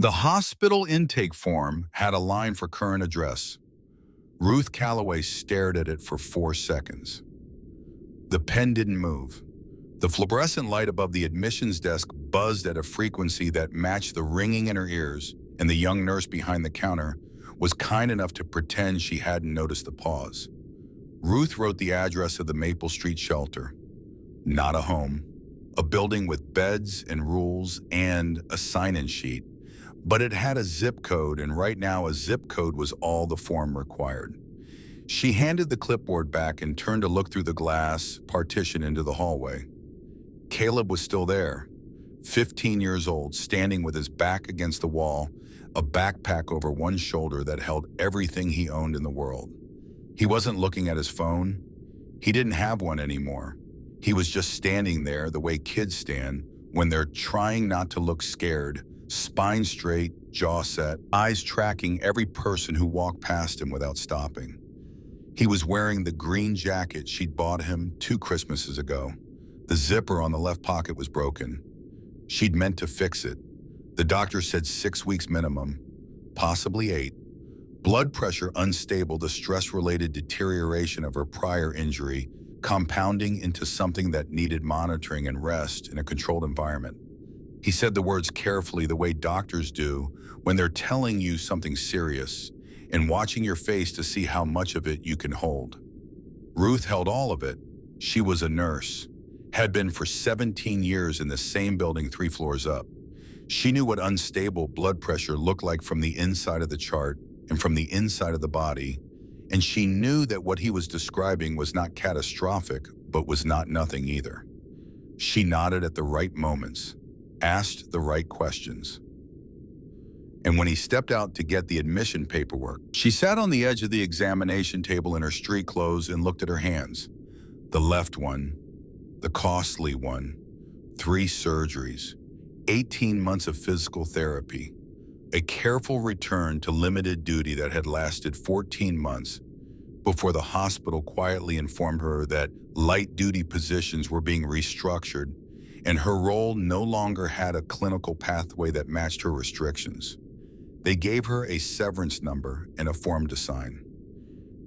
The hospital intake form had a line for current address. Ruth Calloway stared at it for 4 seconds. The pen didn't move. The fluorescent light above the admissions desk buzzed at a frequency that matched the ringing in her ears, and the young nurse behind the counter was kind enough to pretend she hadn't noticed the pause. Ruth wrote the address of the Maple Street shelter. Not a home, a building with beds and rules and a sign-in sheet, but it had a zip code, and right now a zip code was all the form required. She handed the clipboard back and turned to look through the glass partition into the hallway. Caleb was still there, 15 years old, standing with his back against the wall, a backpack over one shoulder that held everything he owned in the world. He wasn't looking at his phone. He didn't have one anymore. He was just standing there the way kids stand when they're trying not to look scared, spine straight, jaw set, eyes tracking every person who walked past him without stopping. He was wearing the green jacket she'd bought him 2 Christmases ago. The zipper on the left pocket was broken. She'd meant to fix it. The doctor said 6 weeks minimum, possibly 8. Blood pressure unstable, the stress-related deterioration of her prior injury, compounding into something that needed monitoring and rest in a controlled environment. He said the words carefully, the way doctors do when they're telling you something serious and watching your face to see how much of it you can hold. Ruth held all of it. She was a nurse, had been for 17 years in the same building 3 floors up. She knew what unstable blood pressure looked like from the inside of the chart and from the inside of the body, and she knew that what he was describing was not catastrophic, but was not nothing either. She nodded at the right moments, asked the right questions. And when he stepped out to get the admission paperwork, she sat on the edge of the examination table in her street clothes and looked at her hands. The left one, the costly one, 3 surgeries, 18 months of physical therapy, a careful return to limited duty that had lasted 14 months before the hospital quietly informed her that light-duty positions were being restructured and her role no longer had a clinical pathway that matched her restrictions. They gave her a severance number and a form to sign.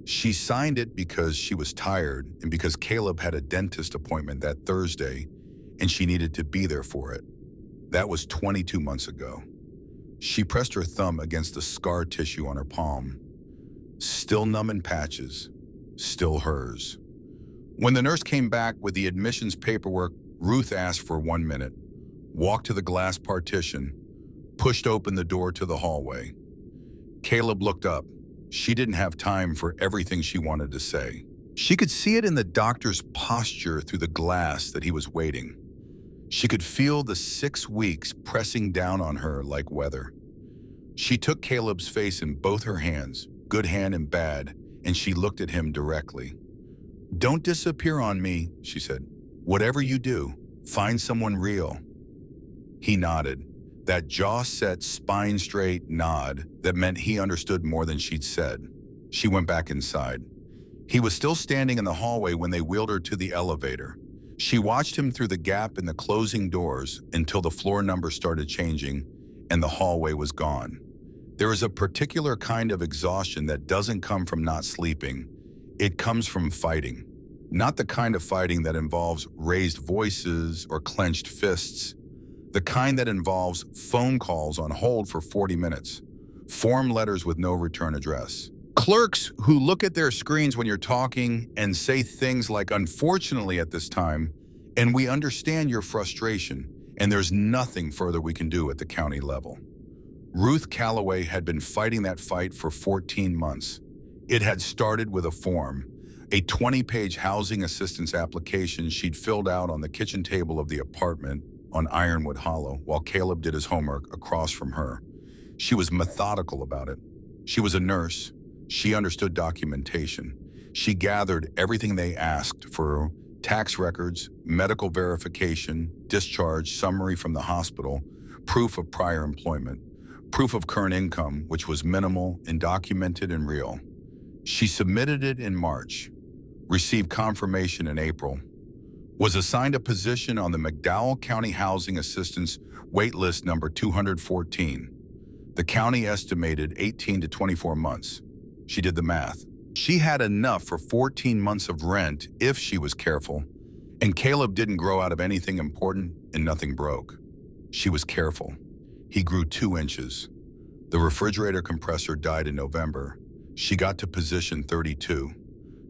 She signed it because she was tired and because Caleb had a dentist appointment that Thursday and she needed to be there for it. That was 22 months ago. She pressed her thumb against the scar tissue on her palm. Still numb in patches, still hers. When the nurse came back with the admissions paperwork, Ruth asked for 1 minute, walked to the glass partition, pushed open the door to the hallway. Caleb looked up. She didn't have time for everything she wanted to say. She could see it in the doctor's posture through the glass that he was waiting. She could feel the 6 weeks pressing down on her like weather. She took Caleb's face in both her hands, good hand and bad, and she looked at him directly. "Don't disappear on me," she said. "Whatever you do, find someone real." He nodded, that jaw-set, spine-straight nod that meant he understood more than she'd said. She went back inside. He was still standing in the hallway when they wheeled her to the elevator. She watched him through the gap in the closing doors until the floor number started changing and the hallway was gone. There is a particular kind of exhaustion that doesn't come from not sleeping. It comes from fighting. Not the kind of fighting that involves raised voices or clenched fists. The kind that involves phone calls on hold for 40 minutes, form letters with no return address, clerks who look at their screens when you're talking and say things like, "Unfortunately at this time, and we understand your frustration, and there's nothing further we can do at the county level." Ruth Calloway had been fighting that fight for 14 months. It had started with a form, a 20-page housing assistance application she'd filled out on the kitchen table of the apartment on Ironwood Hollow while Caleb did his homework across from her. She was methodical about it. She was a nurse. She understood documentation. She gathered everything they asked for: tax records, medical verification, discharge, summary from the hospital, proof of prior employment, proof of current income, which was minimal and documented and real. She submitted it in March, received confirmation in April, was assigned a position on the McDowell County Housing Assistance waitlist number 214. The county estimated 18 to 24 months. She did the math. She had enough for 14 months of rent if she was careful, and Caleb didn't grow out of anything important and nothing broke. She was careful. He grew 2 inches. The refrigerator compressor died in November. She got to position 32.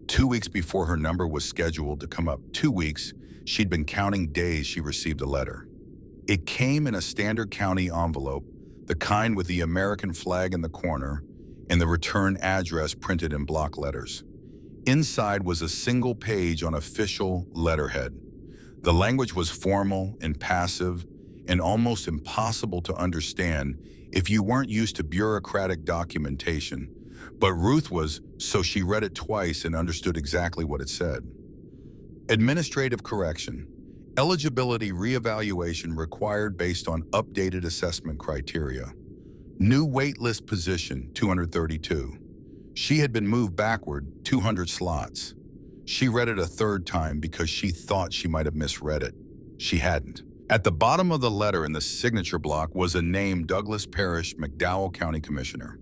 2 weeks before her number was scheduled to come up, 2 weeks, she'd been counting days she received a letter. It came in a standard county envelope, the kind with the American flag in the corner, and the return address printed in block letters. Inside was a single page on official letterhead. The language was formal and passive and almost impossible to understand if you weren't used to bureaucratic documentation. But Ruth was, so she read it twice and understood exactly what it said. Administrative correction. Eligibility reevaluation required based on updated assessment criteria. New waitlist position, 232. She had been moved backward 200 slots. She read it a third time because she thought she might have misread it. She hadn't. At the bottom of the letter in the signature block was a name: Douglas Parrish, McDowell County Commissioner.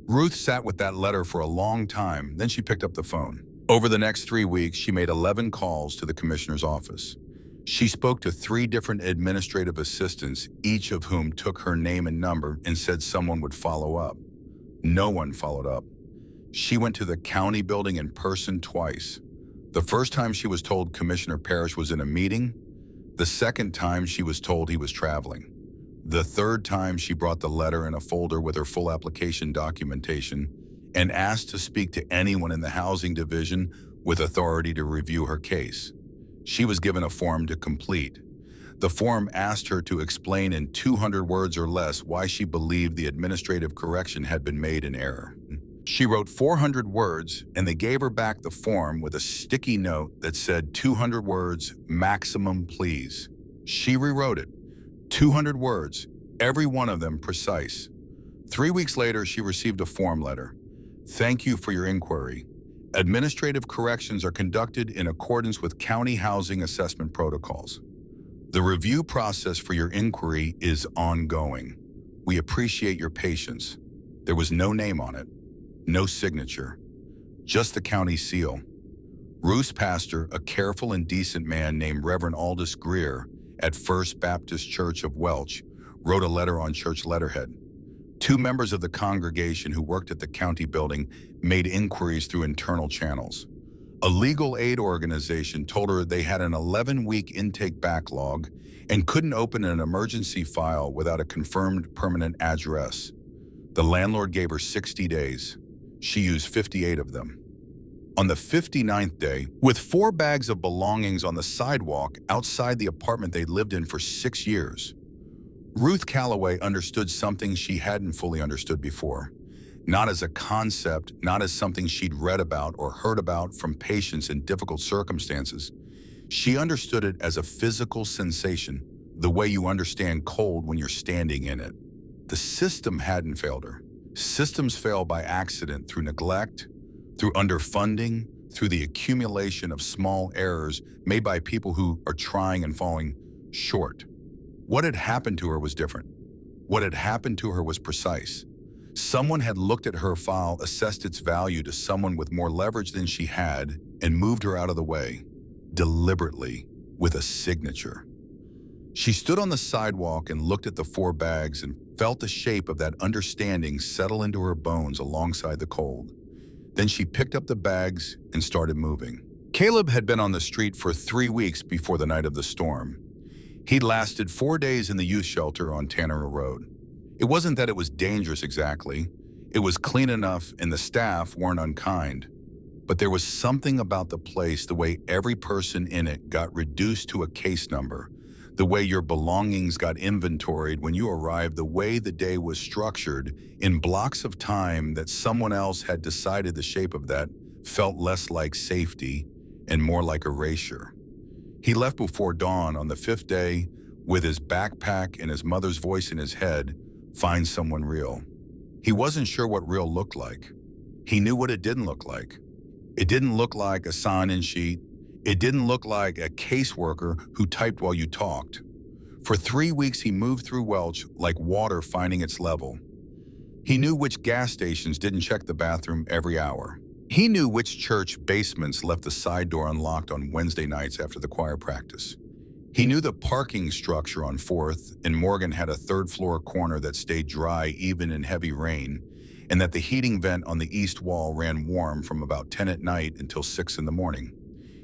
Ruth sat with that letter for a long time, then she picked up the phone. Over the next 3 weeks, she made 11 calls to the commissioner's office. She spoke to 3 different administrative assistants, each of whom took her name and number and said someone would follow up. No one followed up. She went to the county building in person twice. The first time she was told Commissioner Parrish was in a meeting. The second time she was told he was traveling. The third time she brought the letter in a folder with her full application documentation and asked to speak to anyone in the housing division with authority to review her case. She was given a form to complete. The form asked her to explain in 200 words or less why she believed the administrative correction had been made in error. She wrote 400 words, and they gave her back the form with a sticky note that said 200 words, maximum, please. She rewrote it. 200 words, every one of them precise. 3 weeks later, she received a form letter. Thank you for your inquiry. Administrative corrections are conducted in accordance with county housing assessment protocols. The review process for your inquiry is ongoing. We appreciate your patience. There was no name on it, no signature, just the county seal. Ruth's pastor, a careful and decent man named Reverend Aldous Greer at First Baptist Church of Welch, wrote a letter on church letterhead. 2 members of the congregation who worked at the county building made inquiries through internal channels. A legal aid organization told her they had an 11-week intake backlog and couldn't open an emergency file without a confirmed permanent address. The landlord gave her 60 days. She used 58 of them. On the 59th day, with 4 bags of belongings on the sidewalk outside the apartment they'd lived in for 6 years, Ruth Calloway understood something she hadn't fully understood before. Not as a concept, not as something she'd read about or heard about from patients in difficult circumstances. She understood it as a physical sensation, the way you understand cold when you're standing in it. The system hadn't failed her. Systems fail by accident, through neglect, through underfunding, through the accumulation of small errors made by people who are trying and falling short. What had happened to her was different. What had happened to her was precise. Someone had looked at her file, assessed its value to someone with more leverage than she had, and moved her out of the way, deliberately, with a signature. She stood on the sidewalk and looked at the 4 bags and felt the shape of that understanding settle into her bones alongside the cold. Then she picked up the bags and started moving. Caleb had been on the street for 3 weeks before the night of the storm. He'd lasted 4 days in the youth shelter on Tanner Road. It wasn't that it was dangerous exactly. It was clean enough and the staff weren't unkind. But there was something about the place, the way every person in it got reduced to a case number, the way your belongings got inventoried when you arrived, the way the day was structured in blocks of time that someone else had decided the shape of that felt less like safety and more like erasure. He left before dawn on the 5th day with his backpack and his mother's voice in his head, find someone real. He wasn't sure what real looked like. He knew what it didn't look like. It didn't look like a sign-in sheet. It didn't look like a caseworker who typed while you talked. For 3 weeks, he moved through Welch like water finding its level. He knew which gas stations didn't check the bathroom every hour. He knew which church basements left the side door unlocked on Wednesday nights after the choir practice. He knew the parking structure on 4th and Morgan had a third-floor corner that stayed dry even in heavy rain, and that the heating vent on the east wall ran warm from about 10 at night until 6 in the morning.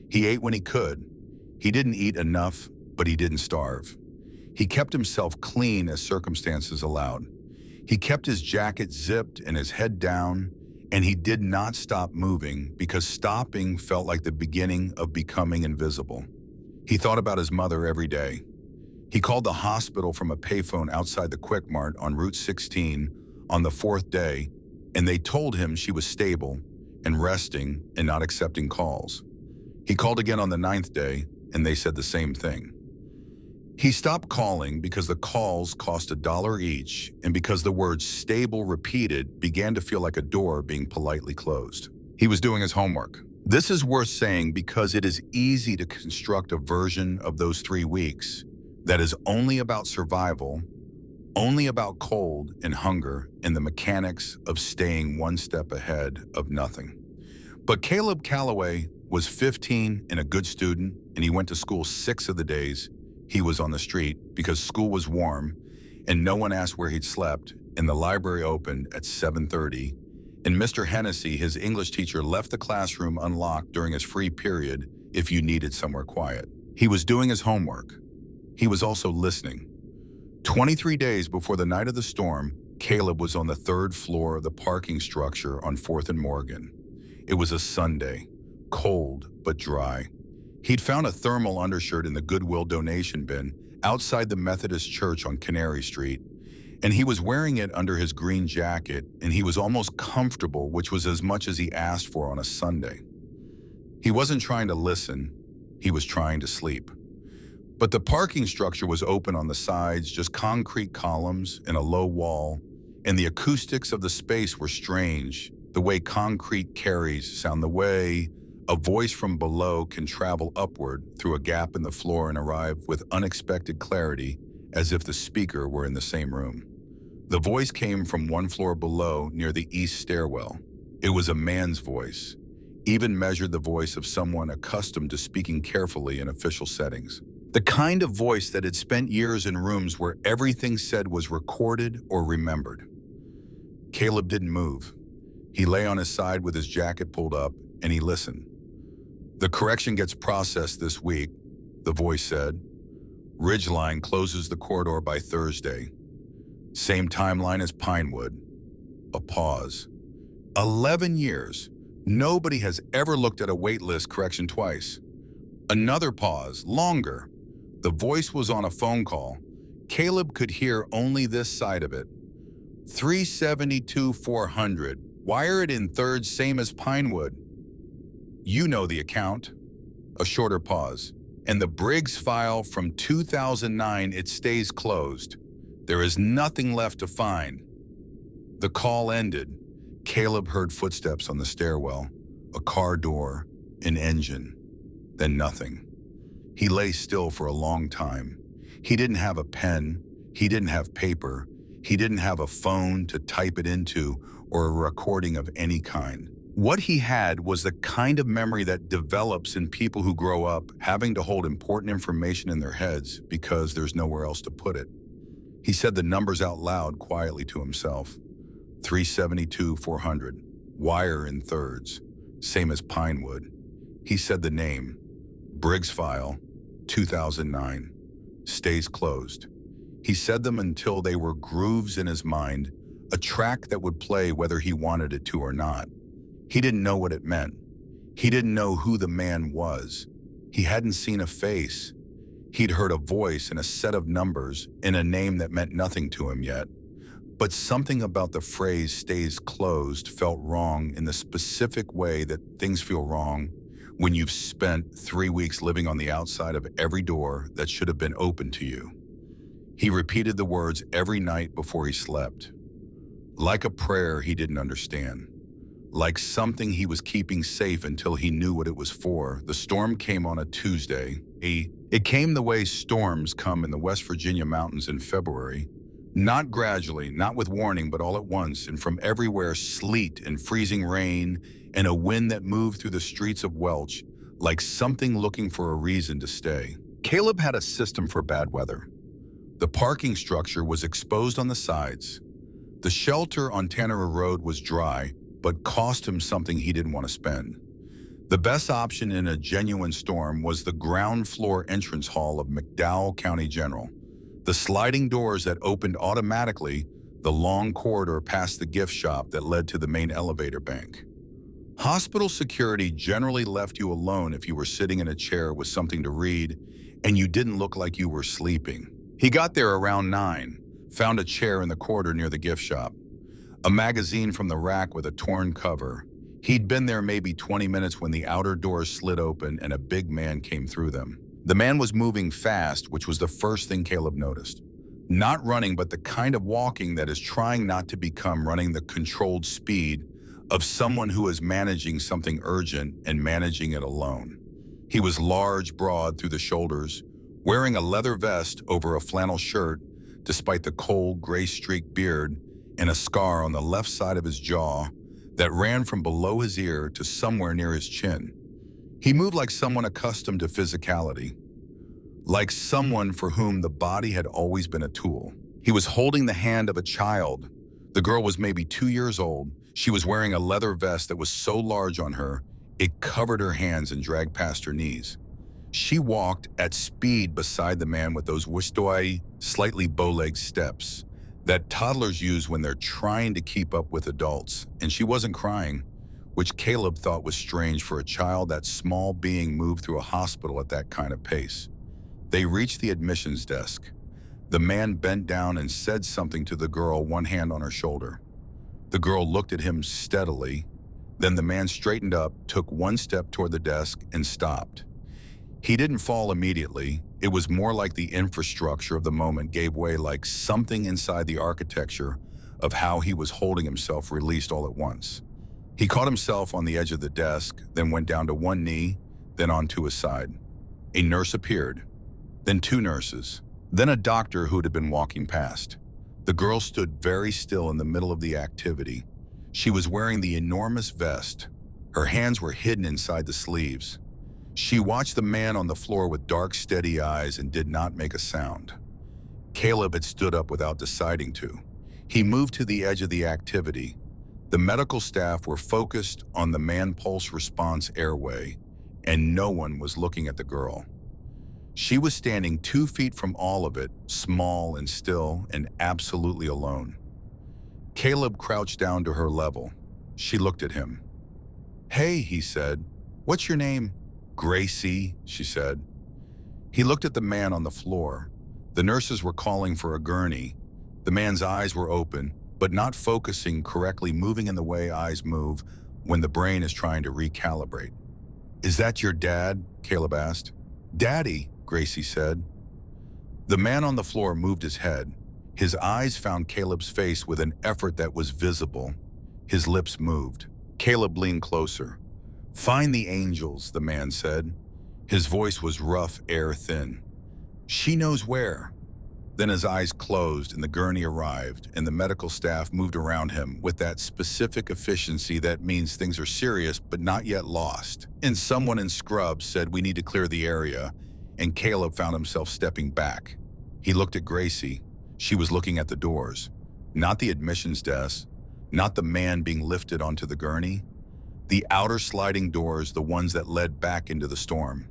He ate when he could. He didn't eat enough, but he didn't starve. He kept himself clean as circumstances allowed. He kept his jacket zipped and his head down, and he did not stop moving because stopping felt like the beginning of becoming invisible. He thought about his mother every day. He called the hospital from a payphone outside the Quick Mart on Route 16 on the 4th day, and they told him she was stable and resting and not accepting calls. He called again on the 9th day, and they said the same thing. He stopped calling because the calls cost $1 each, and because the word stable repeated began to feel like a door being politely closed. He was doing his homework. This is worth saying because it is easy to construct a version of those 3 weeks that is only about survival, only about cold and hunger and the mechanics of staying one step ahead of nothing. But Caleb Calloway was 15 and a good student, and he went to school 6 of the days he was on the street because school was warm and no one asked where he'd slept, and the library opened at 7:30, and Mr. Hennessy, his English teacher, left the classroom unlocked during his free period if you needed somewhere quiet. He was doing his homework. He was also listening. 23 days before the night of the storm, Caleb was on the 3rd floor of the parking structure on 4th and Morgan. It was a Sunday, cold but dry. He'd found a thermal undershirt in the Goodwill donation bin outside the Methodist Church on Canary Street, and he was wearing it under his green jacket, and he was almost comfortable, which was as much as he asked for on a Sunday. He wasn't trying to listen, he was trying to sleep. But the parking structure was open on the sides, just concrete columns and a low wall, and the acoustics of the space were strange, the way concrete carries sound, the way a voice from below can travel upward through a gap in the floor and arrive with unexpected clarity, as if the speaker were in the same room. The voice came from 1 floor below near the east stairwell. It was a man's voice, even measured the voice of someone accustomed to speaking carefully in official settings. The kind of voice that had spent years in rooms where everything said was recorded or remembered. Caleb didn't move. He lay on his side with his jacket pulled up, and he listened. "The correction gets processed this week," the voice said. "Ridgeline closes the corridor by Thursday. Same timeline as Pinewood." A pause. 11 years. Nobody has ever looked at a waitlist correction twice. Another pause, longer. The voice was on a phone call. Caleb could hear only this side of it. 372-400. Wire it in 3rd, same as Pinewood. You know the account. A shorter pause. And the Briggs file from 2009, it stays closed. There is nothing left to find. The call ended. Caleb heard footsteps on the stairwell, a car door, an engine, then nothing. He lay still for a long time. He didn't have a pen, he didn't have paper, he didn't have a phone to type it into or a recording of any kind. What he had was the kind of memory that develops in people who grow up having to hold important information in their heads because there's nowhere else to put it. He said the numbers out loud quietly to himself. 372-400, wire in 3rds, same as Pinewood. He said the name, Briggs file, 2009, stays closed. He said them until they were grooves in his mind, a track that would play whether he wanted it to or not. He didn't know what it meant. He didn't know who the man was. He hadn't seen a face. He'd heard a voice and a set of numbers and a name that meant nothing to him yet. But something about the phrase stays closed felt wrong in the specific way that things feel wrong when you've spent 3 weeks living on the outside of every door that should have been open to you. He repeated the words every night before he slept. Like a prayer he didn't understand. Like something he was keeping safe until he knew what it was for. The storm came on a Tuesday. It came the way storms come in the West Virginia mountains in February. Not gradually, not with warning, but all at once, and from everywhere sleet and freezing rain and a wind that moved through the streets of Welch like something looking for a reason to stay. Caleb had a system for bad weather. The parking structure was exposed on the sides. The shelter on Tanner Road was dry, but cost him something he didn't want to spend. The best option in a genuine storm was the ground floor entrance hall of McDowell County General. The sliding doors that opened automatically, the long corridor past the gift shop that led to the main elevator bank. Hospital security generally left you alone if you were sitting in a chair with something to read and you didn't look like you were sleeping. He got there around 9, found a chair in the corridor near the gift shop, a magazine from the rack with a torn cover. He'd been there maybe 20 minutes when the outer doors slid open and a big man came through them. The man was moving fast, which was the first thing Caleb noticed. Not running, but the kind of walking that is trying not to become running the controlled speed of someone who is managing something urgent and managing it alone. He was large, broad through the shoulders, wearing a leather vest over a flannel shirt, despite the cold, gray-streaked beard and a scar on the left side of his jaw that ran from below his ear to somewhere near his chin. He moved like someone accustomed to physicality, like someone for whom the body had always been a tool. He was holding the hand of a child. The girl was maybe 2 years old. She was wearing a leather vest that was so large on her, it covered her hands and dragged past her knees. She walked at speed beside the man with those wistoy, slightly bow-legged steps that toddlers use when they're trying to keep up with adults, and she wasn't crying, which Caleb thought was strange for a child that small being moved through a hospital at that kind of pace. They reached the admissions desk. The man bent down and said something to the girl, one hand on her shoulder. The girl looked at him steadily. Then the man straightened up, took one step toward the desk, and stopped. He didn't fall immediately. It was more like the infrastructure of the moment gave way, like something inside the architecture of how he was holding himself released all at once. He caught himself on the edge of the desk, then went down to one knee, then onto his side. A nurse appeared, then 2 nurses, then a doctor who had been walking past. The girl stood very still in the middle of the activity. She was wearing the enormous vest. Her hands were hidden inside the sleeves. She watched the man on the floor with dark, steady eyes and did not make a sound. Caleb had stood up without deciding to. He moved to the edge of the activity. The medical staff were focused on the man pulse response airway, and no one was looking at the girl. She was standing 2 feet from all of it, small and still and absolutely alone. Caleb crouched down to her level. She looked at him. "Hey," he said. "What's your name?" "Gracie," she said. He looked at the man on the floor. The nurses were calling for a gurney. The man's eyes were open, but not focusing correctly, moving in the way eyes move when the brain is trying to recalibrate. "Is that your dad?" Caleb asked. "Daddy," Gracie said. The man on the floor moved his head. His eyes found Caleb's face with an effort that was visible. His lips moved. Caleb leaned closer. "Find the angels," the man said. His voice was rough, air thin. "She knows where." Then his eyes closed and the gurney arrived, and the medical staff moved around him with that specific efficiency that means things are serious but not yet lost. And someone in scrubs said, "We need to clear the area," and Caleb found himself stepping back. He looked at Gracie. She was looking at the doors, not the admissions desk, not the man being lifted onto the gurney. The outer sliding doors, the ones that led back into the storm.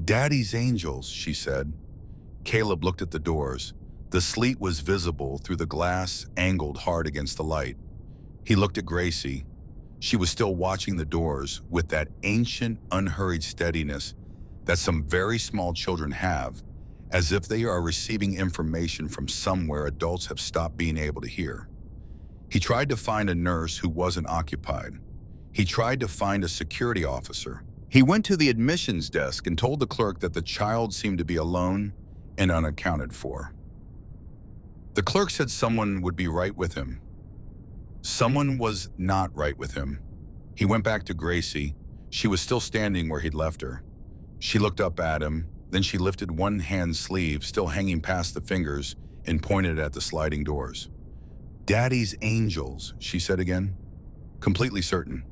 "Daddy's angels," she said. Caleb looked at the doors. The sleet was visible through the glass, angled hard against the light. He looked at Gracie. She was still watching the doors with that ancient, unhurried steadiness that some very small children have, as if they are receiving information from somewhere adults have stopped being able to hear. He tried to find a nurse who wasn't occupied. He tried to find a security officer. He went to the admissions desk and told the clerk that the child seemed to be alone and unaccounted for. The clerk said someone would be right with him. Someone was not right with him. He went back to Gracie. She was still standing where he'd left her. She looked up at him, then she lifted one hand's sleeve, still hanging past the fingers, and pointed at the sliding doors. "Daddy's angels," she said again, completely certain.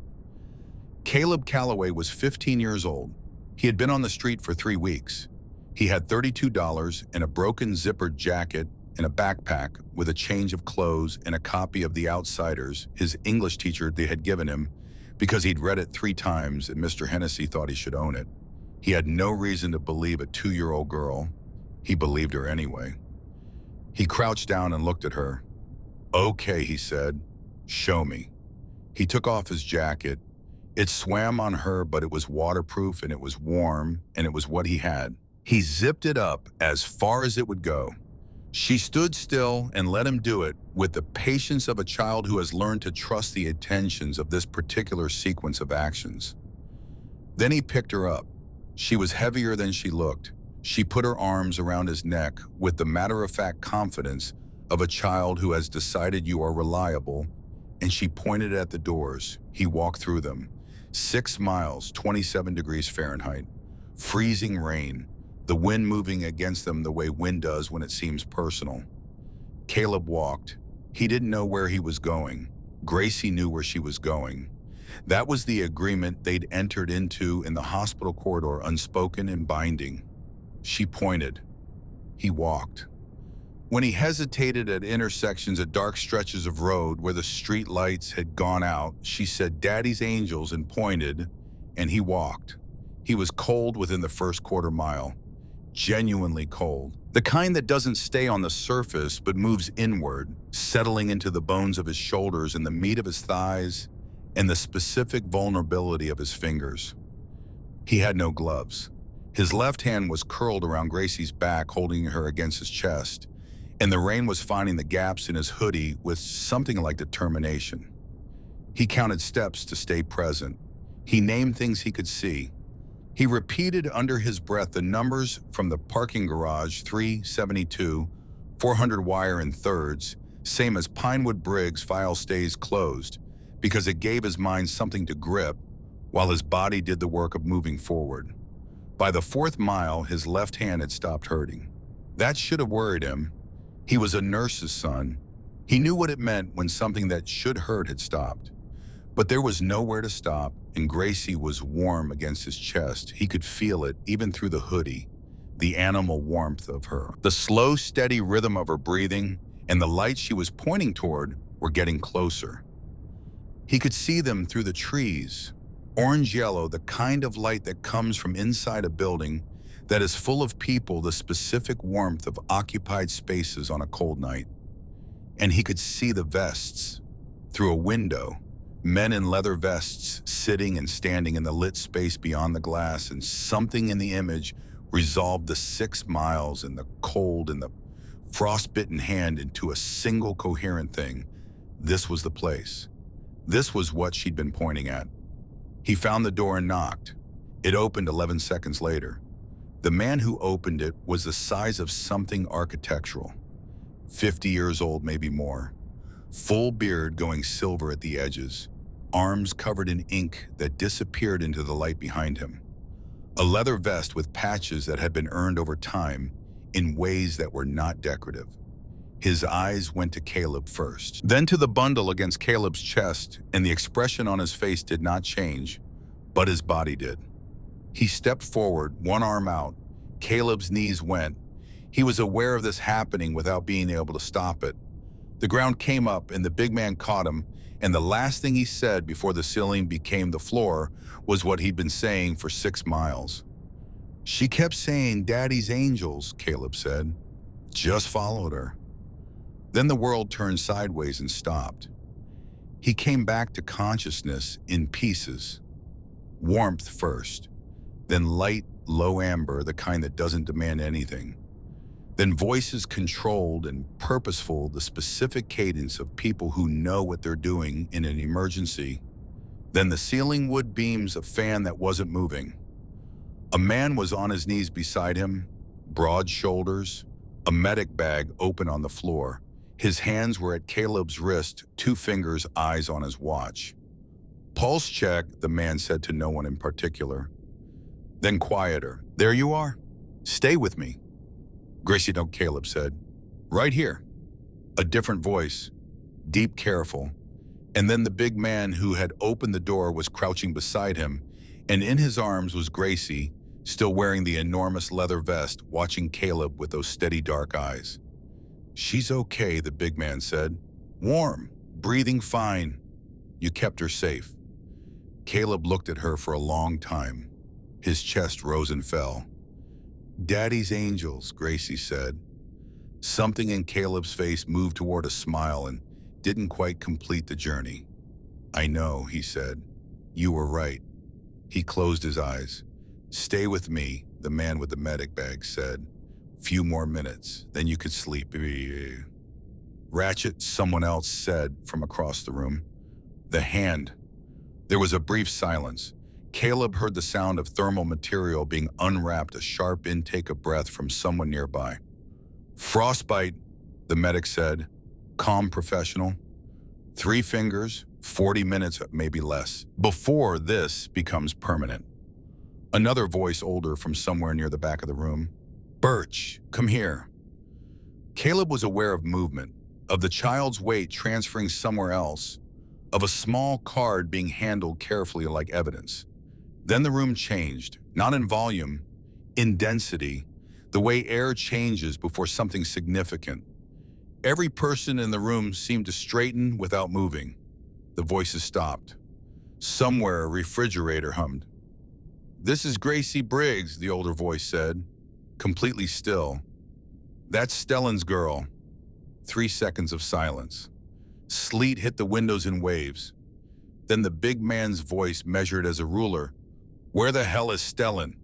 Caleb Calloway was 15 years old. He had been on the street for 3 weeks. He had $32 and a broken zippered jacket and a backpack with a change of clothes and a copy of The Outsiders, his English teacher they had given him, because he'd read it 3 times and Mr. Hennessy thought he should own it. He had no reason to believe a 2-year-old girl. He believed her anyway. He crouched down and looked at her. "Okay," he said, "show me." He took off his jacket. It swam on her, but it was waterproof and it was warm and it was what he had. He zipped it up as far as it would go. She stood still and let him do it with the patience of a child who has learned to trust the intentions of this particular sequence of actions. Then he picked her up. She was heavier than she looked. She put her arms around his neck with the matter-of-fact confidence of a child who has decided you are reliable, and she pointed at the doors. He walked through them. 6 miles, 27 degrees Fahrenheit, freezing rain, the wind moving against them the way wind does when it seems personal. Caleb walked. He didn't know where he was going. Gracie knew where she was going. That was the agreement they'd entered into in the hospital corridor, unspoken and binding. She pointed. He walked. When he hesitated at intersections at dark stretches of road where the street lights had gone out, she said, "Daddy's angels," and pointed, and he walked. He was cold within the first quarter mile. Genuinely cold. The kind that doesn't stay on the surface but moves inward, settling into the bones of his shoulders and the meat of his thighs and the specific vulnerability of his fingers. He had no gloves. His left hand was curled around Gracie's back, holding her against his chest, and the rain was finding the gaps in his hoodie with something like determination. He counted steps to stay present. He named things he could see. He repeated under his breath the numbers from the parking garage: 372, 400 wire in thirds, same as Pinewood Briggs file stays closed, because it gave his mind something to grip while his body did the work of moving forward. By the 4th mile, his left hand had stopped hurting. That should have worried him. He was a nurse's son. He knew what it meant when something that should hurt had stopped. But there was nowhere to stop, and Gracie was warm against his chest. He could feel it, even through the hoodie, the animal warmth of her. The slow, steady rhythm of her breathing and the lights she was pointing toward were getting closer. He could see them through the trees, orange-yellow, the kind of light that comes from inside a building that is full of people, the specific warmth of occupied spaces on a cold night. And he could see the vests through a window, men in leather vests sitting and standing in the lit space beyond the glass, and something in the image resolved the 6 miles and the cold and the frostbitten hand into a single coherent thing. This was the place. This was what she'd been pointing at. He found the door and knocked. It opened 11 seconds later. The man who opened it was the size of something architectural. 50 years old, maybe more. Full beard going silver at the edges. Arms covered in ink that disappeared into the light behind him. A leather vest with patches that had been earned over time in ways that were not decorative. His eyes went to Caleb first, then to the bundle against Caleb's chest, and the expression on his face did not change, but his body did. He stepped forward, one arm out. Caleb's knees went. He was aware of this happening without being able to stop it. The ground came up and the big man caught him, and the last thing he said before the ceiling became the floor was what he'd been saying for 6 miles. "She kept saying, 'Daddy's angels,'" Caleb said. "Just followed her." Then the world turned sideways and stopped. He came back to consciousness in pieces. Warmth first, then light, low amber, the kind that doesn't demand anything. Then voices controlled and purposeful, the specific cadence of people who know what they're doing in an emergency. Then the ceiling wood beams, a fan that wasn't moving. A man was on his knees beside him, broad shoulders, a medic bag open on the floor. His hands were at Caleb's wrist, 2 fingers, eyes on his watch. "Pulse check," the man said to no one in particular. Then quieter. "There you are. Stay with me." "Gracie, no," Caleb said. Right here. A different voice, deep, careful. And then the big man who had opened the door was crouching beside him, and in his arms was Gracie, still wearing the enormous leather vest, watching Caleb with those steady dark eyes. "She's okay," the big man said. "Warm, breathing fine. You kept her safe." Caleb looked at her for a long time. His chest rose and fell. "Daddy's angels," Gracie said. Something in Caleb's face moved toward a smile and didn't quite complete the journey. "I know," he said. "You were right." He closed his eyes. "Stay with me," the man with the medic bag said. "Few more minutes, then you could sleep." "Ratchet," someone else said from across the room. "The hand." There was a brief silence. Caleb heard the sound of thermal material being unwrapped, a sharp intake of breath from someone nearby. "Frostbite," the medic said. Calm, professional. 3 fingers, 40 minutes, maybe less, before this becomes permanent. Another voice, older, from somewhere near the back of the room. "Birch, come here." Caleb was aware of movement, of the child's weight transferring somewhere else, of a small card being handled carefully like evidence. Then the room changed, not in volume, in density, the way air changes before something significant. Every person in the room seemed to straighten without moving. The voices stopped. Somewhere a refrigerator hummed. "This is Gracie Briggs," the older voice said, completely still. "That's Stellan's girl." 3 seconds of silence. Sleet hit the windows in waves. Then the big man's voice measured as a ruler. "Where the hell is Stellan?"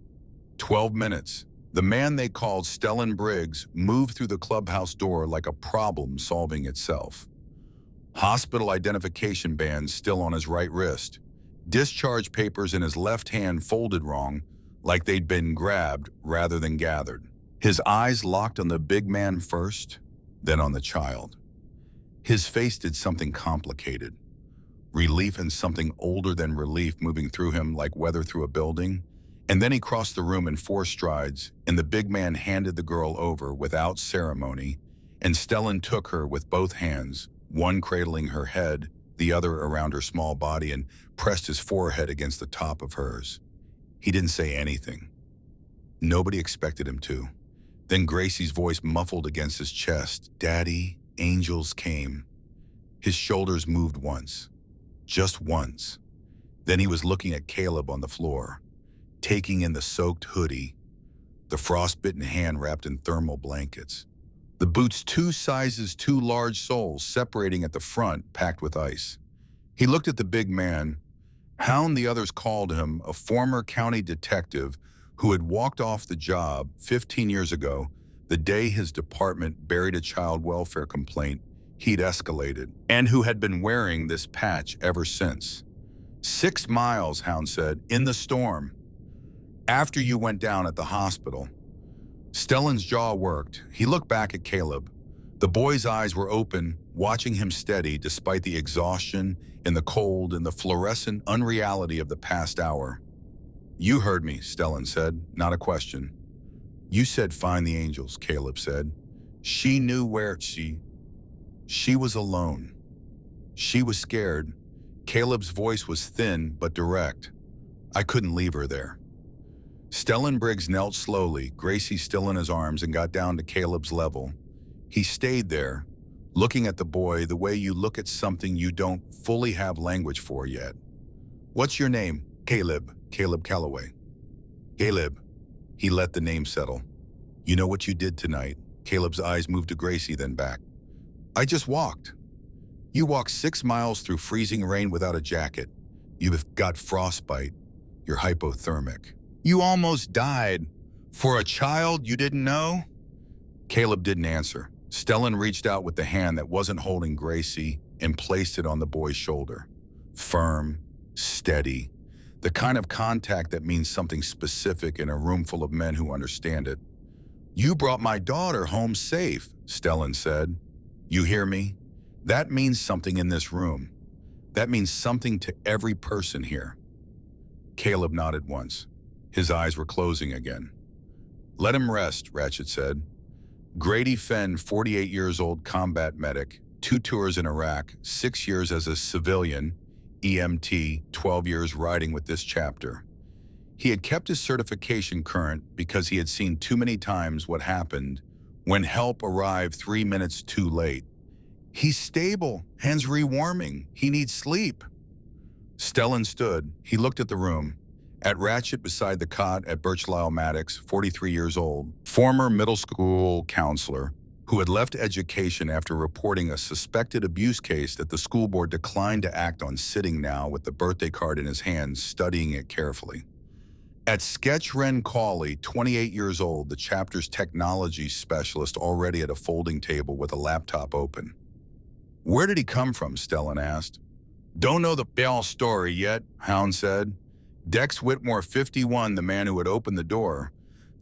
12 minutes. The man they called Stellan Briggs moved through the clubhouse door like a problem solving itself. Hospital identification band still on his right wrist. Discharge papers in his left hand folded wrong, like they'd been grabbed rather than gathered. His eyes locked on the big man first, then on the child. His face did something complicated. Relief and something older than relief moving through him like weather through a building. And then he crossed the room in 4 strides, and the big man handed the girl over without ceremony, and Stellan took her with both hands, one cradling her head, the other around her small body, and pressed his forehead against the top of hers. He didn't say anything. Nobody expected him to. Then Gracie's voice muffled against his chest. "Daddy, angels came." His shoulders moved once. Just once. Then he was looking at Caleb on the floor, taking in the soaked hoodie, the frostbitten hand wrapped in thermal blankets, the boots 2 sizes too large soles separating at the front, packed with ice. He looked at the big man. Hound, the others called him, a former county detective who had walked off the job 15 years ago, the day his department buried a child welfare complaint he'd escalated, and who had been wearing this patch ever since. 6 miles, Hound said, in the storm. After you went down at the hospital. Stellan's jaw worked. He looked back at Caleb. The boy's eyes were open, watching him steady despite the exhaustion and the cold and the fluorescent unreality of the past hour. "You heard me," Stellan said, not a question. "You said find the angels," Caleb said. "She knew where she was alone. She was scared." Caleb's voice was thin but direct. "I couldn't leave her there." Stellan Briggs knelt slowly, Gracie still in his arms, and got down to Caleb's level. He stayed there, looking at the boy the way you look at something you don't fully have language for yet. "What's your name?" "Caleb. Caleb Calloway." "Caleb." He let the name settle. "You know what you did tonight?" Caleb's eyes moved to Gracie, then back. "I just walked." "You walked 6 miles through freezing rain without a jacket. You've got frostbite. You're hypothermic. You almost died. For a child you didn't know?" Caleb didn't answer. Stellan reached out with the hand that wasn't holding Gracie and placed it on the boy's shoulder. Firm, steady, the kind of contact that means something specific in a room full of men who understand it. "You brought my daughter home safe," Stellan said. "You hear me? That means something in this room. That means something to every person here." Caleb nodded once. His eyes were closing again. "Let him rest," Ratchet said. Grady Fenn, 48 years old, combat medic, 2 tours in Iraq, 6 years as a civilian, EMT, 12 years riding with this chapter. He had kept his certification current because he had seen too many times what happened when help arrived 3 minutes too late. He's stable, hands rewarming, he needs sleep. Stellan stood. He looked at the room. At Ratchet beside the cot at Birchlisle Maddox, 43 years old, former middle school counselor, who had left education after reporting a suspected abuse case that the school board declined to act on, sitting now with the birthday card in his hands, studying it carefully. At Sketch Ren Cawley, 28 years old, the chapter's technology specialist, already at a folding table with a laptop open. "Where did he come from?" Stellan asked. "Don't know the Bell story yet," Hound said. "Dex Whitmore, 51, the man who had opened the door.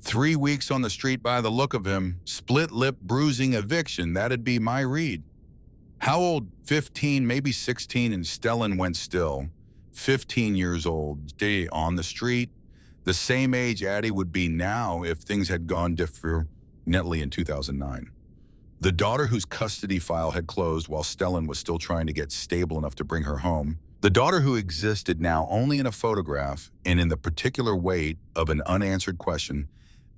3 weeks on the street by the look of him. Split lip, bruising, eviction. That'd be my read." "How old?" 15, maybe 16, and Stellan went still. 15 years old, on the street. The same age Addie would be now if things had gone differently in 2009. The daughter whose custody file had closed while Stellan was still trying to get stable enough to bring her home. The daughter who existed now only in a photograph and in the particular weight of an unanswered question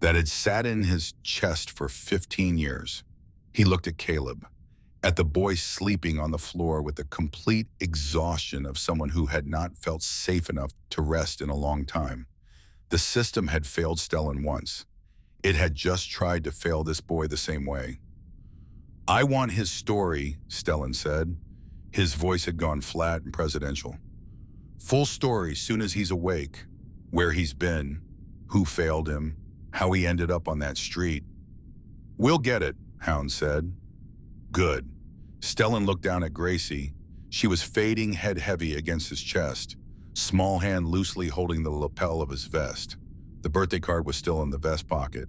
that had sat in his chest for 15 years. He looked at Caleb, at the boy sleeping on the floor with the complete exhaustion of someone who had not felt safe enough to rest in a long time. The system had failed Stellan once. It had just tried to fail this boy the same way. "I want his story," Stellan said. His voice had gone flat and presidential. "Full story soon as he's awake. Where he's been, who failed him, how he ended up on that street." "We'll get it," Hound said. "Good." Stellan looked down at Gracie. She was fading, head heavy against his chest, small hand loosely holding the lapel of his vest. The birthday card was still in the vest pocket.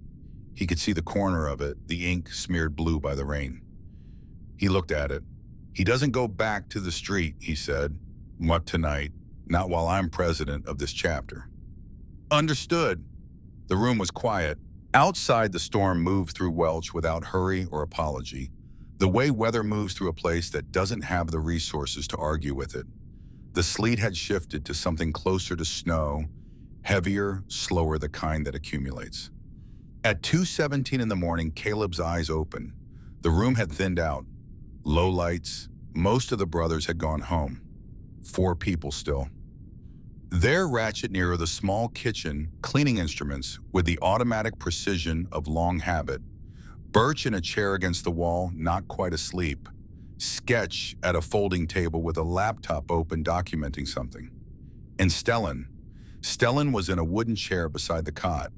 He could see the corner of it, the ink smeared blue by the rain. He looked at it. "He doesn't go back to the street," he said. "Not tonight. Not while I'm president of this chapter." "Understood." The room was quiet. Outside, the storm moved through Welch without hurry or apology, the way weather moves through a place that doesn't have the resources to argue with it. The sleet had shifted to something closer to snow, heavier, slower, the kind that accumulates. At 2:17 in the morning, Caleb's eyes opened. The room had thinned out. Low lights. Most of the brothers had gone home. 4 people still. There, Ratchet near the small kitchen, cleaning instruments with the automatic precision of long habit. Birch in a chair against the wall, not quite asleep. Sketch at a folding table with a laptop open, documenting something. And Stellan. Stellan was in a wooden chair beside the cot.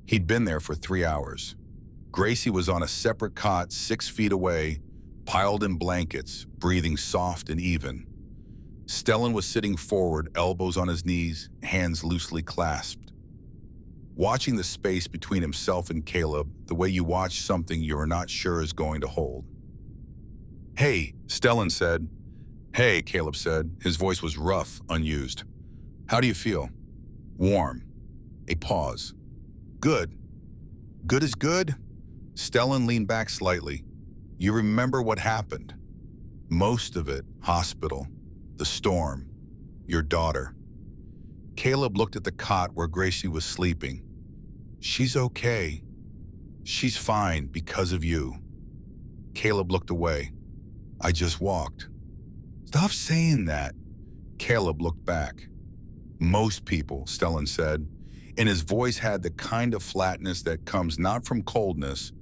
He'd been there for 3 hours. Gracie was on a separate cot 6 feet away, piled in blankets, breathing soft and even. Stellan was sitting forward, elbows on his knees, hands loosely clasped, watching the space between himself and Caleb the way you watch something you're not sure is going to hold. "Hey," Stellan said. "Hey," Caleb said. His voice was rough, unused. "How do you feel?" "Warm." A pause. "Good." "Good is good?" Stellan leaned back slightly. "You remember what happened?" "Most of it. Hospital. The storm. Your daughter." Caleb looked at the cot where Gracie was sleeping. "She's okay. She's fine because of you." Caleb looked away. "I just walked." "Stop saying that." Caleb looked back. "Most people," Stellan said, and his voice had the kind of flatness that comes not from coldness,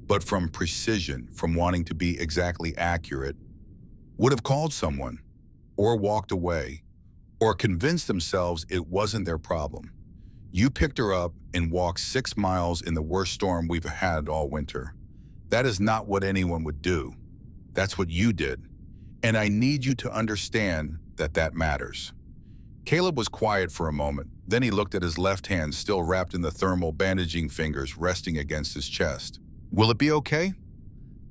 but from precision, from wanting to be exactly accurate, would have called someone, or walked away, or convinced themselves it wasn't their problem. You picked her up and walked 6 miles in the worst storm we've had all winter. That is not what anyone would do. That's what you did. And I need you to understand that that matters." Caleb was quiet for a moment. Then he looked at his left hand, still wrapped in the thermal bandaging fingers resting against his chest. "Will it be okay?"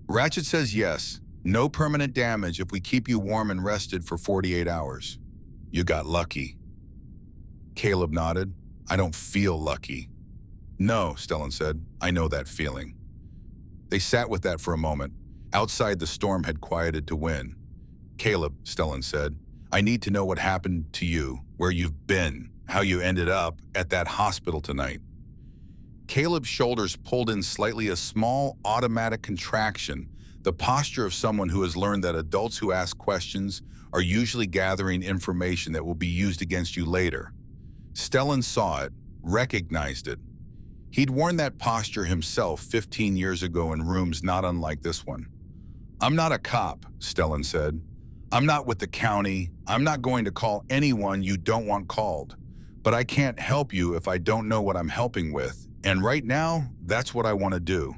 "Ratchet says yes. No permanent damage if we keep you warm and rested for 48 hours. You got lucky." Caleb nodded. "I don't feel lucky." "No," Stellan said. "I know that feeling." They sat with that for a moment. Outside, the storm had quieted to win. "Caleb," Stellan said, "I need to know what happened to you, where you've been, how you ended up at that hospital tonight." Caleb's shoulders pulled in slightly, a small automatic contraction, the posture of someone who has learned that adults who ask questions are usually gathering information that will be used against you later. Stellan saw it, recognized it. He'd worn that posture himself 15 years ago in rooms not unlike this one. "I'm not a cop," Stellan said. "I'm not with the county. I'm not going to call anyone you don't want called. But I can't help you if I don't know what I'm helping with. And right now, that's what I want to do."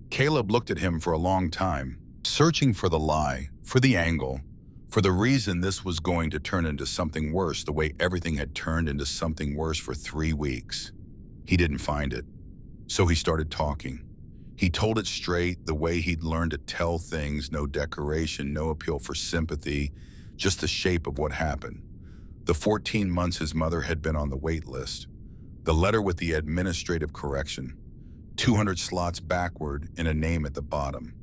Caleb looked at him for a long time, searching for the lie, for the angle, for the reason this was going to turn into something worse, the way everything had turned into something worse for 3 weeks. He didn't find it. So he started talking. He told it straight, the way he'd learned to tell things, no decoration, no appeal for sympathy, just the shape of what happened. The 14 months his mother had been on the wait list. The letter with the administrative correction. 200 slots backward and a name at the bottom.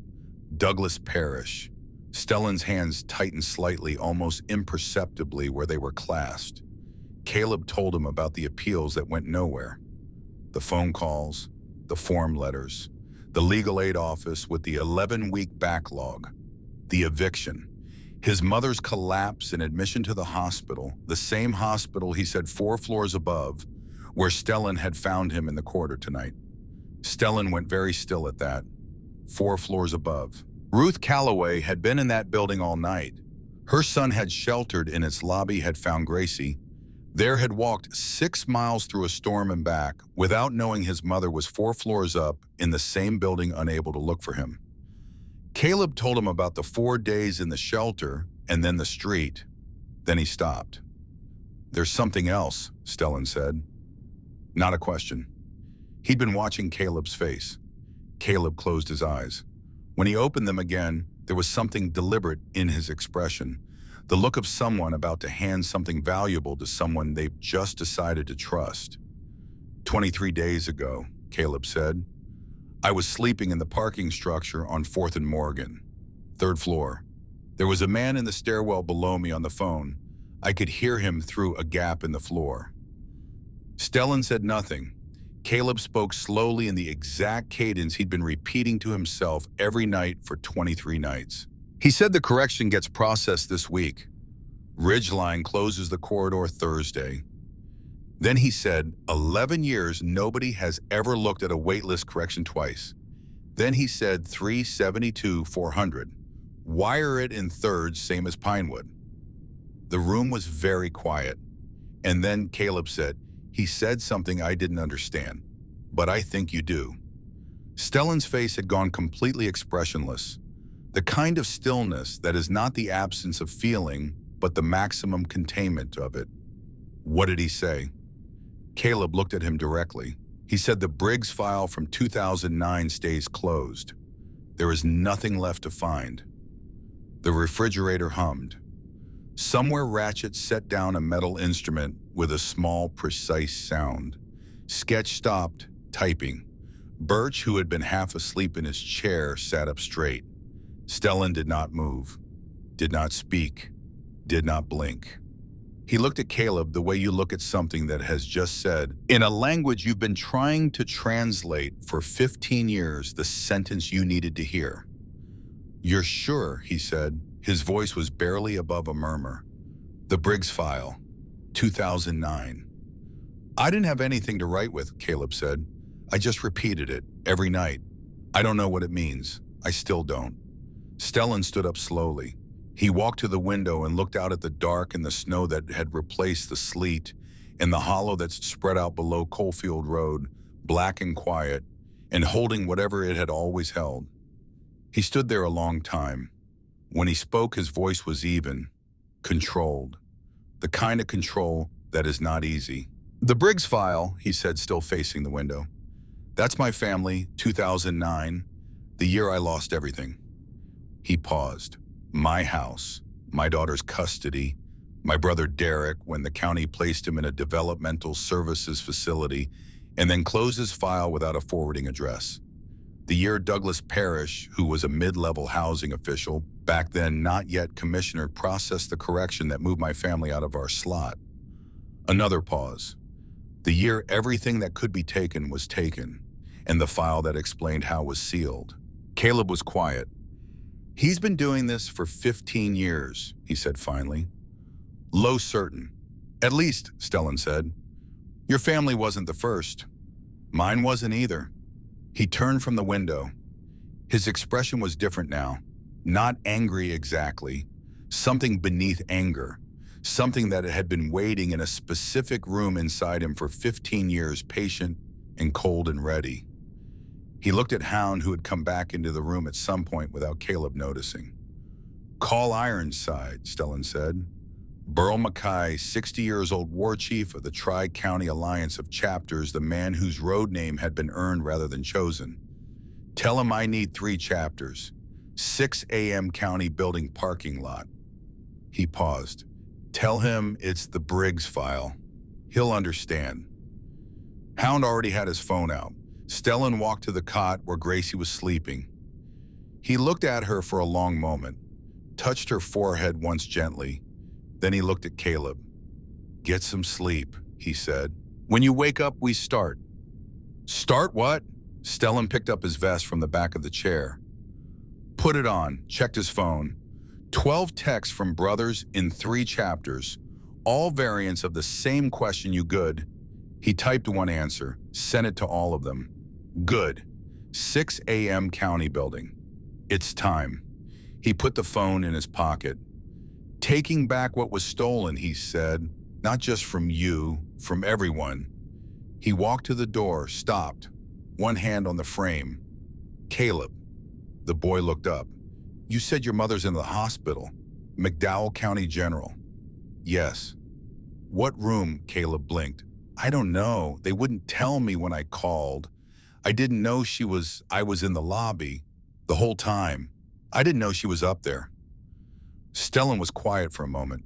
Douglas Parrish. Stellan's hands tightened slightly, almost imperceptibly where they were clasped. Caleb told him about the appeals that went nowhere. The phone calls, the form letters, the legal aid office with the 11-week backlog, the eviction, his mother's collapse and admission to the hospital, the same hospital he said 4 floors above, where Stellan had found him in the corridor tonight. Stellan went very still at that. 4 floors above. Ruth Calloway had been in that building all night. Her son had sheltered in its lobby, had found Gracie. There had walked 6 miles through a storm and back without knowing his mother was 4 floors up in the same building, unable to look for him. Caleb told him about the 4 days in the shelter and then the street. Then he stopped. "There's something else," Stellan said. Not a question. He'd been watching Caleb's face. Caleb closed his eyes. When he opened them again, there was something deliberate in his expression, the look of someone about to hand something valuable to someone they've just decided to trust. 23 days ago, Caleb said, "I was sleeping in the parking structure on 4th and Morgan, 3rd floor. There was a man in the stairwell below me on the phone. I could hear him through a gap in the floor." Stellan said nothing. Caleb spoke slowly in the exact cadence he'd been repeating to himself every night for 23 nights. He said the correction gets processed this week. Ridgeline closes the corridor Thursday. Then he said, 11 years nobody has ever looked at a waitlist correction twice. Then he said 372-400. Wire it in thirds, same as Pinewood. The room was very quiet. And then Caleb said, "He said something I didn't understand, but I think you do." Stellan's face had gone completely expressionless. The kind of stillness that is not the absence of feeling, but the maximum containment of it. "What did he say?" Caleb looked at him directly. He said the Briggs file from 2009 stays closed. There is nothing left to find. The refrigerator hummed. Somewhere Ratchet set down a metal instrument with a small, precise sound. Sketch stopped, typing. Birch, who had been half asleep in his chair, sat up straight. Stellan did not move, did not speak, did not blink. He looked at Caleb the way you look at something that has just said, in a language you've been trying to translate for 15 years, the sentence you needed to hear. "You're sure?" he said. His voice was barely above a murmur. "The Briggs file, 2009. "I didn't have anything to write with," Caleb said. "I just repeated it every night. I don't know what it means. I still don't." Stellan stood up slowly. He walked to the window and looked out at the dark and the snow that had replaced the sleet and the hollow that spread out below Coalfield Road, black and quiet, and holding whatever it had always held. He stood there a long time. When he spoke, his voice was even, controlled. The kind of control that is not easy. "The Briggs file," he said, still facing the window. "That's my family, 2009, the year I lost everything." He paused. "My house, my daughter's custody, my brother Derek when the county placed him in a developmental services facility, and then closed his file without a forwarding address. The year Douglas Parrish, who was a mid-level housing official, back then not yet commissioner, processed the correction that moved my family out of our slot. Another pause. The year everything that could be taken was taken, and the file that explained how was sealed. Caleb was quiet. "He's been doing this for 15 years, he said finally. "Low certain. At least," Stellan said. "Your family wasn't the first. Mine wasn't either." He turned from the window. His expression was different now. Not angry exactly. Something beneath anger. Something that had been waiting in a specific room inside him for 15 years, patient and cold and ready. He looked at Hound, who had come back into the room at some point without Caleb noticing. "Call Ironside," Stellan said. "Burl Mackay, 60 years old war chief of the Tri-County Alliance of Chapters, the man whose road name had been earned rather than chosen. Tell him I need 3 chapters. 6 a.m. County Building parking lot." He paused. "Tell him it's the Briggs file. He'll understand." Hound already had his phone out. Stellan walked to the cot where Gracie was sleeping. He looked at her for a long moment, touched her forehead once gently. Then he looked at Caleb. "Get some sleep," he said. "When you wake up, we start." "Start what?" Stellan picked up his vest from the back of the chair. Put it on, checked his phone. 12 texts from brothers in 3 chapters, all variants of the same question. "You good?" He typed one answer, sent it to all of them. "Good. 6 a.m. County Building. It's time." He put the phone in his pocket. "Taking back what was stolen," he said. "Not just from you, from everyone." He walked to the door, stopped, one hand on the frame. "Caleb." The boy looked up. "You said your mother's in the hospital. McDowell County General." "Yes." "What room?" Caleb blinked. "I don't know. They wouldn't tell me when I called. I didn't know I was in the lobby the whole time. I didn't know she was up there." Stellan was quiet for a moment.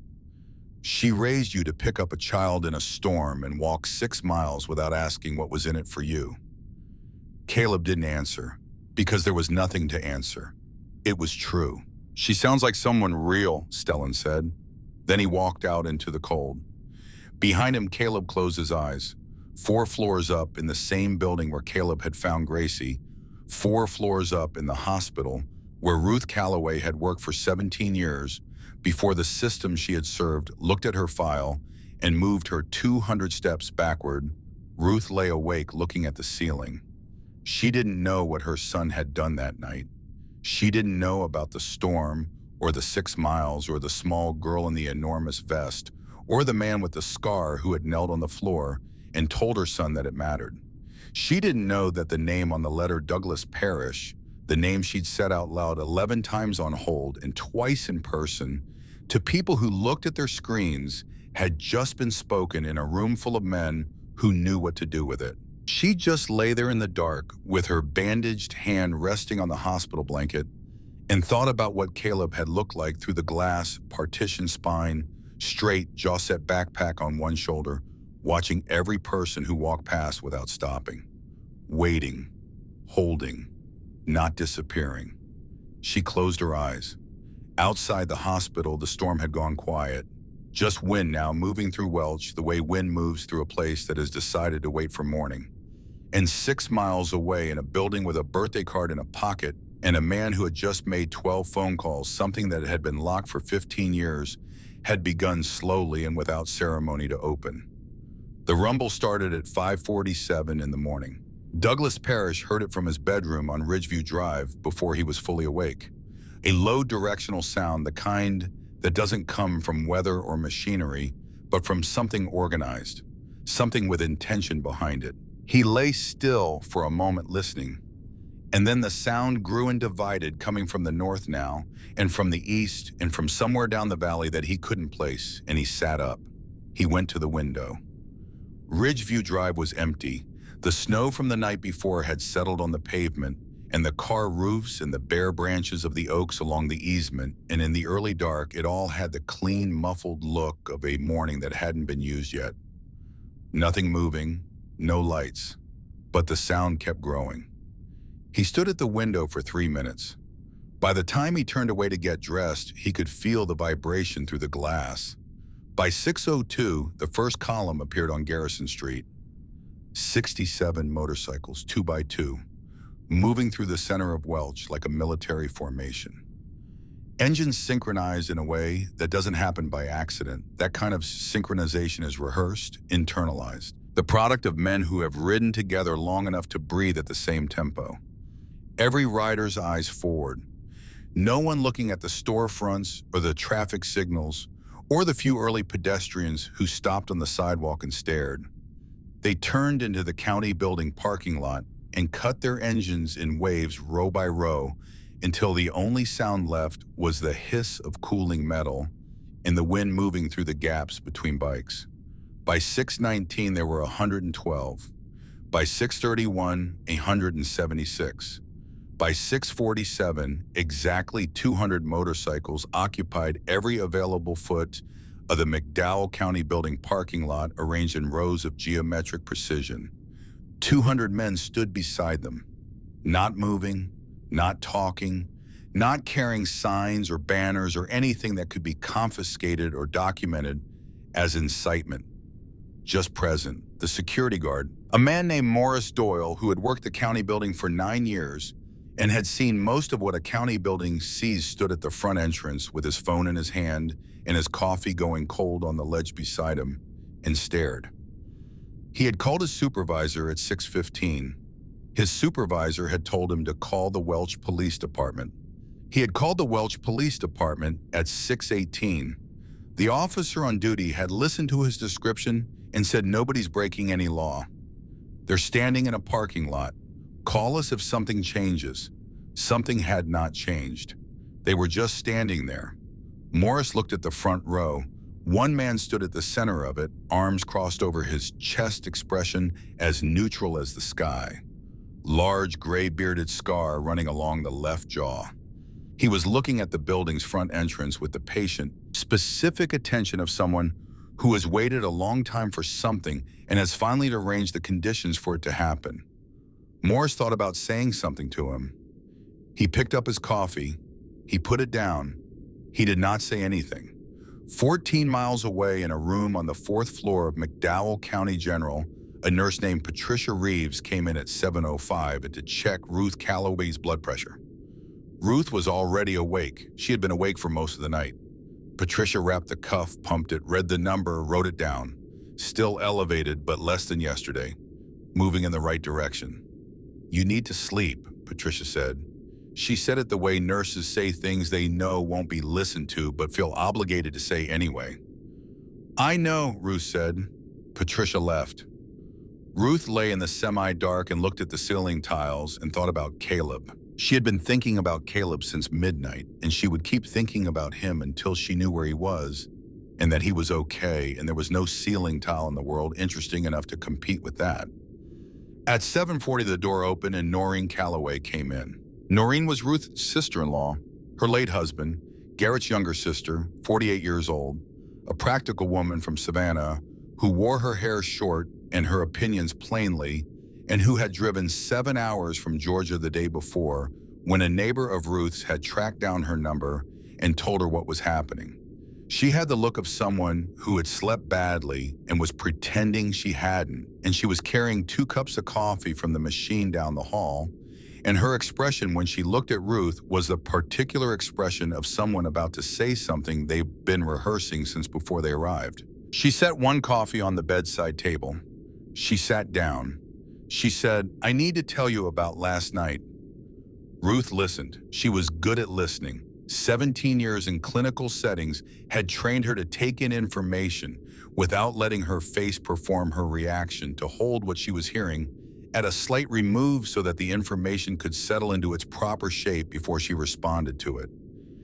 "She raised you to pick up a child in a storm and walk 6 miles without asking what was in it for you." Caleb didn't answer, because there was nothing to answer. It was true. "She sounds like someone real," Stellan said. Then he walked out into the cold. Behind him, Caleb closed his eyes. 4 floors up in the same building where Caleb had found Gracie, 4 floors up in the hospital where Ruth Calloway had worked for 17 years before the system she had served looked at her file and moved her 200 steps backward. Ruth lay awake looking at the ceiling. She didn't know what her son had done that night. She didn't know about the storm or the 6 miles or the small girl in the enormous vest or the man with the scar who had knelt on the floor and told her son that it mattered. She didn't know that the name on the letter Douglas Parrish, the name she'd said out loud 11 times on hold and twice in person, to people who looked at their screens, had just been spoken in a room full of men who knew what to do with it. She just lay there in the dark with her bandaged hand resting on the hospital blanket and thought about what Caleb had looked like through the glass, partition spine, straight, jaw-set backpack on one shoulder, watching every person who walked past without stopping, waiting, holding, not disappearing. She closed her eyes. Outside the hospital, the storm had gone quiet. Just wind now moving through Welch the way wind moves through a place that has decided to wait for morning. And 6 miles away, in a building with a birthday card in a pocket and a man who had just made 12 phone calls, something that had been locked for 15 years, had begun slowly and without ceremony to open. The rumble started at 5:47 in the morning. Douglas Parrish heard it from his bedroom on Ridgeview Drive before he was fully awake. A low directional sound, the kind that doesn't come from weather or machinery, but from something organized, something with intention behind it. He lay still for a moment listening, and then the sound grew and divided, coming from the north now, and from the east, and from somewhere down the valley that he couldn't place, and he sat up. He went to the window. Ridgeview Drive was empty. The snow from the night before had settled on the pavement, and the car roofs and the bare branches of the oaks along the easement, and in the early dark, it all had the clean, muffled look of a morning that hadn't been used yet. Nothing moving, no lights, but the sound kept growing. He stood at the window for 3 minutes. By the time he turned away to get dressed, he could feel the vibration through the glass. By 6:02, the first column appeared on Garrison Street. 67 motorcycles, 2 by 2, moving through the center of Welch like a military formation. Engines synchronized in a way that doesn't happen by accident. That kind of synchronization is rehearsed, internalized. The product of men who have ridden together long enough to breathe at the same tempo. Every rider's eyes forward. No one looking at the storefronts or the traffic signals or the few early pedestrians who stopped on the sidewalk and stared. They turned into the county building parking lot and cut their engines in waves row by row until the only sound left was the hiss of cooling metal and the wind moving through the gaps between bikes. By 6:19, there were 112. By 6:31, 176. By 6:47, exactly 200 motorcycles occupied every available foot of the McDowell County building parking lot arranged in rows of geometric precision. 200 men stood beside them, not moving, not talking, not carrying signs or banners or anything that could be confiscated or documented as incitement. Just present, the security guard, a man named Morris Doyle, who had worked the county building for 9 years and had seen most of what a county building sees, stood at the front entrance with his phone in his hand and his coffee going cold on the ledge beside him, and stared. He had called his supervisor at 6:15. His supervisor had told him to call the Welch Police Department. He had called the Welch Police Department at 6:18. The officer on duty had listened to his description and said nobody's breaking any law. They're standing in a parking lot. Call us if something changes. Something had not changed. They were just standing there. Morris looked at the front row. One man stood at the center of it, arms crossed over his chest, expression as neutral as the sky. Large gray-bearded scar running along the left jaw. He was looking at the building's front entrance with the patient, specific attention of someone who has waited a long time for something and has finally arranged the conditions for it to happen. Morris thought about saying something to him. He picked up his coffee. He put it down. He did not say anything. 14 miles away in a room on the 4th floor of McDowell County General, a nurse named Patricia Reeves came in at 7:05 to check Ruth Calloway's blood pressure. Ruth was already awake. She had been awake for most of the night. Patricia wrapped the cuff, pumped it, read the number, wrote it down. Still elevated, but less than yesterday. Moving in the right direction. "You need to sleep," Patricia said. She said it the way nurses say things they know won't be listened to but feel obligated to say anyway. "I know," Ruth said. Patricia left. Ruth lay in the semi-dark and looked at the ceiling tiles and thought about Caleb. She had been thinking about Caleb since midnight, and she would keep thinking about him until she knew where he was and that he was okay, and there was no ceiling tile in the world interesting enough to compete with that. At 7:40, the door opened and Noreen Calloway came in. Noreen was Ruth's sister-in-law, her late husband, Garrett's younger sister, 48 years old, a practical woman from Savannah who wore her hair short and her opinions plainly, and who had driven 7 hours from Georgia the day before when a neighbor of Ruth's had tracked down her number and told her what was happening. She had the look of someone who had slept badly and was pretending she hadn't, and she was carrying 2 cups of coffee from the machine down the hall, and her expression when she looked at Ruth was the particular expression of someone about to say something they've been rehearsing since before they arrived. She set 1 coffee on the bedside table. She sat down. She said, "I need to tell you about last night." Ruth listened. She was good at listening. 17 years in clinical settings had trained her to take in information without letting her face perform her reaction, to hold what she was hearing at a slight remove so that the information could settle into its proper shape before she responded to it.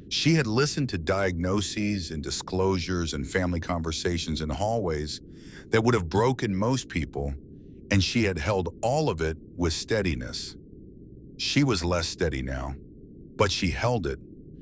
She had listened to diagnoses and disclosures and family conversations in hallways that would have broken most people, and she had held all of it with steadiness. She was less steady now, but she held it.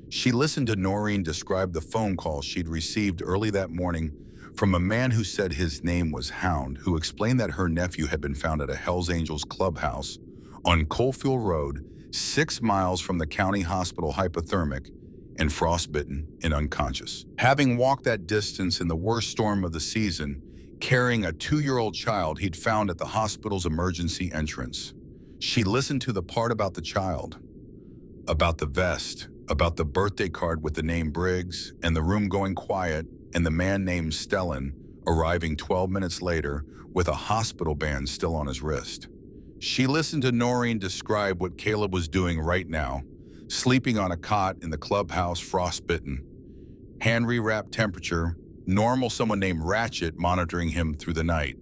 She listened to Noreen describe the phone call she'd received early that morning from a man who said his name was Hound, who explained that her nephew had been found at a Hells Angels clubhouse on Coalfield Road, 6 miles from the county hospital, hypothermic and frostbitten and unconscious. Having walked that distance in the worst storm of the season, carrying a 2-year-old child he'd found at the hospital's emergency entrance. She listened to the part about the child, about the vest, about the birthday card with the name Briggs, and the room going quiet, and the man named Stellan arriving 12 minutes later with a hospital band still on his wrist. She listened to Noreen describe what Caleb was doing right now, sleeping on a cot in the clubhouse, frostbitten, hand-rewrapped temperature, normal, someone named Ratchet monitoring him through the night.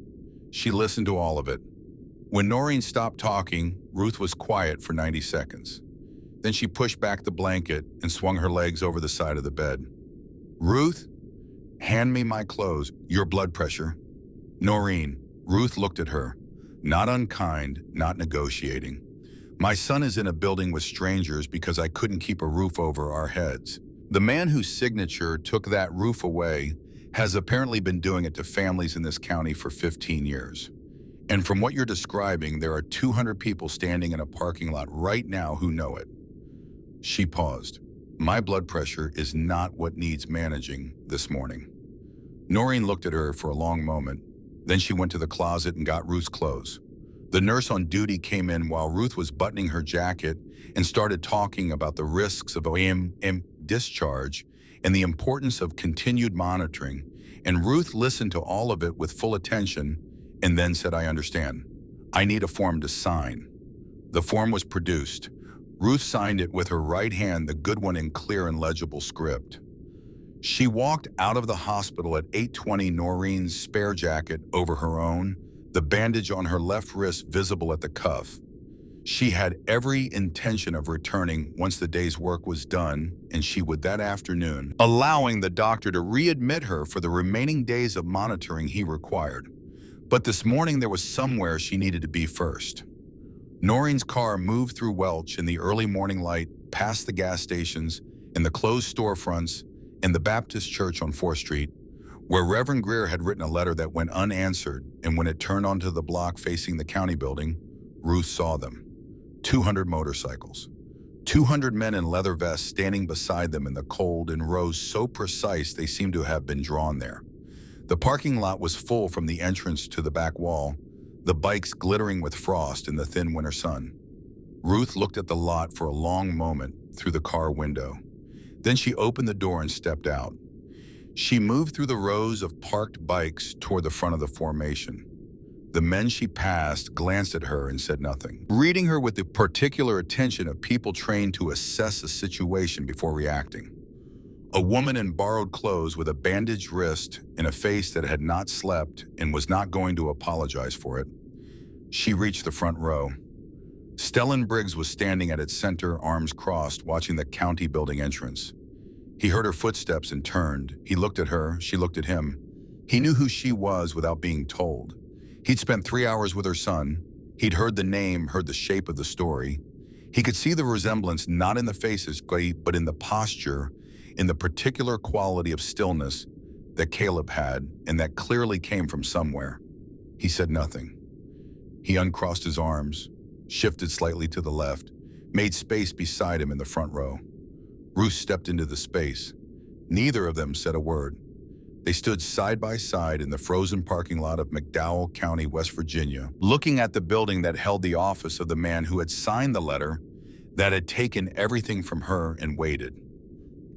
She listened to all of it. When Noreen stopped talking, Ruth was quiet for 90 seconds. Then she pushed back the blanket and swung her legs over the side of the bed. "Ruth, hand me my clothes, your blood pressure." "Noreen," Ruth looked at her, not unkind, not negotiating. "My son is in a building with strangers because I couldn't keep a roof over our heads. The man whose signature took that roof away has apparently been doing it to families in this county for 15 years. And from what you're describing, there are 200 people standing in a parking lot right now who know it." She paused. "My blood pressure is not what needs managing this morning." Noreen looked at her for a long moment. Then she went to the closet and got Ruth's clothes. The nurse on duty came in while Ruth was buttoning her jacket and started talking about the risks of OEM discharge and the importance of continued monitoring, and Ruth listened to all of it with full attention and then said, "I understand. I need a form to sign." The form was produced. Ruth signed it with her right hand, the good one in clear and legible script. She walked out of the hospital at 8:20, Noreen's spare jacket over her own, the bandage on her left wrist visible at the cuff. She had every intention of returning once the day's work was done, and she would that afternoon, allowing the doctor to readmit her for the remaining days of monitoring he required. But this morning there was somewhere she needed to be first. Noreen's car moved through Welch in the early morning light, past the gas stations and the closed storefronts and the Baptist church on 4th Street, where Reverend Greer had written a letter that went unanswered, and when it turned onto the block facing the county building, Ruth saw them. 200 motorcycles. 200 men in leather vests standing beside them in the cold in rows so precise they seemed to have been drawn there. The parking lot was full from the entrance to the back wall, the bikes glittering with frost in the thin winter sun. Ruth looked at the lot for a long moment through the car window. Then she opened the door and stepped out. She moved through the rows of parked bikes toward the front of the formation. The men she passed glanced at her and said nothing, reading her with the particular attention of people trained to assess a situation before reacting. A woman in borrowed clothes with a bandaged wrist and a face that had not slept and was not going to apologize for it. She reached the front row. Stellan Briggs was standing at its center, arms crossed, watching the county building entrance. He heard her footsteps and turned. He looked at her, she looked at him. He knew who she was without being told. He'd spent 3 hours with her son. He'd heard the name, heard the shape of the story. He could see the resemblance not in the faces, but in the posture, in the particular quality of stillness that Caleb had, and that clearly came from somewhere. He said nothing. He uncrossed his arms, shifted slightly to the left, made space beside him in the front row. Ruth stepped into the space. Neither of them said a word. They stood side by side in the frozen parking lot of McDowell County, West Virginia, looking at the building that held the office of the man who had signed the letter that had taken everything from her and waited.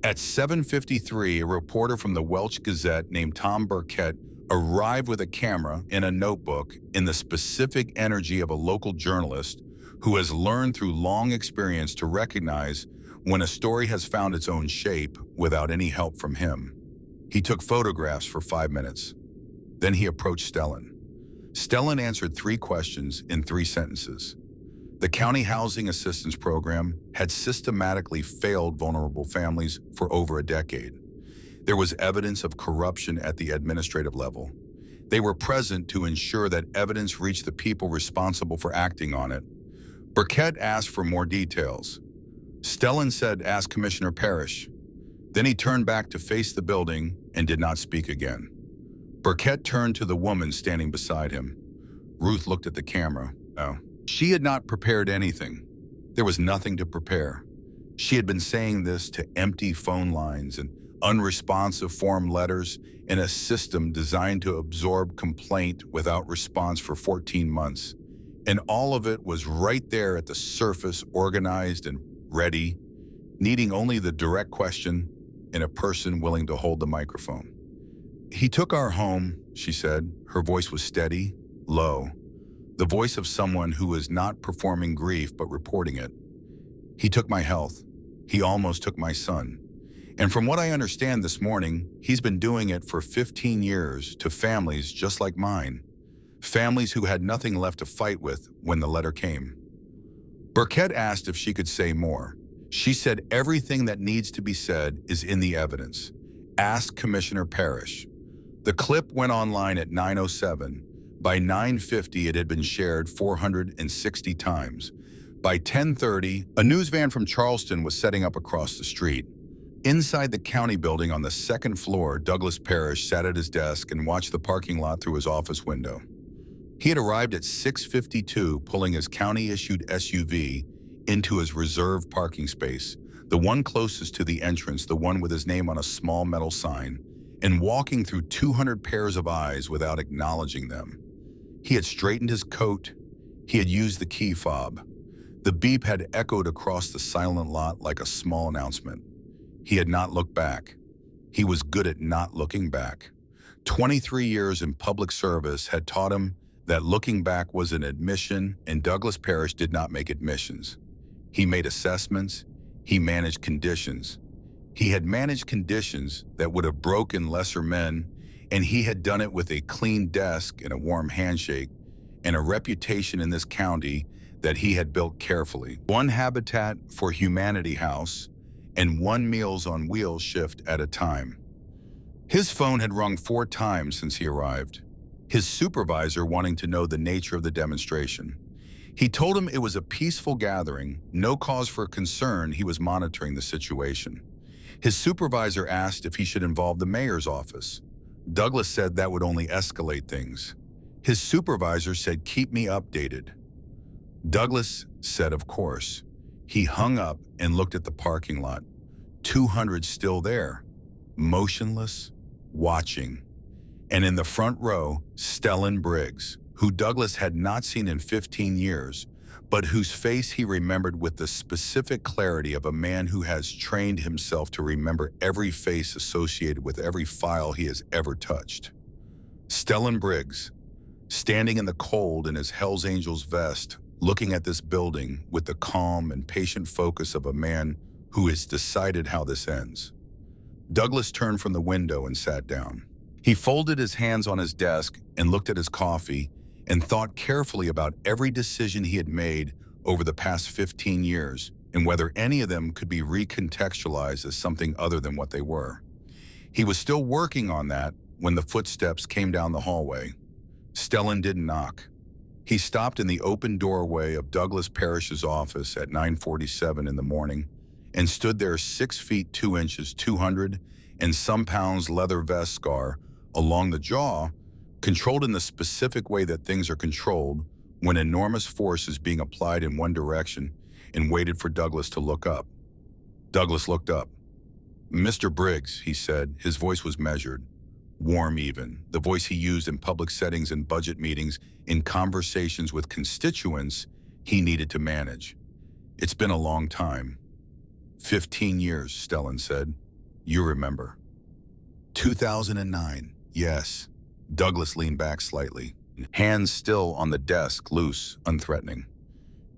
At 7:53, a reporter from the Welch Gazette named Tom Burkett arrived with a camera and a notebook in the specific energy of a local journalist who has learned through long experience to recognize when a story has found its own shape without any help from him. He took photographs for 5 minutes. Then he approached Stellan. Stellan answered 3 questions in 3 sentences. The County Housing Assistance Program had systematically failed vulnerable families for over a decade. There was evidence of corruption at the administrative level. They were present to ensure that evidence reached the people responsible for acting on it. Burkett asked for more details. Stellan said, "Ask Commissioner Parrish." Then he turned back to face the building and did not speak again. Burkett turned to the woman standing beside him. Ruth looked at the camera. "Oh, She had not prepared anything. There was nothing to prepare. She had been saying this to empty phone lines and unresponsive form letters in a system designed to absorb complaint without response for 14 months. And all of it was right there at the surface, organized and ready, needing only the direct question and a person willing to hold the microphone. "He took our home," she said. Her voice was steady, low, the voice of someone who is not performing grief but reporting it. "He took my health. He almost took my son. And from what I understand this morning, he's been doing it for 15 years to families just like mine. Families who had nothing left to fight with when the letter came." Burkett asked if she could say more. She said everything that needs to be said is in the evidence. Ask Commissioner Parrish. The clip went online at 9:07. By 9:50, it had been shared 460 times. By 10:30, a news van from Charleston was setting up across the street. Inside the county building on the second floor, Douglas Parrish sat at his desk and watched the parking lot through his office window. He had arrived at 6:52, pulling his county-issued SUV into his reserved parking space, the one closest to the entrance, the one with his name on a small metal sign, and walking through 200 pairs of eyes without acknowledging them. He had straightened his coat. He had used the key fob. The beep had echoed across the silent lot like a small announcement. He had not looked back. He was good at not looking back. 23 years in public service had taught him that looking back was an admission, and Douglas Parrish did not make admissions. He made assessments. He managed conditions. He had managed conditions that would have broken lesser men, and he had done it with a clean desk and a warm handshake and a reputation in this county that he had built carefully. One Habitat for Humanity house and one Meals on Wheels shift at a time. His phone had rung 4 times since he arrived, his supervisor wanting to know the nature of the demonstration. He told him it was a peaceful gathering, no cause for concern. He was monitoring the situation. His supervisor asked if he should involve the mayor's office. Douglas said that would only escalate things. His supervisor said, "Keep me updated." Douglas said, "Of course." He hung up and looked at the parking lot. 200 still there, motionless, watching. And in the front row, Stellan Briggs, who Douglas had not seen in 15 years, but whose face he remembered with the specific clarity of a man who has trained himself to remember every face associated with every file he has ever touched. Stellan Briggs, standing in the cold in his Hell's Angels vest, looking at this building with the calm and patient focus of a man who has decided how this ends. Douglas turned from the window and sat down. He folded his hands on his desk and looked at his coffee and thought carefully about every decision he had made over the past 15 years and whether any of them could be recontextualized as something other than what they were. He was still working on that when the footsteps came down the hallway. Stellan didn't knock. He stopped in the open doorway of Douglas Parrish's office at 9:47 in the morning and stood there 6 feet 2 inches, 200 and some pounds leather vest scar along the jaw, controlled in the specific way that things are controlled when enormous force is being applied in one direction, and waited for Douglas to look up. Douglas looked up. "Mr. Briggs," he said. His voice was measured, warm even, the voice he used in public settings and budget meetings, in conversations with constituents he needed to manage. "It's been a long time." 15 years, Stellan said. "You remember." 2009, yes. Douglas leaned back slightly, hands still on the desk, loose, unthreatening.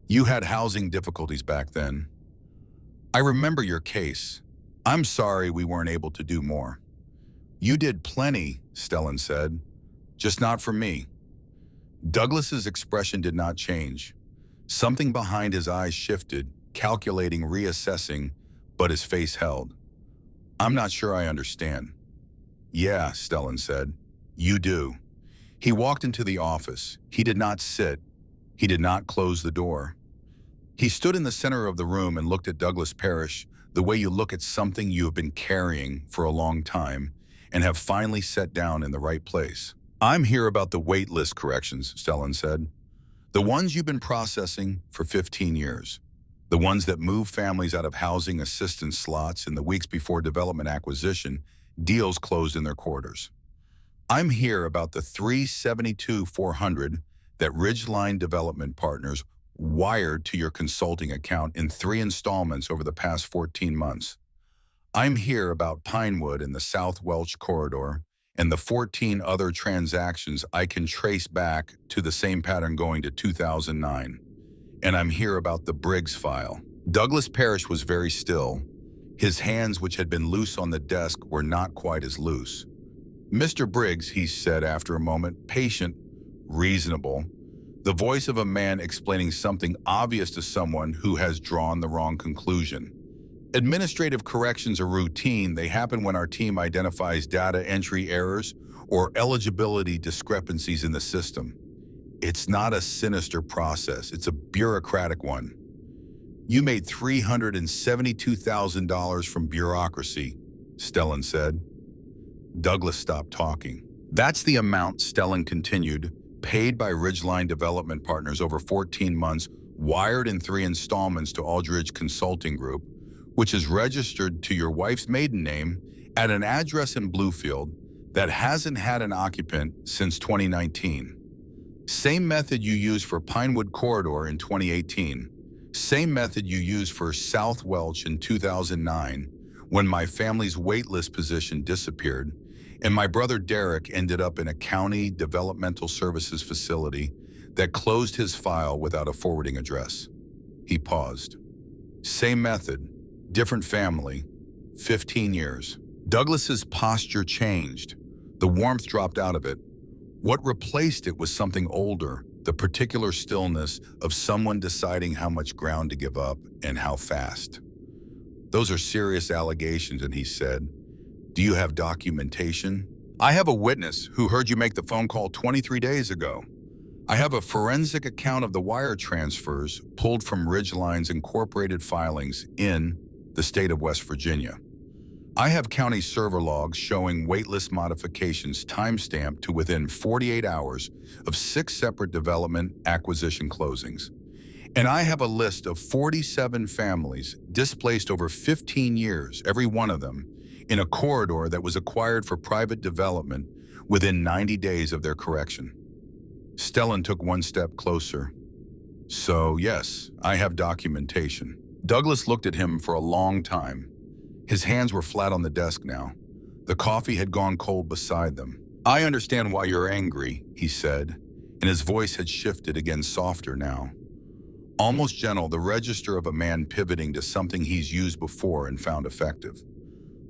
"You had housing difficulties back then. I remember your case. I'm sorry we weren't able to do more." "You did plenty," Stellan said, "just not for me." Douglas's expression did not change. Something behind his eyes shifted, calculating, reassessing, but his face held. "I'm not sure I understand." "Yeah," Stellan said. "You do." He walked into the office. He did not sit. He did not close the door. He stood in the center of the room and looked at Douglas Parrish the way you look at something you have been carrying for a long time and have finally set down in the right place. "I'm here about the wait list corrections," Stellan said. The ones you've been processing for 15 years. The ones that move families out of housing assistance slots in the weeks before development acquisition, deals closed in their quarters. I'm here about the 372,400 that Ridgeline Development Partners wired to your consulting account in 3 installments over the past 14 months. I'm here about Pinewood in the South Welch Corridor and the 14 other transactions I can trace back to the same pattern going to 2009. And I'm here about the Briggs file. Douglas Parrish was very still. His hands, which had been loose on the desk, were not quite as loose. "Mr. Briggs," he said after a moment, patient, reasonable, the voice of a man explaining something obvious to someone who has drawn the wrong conclusion. "Administrative corrections are routine. They happen when our team identifies data entry errors or eligibility discrepancies in the system. It's not a sinister process, it's a bureaucratic one." "You made $372,000 from bureaucracy," Stellan said. Douglas stopped talking. "That's the amount," Stellan continued, "paid by Ridgeline Development Partners over 14 months, wired in 3 installments to Aldridge Consulting Group, which is registered to your wife's maiden name at an address in Bluefield that hasn't had an occupant since 2019. Same method you used for Pinewood Corridor in 2018. Same method you used for South Welch in 2009, when my family's waitlist position disappeared, and my brother Derek ended up in a county developmental services facility that closed his file without a forwarding address." He paused. "Same method, different family, 15 years. Douglas's posture changed. The warmth dropped out of it. What replaced it was something older, the particular stillness of someone deciding how much ground to give up and how fast. "Those are serious allegations," and he said, "Do you have documentation?" "I have a witness who heard you make the phone call 23 days ago. I have a forensic account of the wire transfers pulled from Ridgeline's incorporated filings in the state of West Virginia. I have county server logs showing waitlist modifications timestamped to within 48 hours of 6 separate development acquisition closings. And I have a list of 47 families displaced over 15 years, every one of them, in a corridor that was acquired for private development within 90 days of their correction." Stellan took one step closer. "So, yes, I have documentation." Douglas looked at him for a long time. His hands were flat on the desk now. The coffee had gone cold beside them. "I understand why you're angry," he said, and his voice had shifted again, softer now. Almost gentle, the register of a man pivoting to something he's used before and found effective.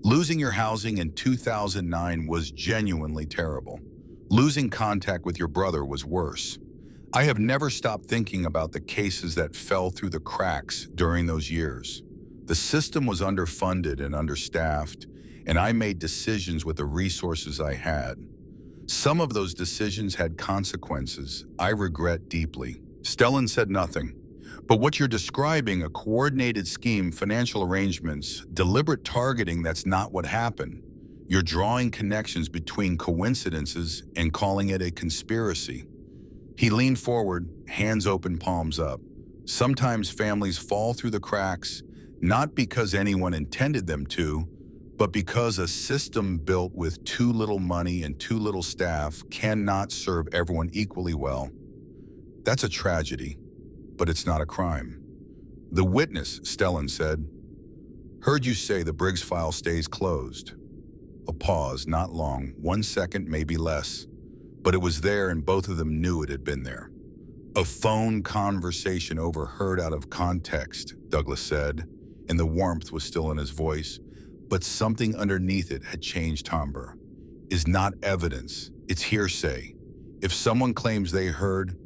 "Losing your housing in 2009 was genuinely terrible. Losing contact with your brother was worse. I have never stopped thinking about the cases that fell through the cracks during those years. The system was underfunded and understaffed, and I made decisions with the resources I had. Some of those decisions had consequences I regret deeply." Stellan said nothing. "But what you're describing, a coordinated scheme, financial arrangements, deliberate targeting, that's not what happened. You're drawing connections between coincidences and calling it a conspiracy." He leaned forward, hands open, palms up. "Sometimes families fall through the cracks, not because anyone intended them to, but because a system built with too little money and too little staff cannot serve everyone equally well. That's a tragedy, but it's not a crime." "The witness," Stellan said, "heard you say the Briggs file stays closed." A pause, not long, 1 second, maybe less. But it was there, and both of them knew it had been there. "A phone conversation overheard out of context," Douglas said, and the warmth was still in his voice, but something underneath it had changed timbre. "Is not evidence, it's hearsay. If someone claims they heard..."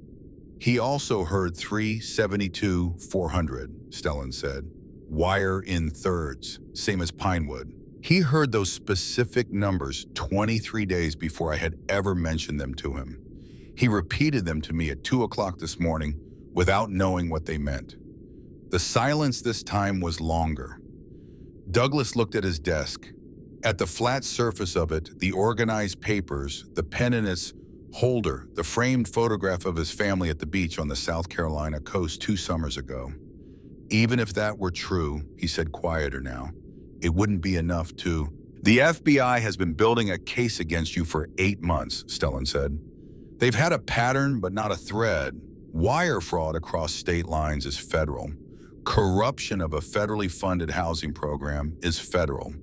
"He also heard 372,400, Stellan said. "Wire in thirds, same as Pinewood. He heard those specific numbers 23 days before I had ever mentioned them to him. He repeated them to me at 2 o'clock this morning without knowing what they meant. The silence this time was longer." Douglas looked at his desk. At the flat surface of it, the organized papers, the pen in its Holder, the framed photograph of his family at the beach on the South Carolina coast 2 summers ago. Even if that were true, he said quieter now, it wouldn't be enough to... The FBI has been building a case against you for 8 months, Stellan said. They've had a pattern, but not a thread. Wire fraud across state lines is federal. Corruption of a federally funded housing program is federal.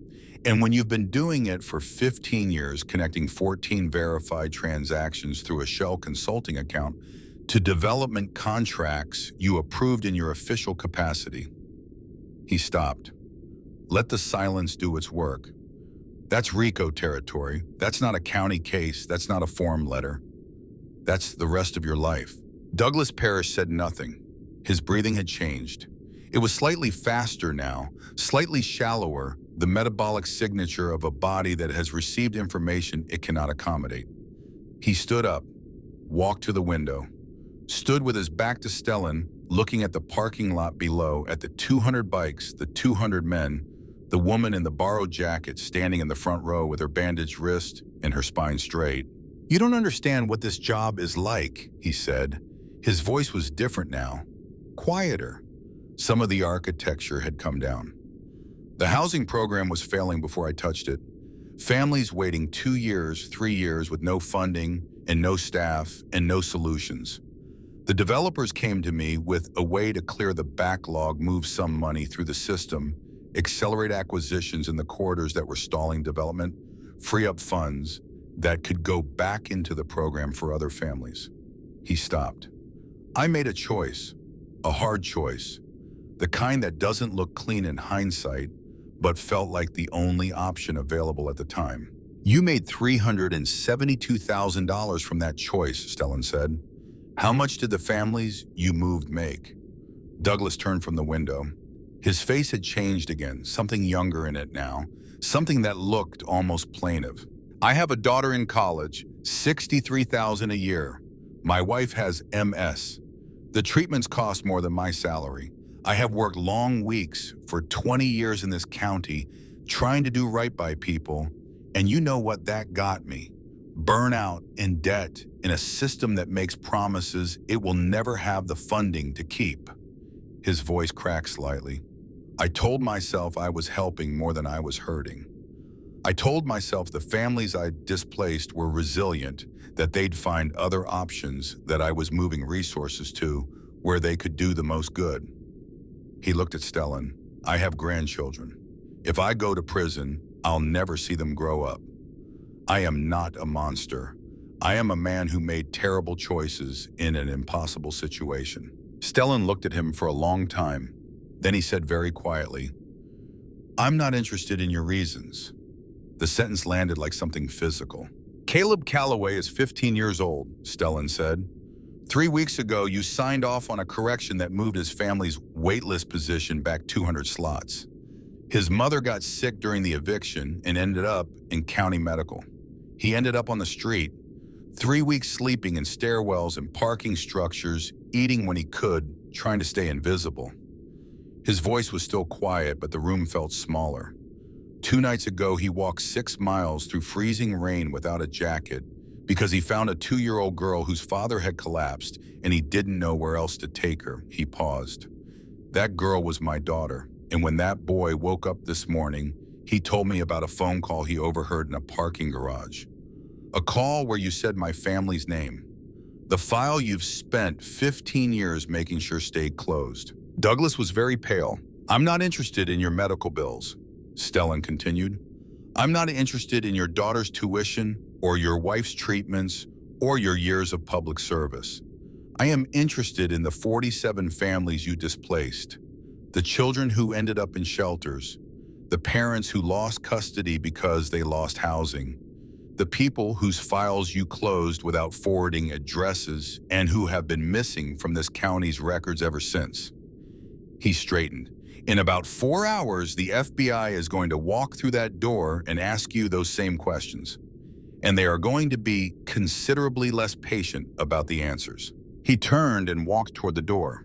And when you've been doing it for 15 years, connecting 14 verified transactions through a shell consulting account to development contracts you approved in your official capacity. He stopped. Let the silence do its work. That's RICO territory. That's not a county case. That's not a form letter. That's the rest of your life. Douglas Parrish said nothing. His breathing had changed. It was slightly faster now, slightly shallower, the metabolic signature of a body that has received information it cannot accommodate. He stood up, walked to the window, stood with his back to Stellan, looking at the parking lot below, at the 200 bikes, the 200 men, the woman in the borrowed jacket standing in the front row with her bandaged wrist and her spine straight. You don't understand what this job is like, he said. His voice was different now, quieter. Some of the architecture had come down. The housing program was failing before I touched it. Families waiting 2 years, 3 years with no funding and no staff and no solutions. The developers came to me with a way to clear the backlog, move some money through the system, accelerate acquisitions in the corridors that were stalling development, free up funds that could go back into the program for other families. He stopped. I made a choice, a hard choice, the kind that doesn't look clean in hindsight, but felt like the only option available at the time. You made $372,000 from that choice, Stellan said. How much did the families you moved make? Douglas turned from the window. His face had changed again, something younger in it now, something that looked almost plaintive. I have a daughter in college, $63,000 a year. My wife has MS. The treatments cost more than my salary. I have worked long weeks for 20 years in this county, trying to do right by people, and you know what that got me? Burnout and debt in a system that makes promises it will never have the funding to keep. His voice cracked slightly. I told myself I was helping more than I was hurting. I told myself the families I displaced were resilient, that they'd find other options, that I was moving resources to where they could do the most good. He looked at Stellan. I have grandchildren. If I go to prison, I'll never see them grow up. I am not a monster. I am a man who made terrible choices in an impossible situation. Stellan looked at him for a long time. Then he said very quietly, I'm not interested in your reasons. The sentence landed like something physical. Caleb Calloway is 15 years old, Stellan said. 3 weeks ago, you signed off on a correction that moved his family's waitlist position back 200 slots. His mother got sick during the eviction and ended up in county medical. He ended up on the street, 3 weeks sleeping in stairwells and parking structures, eating when he could, trying to stay invisible. His voice was still quiet, but the room felt smaller. 2 nights ago, he walked 6 miles through freezing rain without a jacket because he found a 2-year-old girl whose father had collapsed and he didn't know where else to take her. He paused. That girl was my daughter, and when that boy woke up this morning, he told me about a phone call he overheard in a parking garage. A call where you said my family's name. The file you've spent 15 years making sure stayed closed. Douglas was very pale. I'm not interested in your medical bills, Stellan continued. I'm not interested in your daughter's tuition or your wife's treatments or your years of public service. I am interested in the 47 families you displaced, the children who ended up in shelters, the parents who lost custody because they lost housing, the people whose files you closed without forwarding addresses and who have been missing from this county's records ever since. He straightened. In about 4 hours, the FBI is going to walk through that door and ask you those same questions. And they are going to be considerably less patient about the answers. He turned and walked toward the door.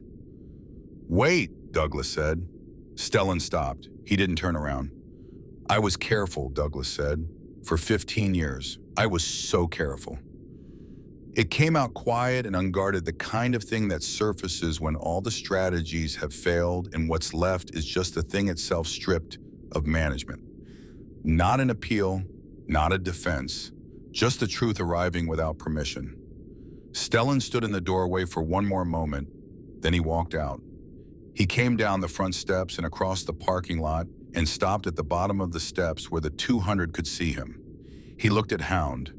Wait, Douglas said. Stellan stopped. He didn't turn around. I was careful, Douglas said. For 15 years, I was so careful. It came out quiet and unguarded, the kind of thing that surfaces when all the strategies have failed and what's left is just the thing itself stripped of management. Not an appeal, not a defense, just the truth arriving without permission. Stellan stood in the doorway for one more moment, then he walked out. He came down the front steps and across the parking lot and stopped at the bottom of the steps where the 200 could see him. He looked at Hound,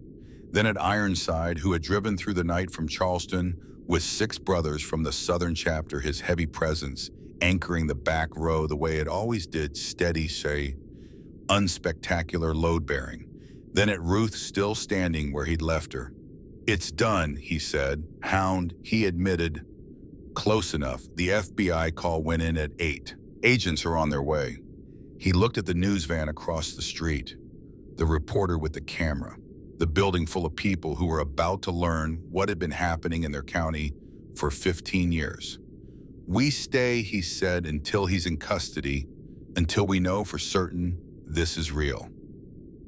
then at Ironside, who had driven through the night from Charleston with 6 brothers from the southern chapter, his heavy presence anchoring the back row the way it always did, steady, say, unspectacular load-bearing. Then at Ruth, still standing where he'd left her. "It's done," he said. "Hound," he admitted. "Close enough. The FBI call went in at 8. Agents are on their way." He looked at the news van across the street, the reporter with the camera, the building full of people who were about to learn what had been happening in their county for 15 years. "We stay," he said, "until he's in custody, until we know for certain this is real."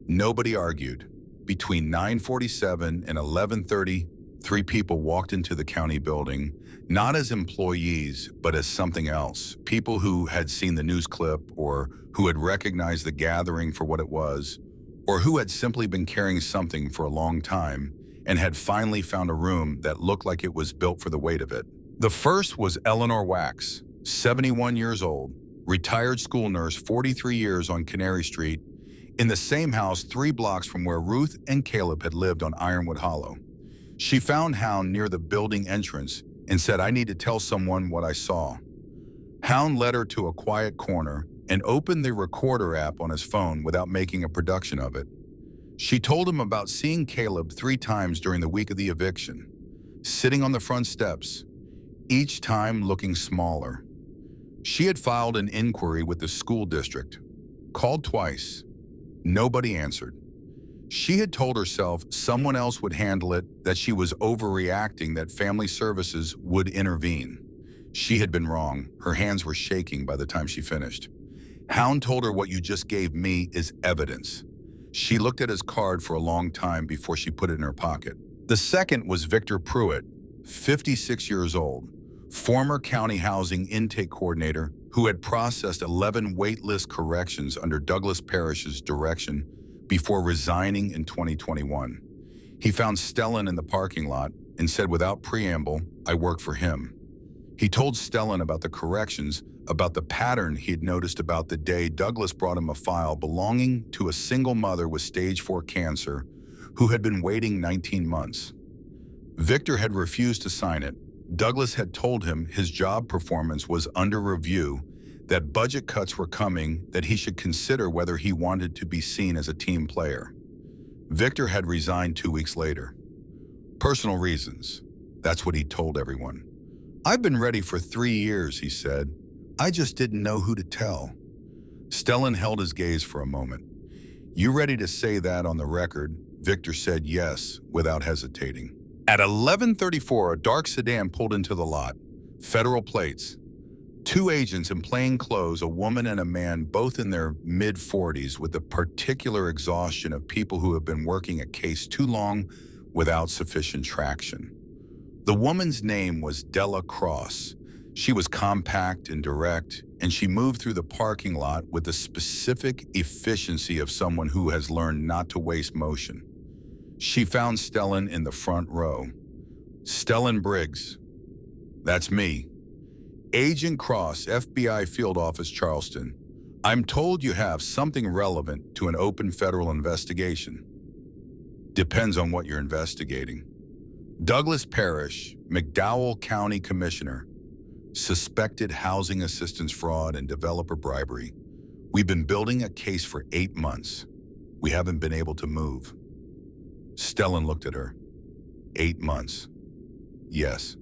Nobody argued. Between 9:47 and 11:30, 3 people walked into the county building, not as employees, but as something else. People who had seen the news clip, or who had recognized the gathering for what it was, or who had simply been carrying something for a long time and had finally found a room that looked like it was built for the weight of it. The first was Eleanor Wax, 71 years old, retired school nurse, 43 years on Canary Street, in the same house 3 blocks from where Ruth and Caleb had lived on Ironwood Hollow. She found Hound near the building entrance and said, "I need to tell someone what I saw." Hound led her to a quiet corner and opened the recorder app on his phone without making a production of it. She told him about seeing Caleb 3 times during the week of the eviction, sitting on the front steps, each time looking smaller. She had filed an inquiry with the school district, called twice. Nobody answered. She had told herself someone else would handle it, that she was overreacting, that family services would intervene. She had been wrong. Her hands were shaking by the time she finished. Hound told her, "What you just gave me is evidence." She looked at his card for a long time before she put it in her pocket. The second was Victor Pruitt, 56 years old, former county housing intake coordinator who had processed 11 waitlist corrections under Douglas Parrish's direction before resigning in 2021. He found Stellan in the parking lot and said without preamble, "I work for him." He told Stellan about the corrections, about the pattern he had noticed about the day Douglas brought him a file belonging to a single mother with stage 4 cancer who had been waiting 19 months. Victor had refused to sign it. Douglas had told him his job performance was under review, that budget cuts were coming, that he should consider whether he wanted to be seen as a team player. Victor had resigned 2 weeks later. Personal reasons. That's what he told everyone. "I've been ready for 3 years, he said. "I just didn't know who to tell." Stellan held his gaze for a moment. "You ready to say that on the record?" Victor said yes, without hesitating. At 11:34, a dark sedan pulled into the lot. Federal plates. 2 agents in plain clothes, a woman and a man, both in their mid-40s, with the particular exhaustion of people who have been working a case too long without sufficient traction. The woman's name was Della Cross. She was compact and direct, and she moved through the parking lot with the specific efficiency of someone who has learned not to waste motion. She found Stellan in the front row. "Stellan Briggs." "That's me." "Agent Cross, FBI Field Office, Charleston. I'm told you have something relevant to an open federal investigation." "Depends on what you're investigating." "Douglas Parrish, McDowell County Commissioner. Suspected housing assistance fraud and developer bribery. We've been building a case for 8 months. We haven't been able to move." Stellan looked at her. 8 months. "Yes.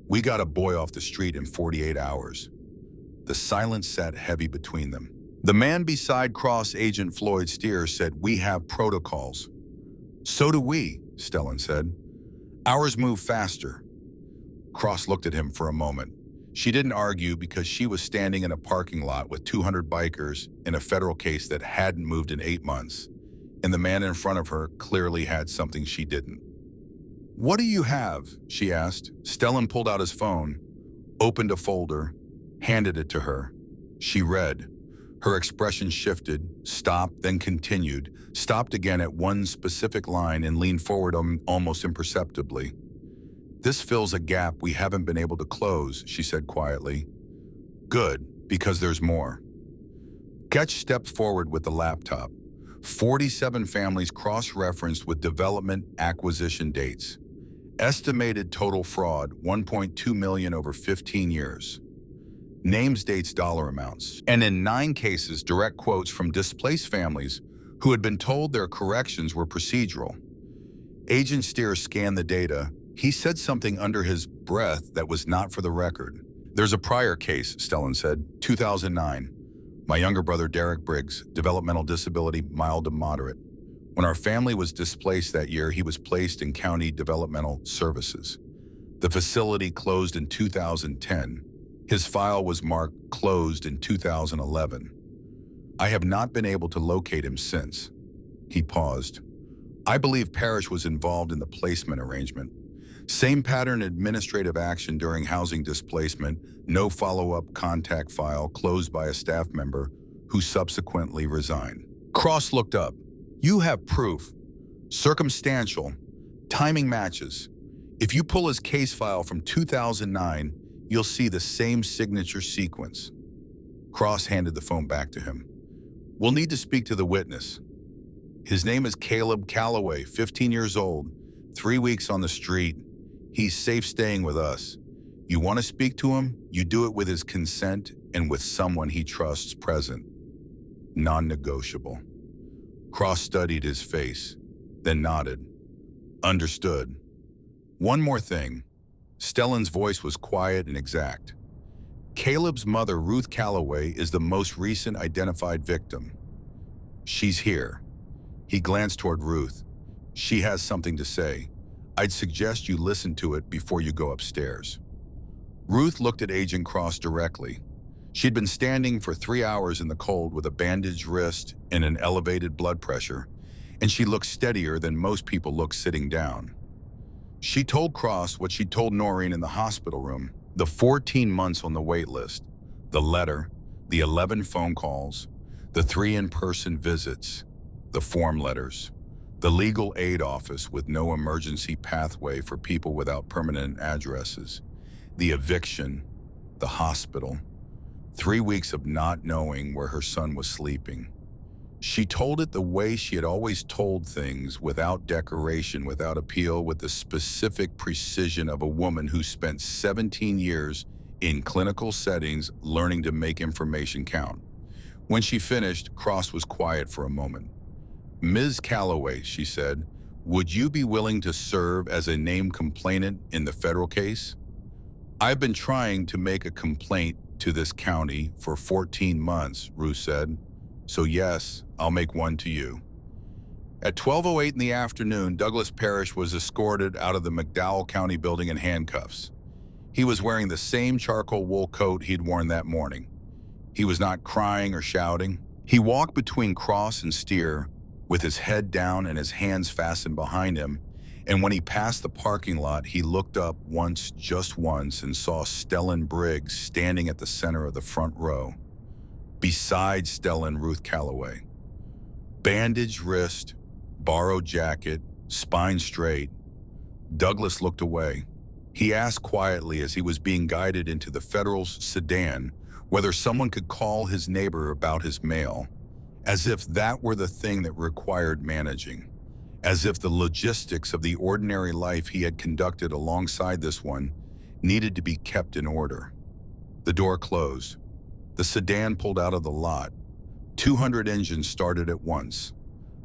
We got a boy off the street in 48 hours. The silence sat heavy between them. The man beside Cross, Agent Floyd Steer, said, "We have protocols." "So do we," Stellan said. "Ours move faster." Cross looked at him for a moment. She didn't argue because she was standing in a parking lot with 200 bikers in a federal case that hadn't moved in 8 months, and the man in front of her clearly had something she didn't. "What do you have?" she asked. Stellan pulled out his phone, opened a folder, handed it to her. She read. Her expression shifted, stopped, then continued, stopped again at one specific line and leaned forward almost imperceptibly. "This fills a gap we haven't been able to close," she said quietly. "Good, because there's more." Ketch stepped forward with the laptop. 47 families cross-referenced with development acquisition dates. Estimated total fraud, 1.2 million over 15 years. Names, dates, dollar amounts. And in 9 cases, direct quotes from displaced families who had been told their corrections were procedural. Agent Steer scanned the data. He said something under his breath that was not for the record. "There's a prior case," Stellan said, 2009. "My younger brother, Derek Briggs, developmental disability, mild to moderate. When our family was displaced that year, he was placed in county developmental services. The facility closed in 2010. His file was marked closed in 2011. I have not been able to locate him since." He paused. "I believe Parrish was involved in the placement arrangement. Same pattern: administrative action during housing displacement, no follow-up contact file closed by a staff member who subsequently resigned." Cross looked up. "You have proof. Circumstantial. Timing matches. If you pull his case file from 2009, you'll see the same signature sequence." Cross handed the phone back to him. "We'll need to speak to the witness. His name is Caleb Calloway, 15 years old, 3 weeks on the street. He's safe staying with us. You want to speak to him, you do it with his consent and with someone he trusts present. Non-negotiable." Cross studied his face, then nodded. "Understood. One more thing." Stellan's voice was quiet and exact. "Caleb's mother, Ruth Calloway, is the most recent identified victim. She's here." He glanced toward Ruth. "She has something to say. I'd suggest you listen to it before you go upstairs." Ruth looked at Agent Cross directly. She'd been standing for 3 hours in the cold with a bandaged wrist and an elevated blood pressure, and she looked steadier than most people look sitting down. She told Cross what she'd told Noreen in the hospital room: the 14 months on the wait list, the letter, the 11 phone calls, the 3 in-person visits, the form letters, the legal aid office with no emergency pathway for people without permanent addresses, the eviction, the hospital, 3 weeks of not knowing where her son was sleeping. She told it the way she had always told things, without decoration, without appeal, with the specific precision of a woman who spent 17 years in clinical settings learning to make information count. When she finished, Cross was quiet for a moment. "Ms. Calloway," she said, "would you be willing to serve as a named complainant in the federal case?" "I've been trying to make a complaint to this county for 14 months, Ruth said. "So yes, I'll make one to you." At 12:08 in the afternoon, Douglas Parrish was escorted out of the McDowell County building in handcuffs. He was wearing the same charcoal wool coat he'd worn that morning. He was not crying or shouting. He walked between Cross and Steer, with his head down and his hands fastened behind him, and when he passed the parking lot, he looked up once, just once, and saw Stellan Briggs standing at the center of the front row. Beside Stellan, Ruth Calloway. Bandaged wrist, borrowed jacket, spine straight. Douglas looked away. He asked quietly as he was being guided into the federal sedan whether someone could call his neighbor about his mail, as if that were the thing that required managing, as if the logistics of the ordinary life he had conducted alongside this one needed to be kept in order. The door closed. The sedan pulled out of the lot. 200 engines started at once.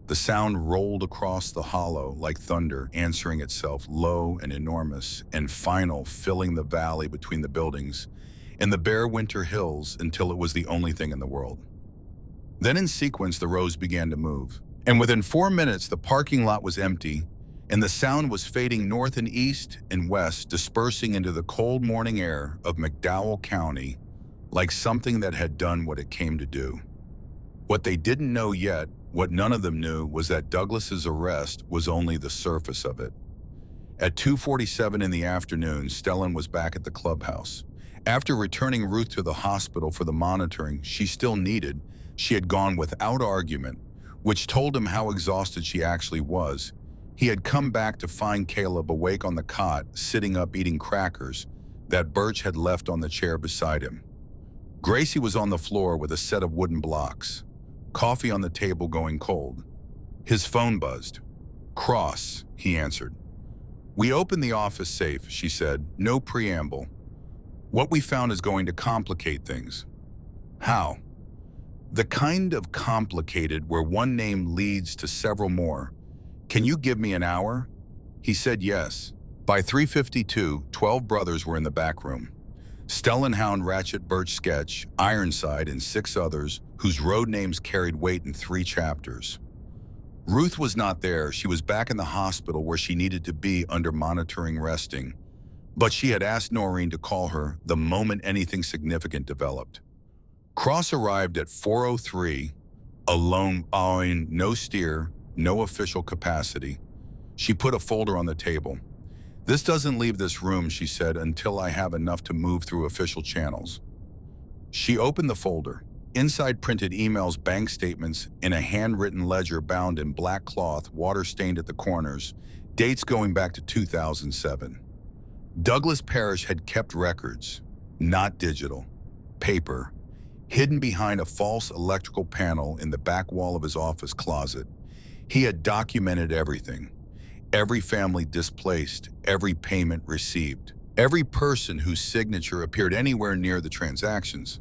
The sound rolled across the hollow like thunder, answering itself, low and enormous and final, filling the valley between the buildings and the bare winter hills until it was the only thing in the world. Then in sequence, the rows began to move, and within 4 minutes, the parking lot was empty, and the sound was fading north and east and west, dispersing into the cold morning air of McDowell County like something that had done what it came to do. What they didn't know yet, what none of them knew, was that Douglas's arrest was only the surface of it. At 2:47 in the afternoon, Stellan was back at the clubhouse. After returning Ruth to the hospital for the monitoring she still needed, she had gone without argument, which told him how exhausted she actually was. He had come back to find Caleb awake on the cot, sitting up eating crackers that Birch had left on the chair beside him. Gracie was on the floor with a set of wooden blocks, coffee on the table going cold. His phone buzzed. "Cross," he answered. "We opened the office safe," she said, no preamble. "What we found is going to complicate things." "How?" "The kind of complicated where one name leads to several more. Can you give me an hour?" He said yes. By 3:52, 12 brothers were in the back room. Stellan, Hound, Ratchet, Birch, Sketch, Ironside, and 6 others whose road names carried weight in 3 chapters. Ruth was not there. She was back in the hospital where she needed to be under monitoring resting. But she had asked Noreen to call her the moment anything significant developed. Cross arrived at 4:03, alone, no steer, no official capacity. She put a folder on the table. "This doesn't leave this room," she said, "until I have enough to move through official channels." She opened the folder. Inside printed emails, bank statements, in a handwritten ledger bound in black cloth, water-stained at the corners, dates going back to 2007. Douglas Parrish had kept records, not digital, paper, hidden behind a false electrical panel in the back wall of his office closet. He had documented everything. Every family displaced, every payment received, every person whose signature appeared anywhere near the transactions.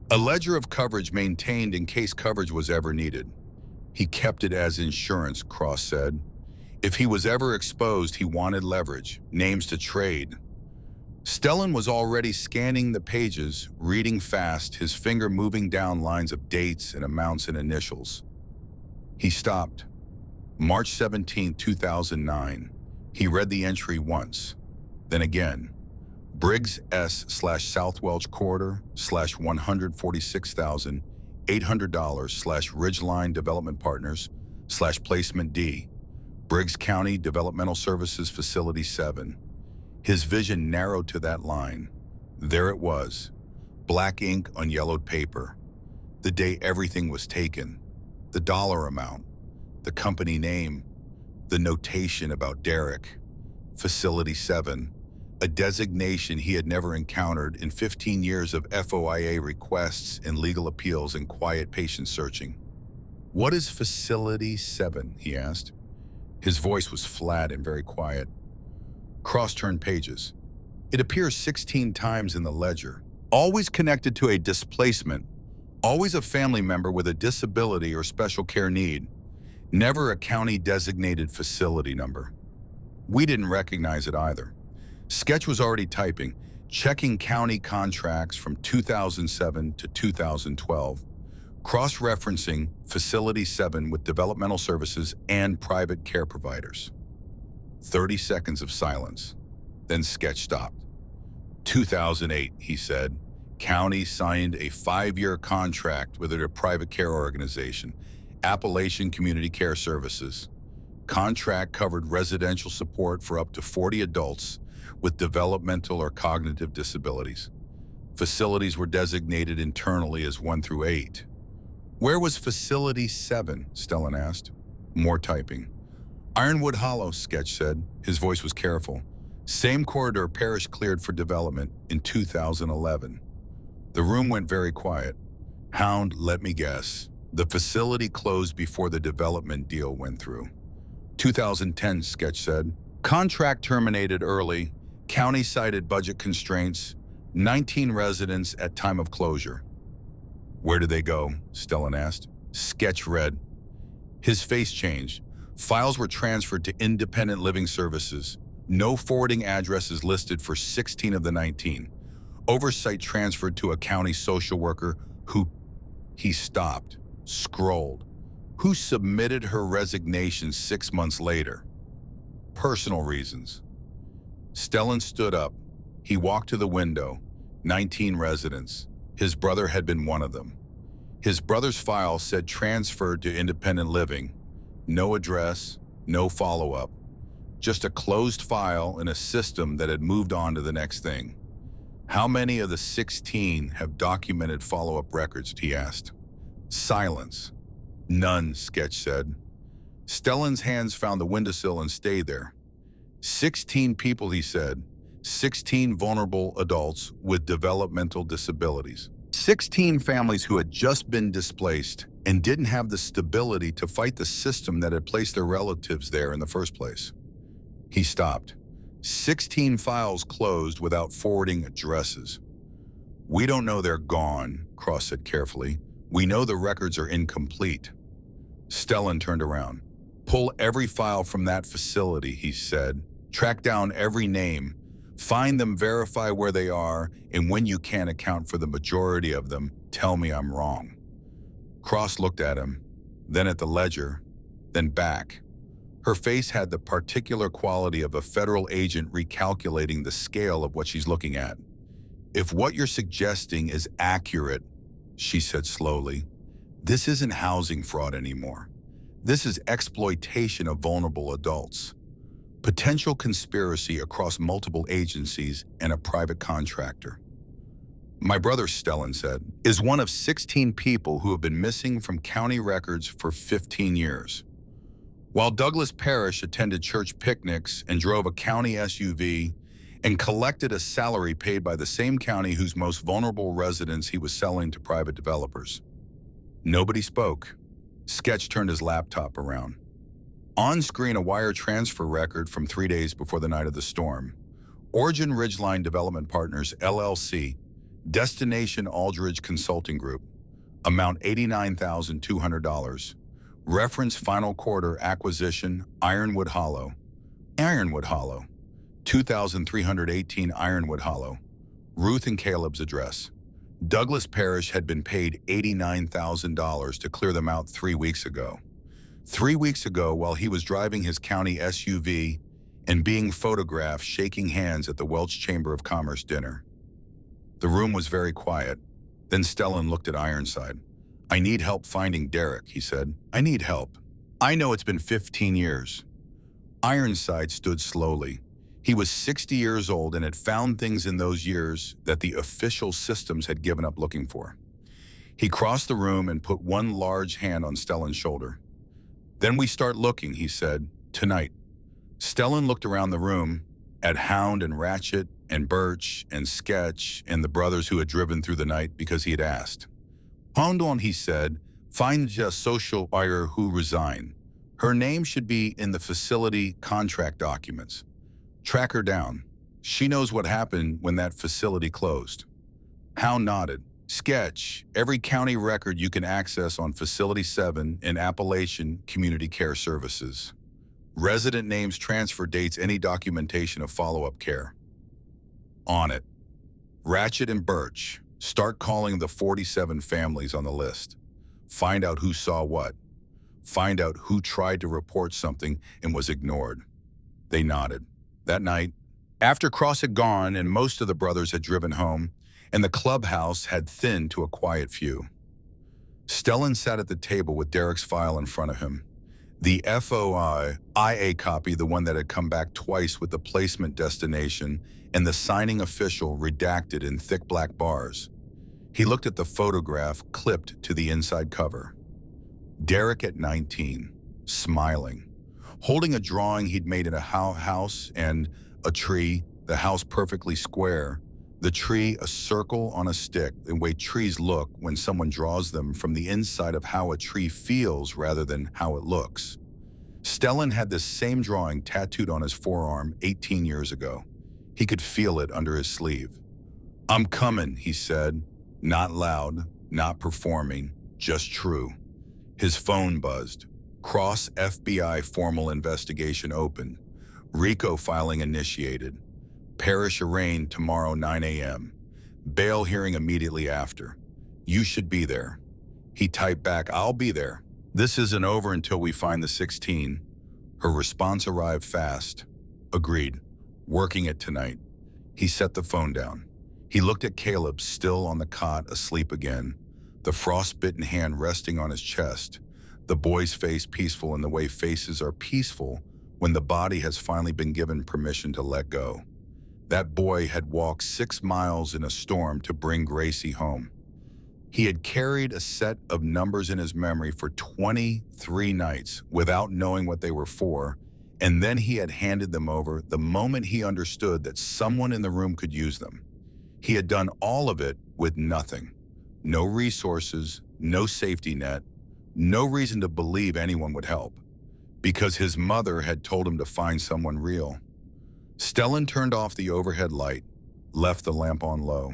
A ledger of coverage maintained in case coverage was ever needed. He kept it as insurance, Cross said. If he was ever exposed, he wanted leverage, names to trade. Stellan was already scanning the pages, reading fast, his finger moving down lines of dates and amounts and initials. He stopped. March 17, 2009. He read the entry once, then again. Briggs S/South Welch Corridor $146,800 Ridgeline Development Partners /Placement D. Briggs County Developmental Services Facility 7. His vision narrowed to that line. There it was, black ink on yellowed paper. The day everything was taken, the dollar amount, the company name, the notation about Derek. Facility 7, a designation he had never encountered in 15 years of FOIA requests and legal appeals and quiet patient searching. "What is Facility 7?" he asked. His voice was flat and very quiet. Cross turned pages. "It appears 16 times in the ledger. Always connected to a displacement. Always a family member with a disability or special care need. Never a county-designated facility number." We didn't recognize it either. Sketch was already typing, checking county contracts from 2007 to 2012, cross-referencing Facility 7 with developmental services and private care providers. 30 seconds of silence. Then Sketch stopped. 2008, he said. County signed a 5-year contract with a private care organization, Appalachian Community Care Services. Contract covered residential support for up to 40 adults with developmental or cognitive disabilities. Facilities were designated internally as 1 through 8. "Where was Facility 7? Stellan asked. More typing. "Ironwood Hollow," Sketch said. His voice was careful. "Same corridor Parrish cleared for development in 2011. The room went very quiet. "Hound, let me guess. The facility closed before the development deal went through." 2010, Sketch said. "Contract terminated early. County cited budget constraints. 19 residents at time of closure." "Where did they go?" Stellan asked. Sketch read. His face changed. Files were transferred to independent living services. No forwarding addresses listed for 16 of the 19. Oversight transferred to a county social worker who... He stopped, scrolled. Who submitted her resignation 6 months later? Personal reasons. Stellan stood up. He walked to the window. 19 residents. His brother had been one of them. His brother's file said transferred to independent living. No address, no follow-up. just a closed file in a system that had moved on to the next thing. How many of the 16 have documented follow-up records, he asked. Silence. None, Sketch said. Stellan's hands found the windowsill and stayed there. 16 people, he said. 16 vulnerable adults with developmental disabilities. 16 families who had just been displaced and didn't have the stability to fight the system that had placed their relatives there in the first place. He stopped. 16 files closed without forwarding addresses. We don't know they're gone, Cross said carefully. We know the records are incomplete. Stellan turned around. Pull every file from that facility, he said. Track down every name. Find them, verify where they are, and when you can't account for the majority of them, tell me I'm wrong. Cross looked at him, then at the ledger, then back. Her face had the particular quality of a federal agent recalculating the scale of what she's looking at. If what you're suggesting is accurate, she said slowly, this isn't housing fraud anymore. This is exploitation of vulnerable adults. Potential conspiracy across multiple agencies and a private contractor. My brother, Stellan said, is one of 16 people who have been missing from county records for 15 years. While Douglas Parrish attended church picnics and drove a county SUV and collected a salary paid by the same county whose most vulnerable residents he was selling to private developers. Nobody spoke. Sketch turned his laptop around. On screen, a wire transfer record from 3 days before the night of the storm. Origin Ridgeline Development Partners, LLC, Destination Aldridge Consulting Group, amount $89,200. Reference final quarter acquisition, Ironwood Hollow. Ironwood Hollow. 2318 Ironwood Hollow. Ruth and Caleb's address. Douglas Parrish had been paid $89,000 to clear them out 3 weeks ago. 3 weeks ago, while he was driving his county SUV and being photographed shaking hands at the Welch Chamber of Commerce dinner. The room was very quiet. Then Stellan looked at Ironside. I need help finding Derek, he said. I need help. I know it's been 15 years. Ironside stood slowly. He was 60 years old and had found things in those years that the official systems had given up looking for. He crossed the room and put one large hand on Stellan's shoulder. Then we start looking, he said, tonight. Stellan looked around the room at Hound and Ratchet and Birch and Sketch and the brothers who had driven through the night because he had asked. Pound on, he said, find a social worker who resigned. Her name should be in the facility contract documents. Track her down. She knows what happened when that facility closed. Hound nodded. Sketch, every county record you can access on Facility 7 in Appalachian Community Care Services. Resident names, transfer dates, any documentation of follow-up care. On it. Ratchet and Birch, start calling the 47 families on the list. Find out who saw what. Find out who tried to report something and was ignored. They nodded. That night, after Cross had gone and most of the brothers had driven home, and the clubhouse had thinned to a quiet few, Stellan sat at the table with Derek's file in front of him. The FOI IA copy, the one that had come back twice with the placement destination and the signing official redacted in thick black bars. He looked at the photograph clipped to the inside cover. Derek at 19, smiling, holding a drawing he'd made in a house and a tree, the house perfectly square, the tree a circle on a stick, the way trees look when someone draws them from the inside of how a tree feels rather than how it looks. Stellan had this same drawing tattooed on his forearm 18 years ago. He could feel it under his sleeve. I'm coming, he said, not loud, not performing, just true. His phone buzzed. Cross FBI formal investigation opened. RICO filing initiated. Parrish arraigned tomorrow 9 a.m. Bail hearing immediately after. You should be there. He typed back, I'll be there. This isn't over until we find the 16. Her response arrived fast. Agreed. Working it tonight. He set the phone down. He looked at Caleb, still on the cot, asleep again, the frostbitten hand resting on his chest, the boy's face peaceful in the way faces are peaceful when the body has finally been given permission to let go. That boy had walked 6 miles in a storm to bring Gracie home. He had carried a set of numbers in his memory for 23 nights without knowing what they were for, and then he had handed them over the moment he understood that someone in the room could use them. He had done all of it with nothing. No resources, no safety net, no reason to believe anyone would help, because his mother had told him to find someone real. Stellan turned off the overhead light, left the lamp on low.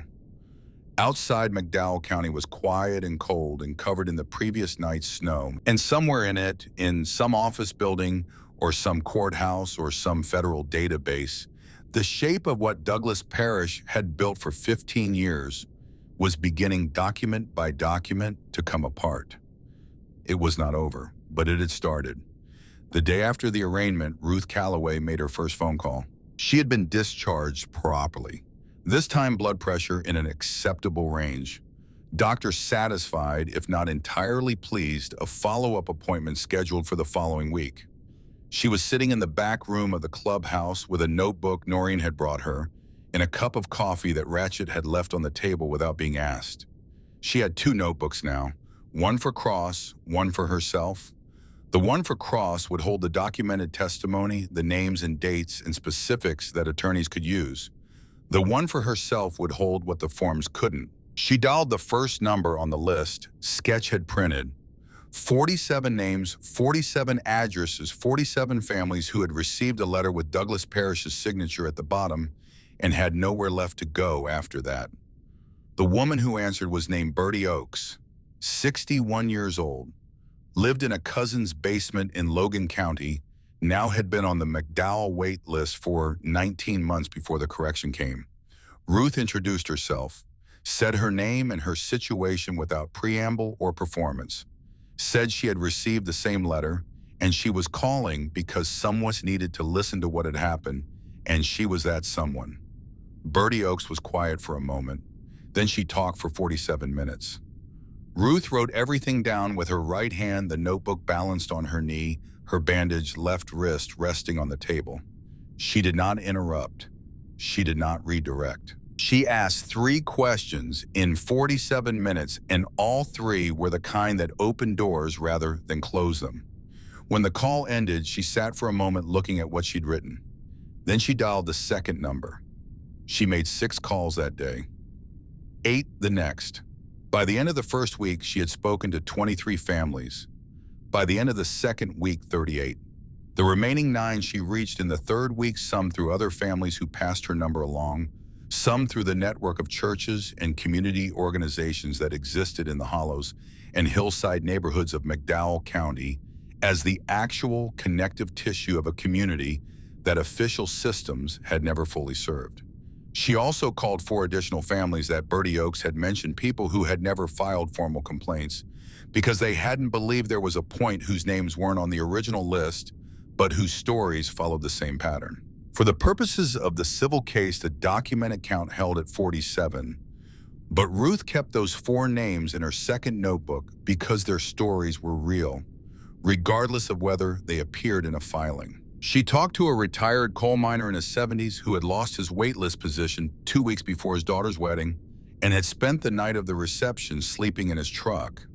Outside, McDowell County was quiet and cold and covered in the previous night's snow, and somewhere in it, in some office building or some courthouse or some federal database, the shape of what Douglas Parrish had built for 15 years was beginning document by document to come apart. It was not over, but it had started. The day after the arraignment, Ruth Calloway made her first phone call. She had been discharged properly. This time, blood pressure in an acceptable range. Doctor satisfied, if not entirely pleased, a follow-up appointment scheduled for the following week. She was sitting in the back room of the clubhouse with a notebook Noreen had brought her and a cup of coffee that Ratchet had left on the table without being asked. She had 2 notebooks now, one for Cross, one for herself. The one for Cross would hold the documented testimony, the names and dates and specifics that attorneys could use. The one for herself would hold what the forms couldn't. She dialed the first number on the list Sketch had printed. 47 names, 47 addresses, 47 families who had received a letter with Douglas Parrish's signature at the bottom and had nowhere left to go after that. The woman who answered was named Bertie Oakes, 61 years old, lived in a cousin's basement in Logan County, now had been on the McDowell wait list for 19 months before the correction came. Ruth introduced herself, said her name and her situation without preamble or performance, said she had received the same letter, and she was calling because someone needed to listen to what had happened, and she was that someone. Bertie Oakes was quiet for a moment, then she talked for 47 minutes. Ruth wrote everything down with her right hand, the notebook balanced on her knee, her bandaged left wrist resting on the table. She did not interrupt. She did not redirect. She asked 3 questions in 47 minutes, and all 3 were the kind that opened doors rather than closed them. When the call ended, she sat for a moment looking at what she'd written. Then she dialed the second number. She made 6 calls that day, 8 the next. By the end of the first week, she had spoken to 23 families. By the end of the second week, 38. The remaining 9 she reached in the third week, some through other families who passed her number along, some through the network of churches and community organizations that existed in the hollows and hillside neighborhoods of McDowell County as the actual connective tissue of a community that official systems had never fully served. She also called 4 additional families that Bertie Oakes had mentioned, people who had never filed formal complaints because they hadn't believed there was a point whose names weren't on the original list, but whose stories followed the same pattern. For the purposes of the civil case, the documented count held at 47, but Ruth kept those 4 names in her second notebook because their stories were real, regardless of whether they appeared in a filing. She talked to a retired coal miner in his 70s who had lost his waitlist position 2 weeks before his daughter's wedding and had spent the night of the reception sleeping in his truck.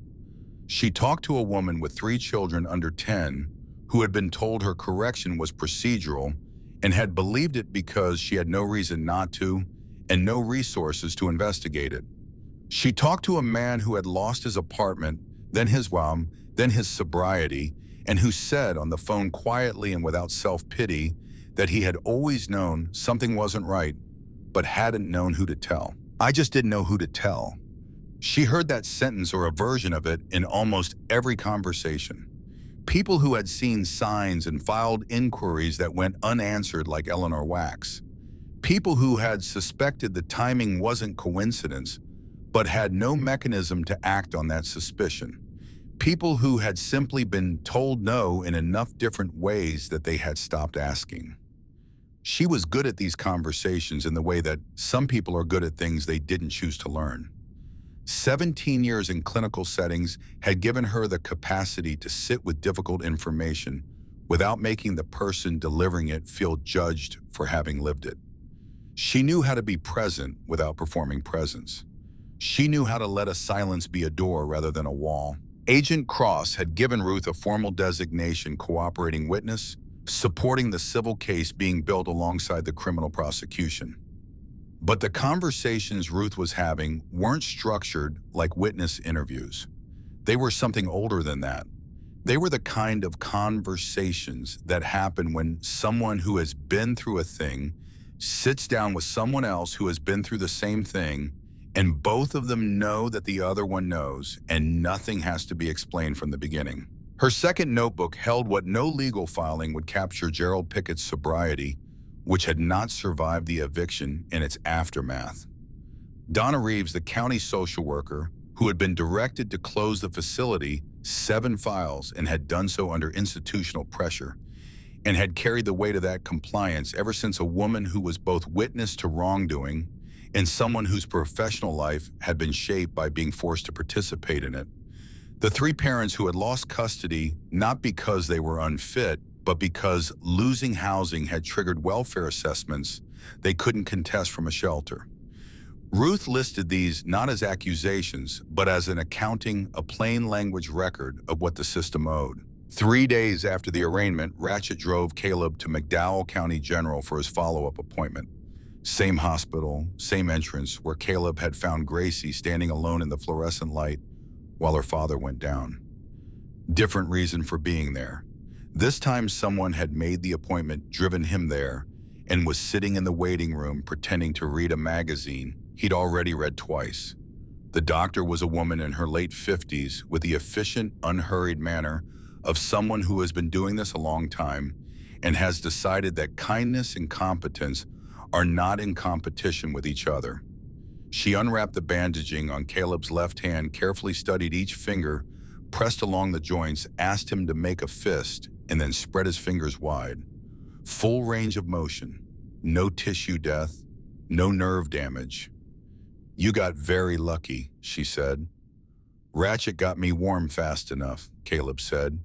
She talked to a woman with 3 children under 10 who had been told her correction was procedural and had believed it because she had no reason not to and no resources to investigate it. She talked to a man who had lost his apartment, then his sobriety, and who said on the phone quietly and without self-pity that he had always known something wasn't right, but hadn't known who to tell. I just didn't know who to tell. She heard that sentence or a version of it in almost every conversation. People who had seen signs and filed inquiries that went unanswered like Eleanor Wax. People who had suspected the timing wasn't coincidence, but had no mechanism to act on that suspicion. People who had simply been told no in enough different ways that they had stopped asking. She was good at these conversations in the way that some people are good at things they didn't choose to learn. 17 years in clinical settings had given her the capacity to sit with difficult information without making the person delivering it feel judged for having lived it. She knew how to be present without performing presence. She knew how to let a silence be a door rather than a wall. Agent Cross had given Ruth a formal designation, cooperating witness, supporting the civil case being built alongside the criminal prosecution. But the conversations Ruth was having weren't structured like witness interviews. They were something older than that. They were the kind of conversations that happen when someone who has been through a thing sits down with someone else who has been through the same thing, and both of them know that the other one knows, and nothing has to be explained from the beginning. Her second notebook held what no legal filing would capture: Gerald Pickett's sobriety, which had not survived the eviction in its aftermath. Donna Reeves, the county social worker, who had been directed to close the facility, 7 files and had done so under institutional pressure, and had carried the weight of that compliance ever since a woman who was both witness to wrongdoing and someone whose professional life had been shaped by being forced to participate in it. The 3 parents who had lost custody not because they were unfit, but because losing housing had triggered welfare assessments they couldn't contest from a shelter. Ruth listed these not as accusations, but as an accounting, a plain language record of what the system owed. 3 days after the arraignment, Ratchet drove Caleb to McDowell County General for his follow-up appointment. Same hospital, same entrance, where Caleb had found Gracie standing alone in the fluorescent light while her father went down. Different reason for being there. This time someone had made the appointment, driven him there, and was sitting in the waiting room pretending to read a magazine he'd already read twice. The doctor was a woman in her late 50s with the efficient, unhurried manner of someone who has been doing this a long time and has decided that kindness and competence are not in competition with each other. She unwrapped the bandaging on Caleb's left hand, carefully studied each finger, pressed along the joints, asked him to make a fist, and then spread his fingers wide. Full range of motion, no tissue death, no nerve damage. "You got very lucky," she said. "Ratchet got me warm fast enough," Caleb said.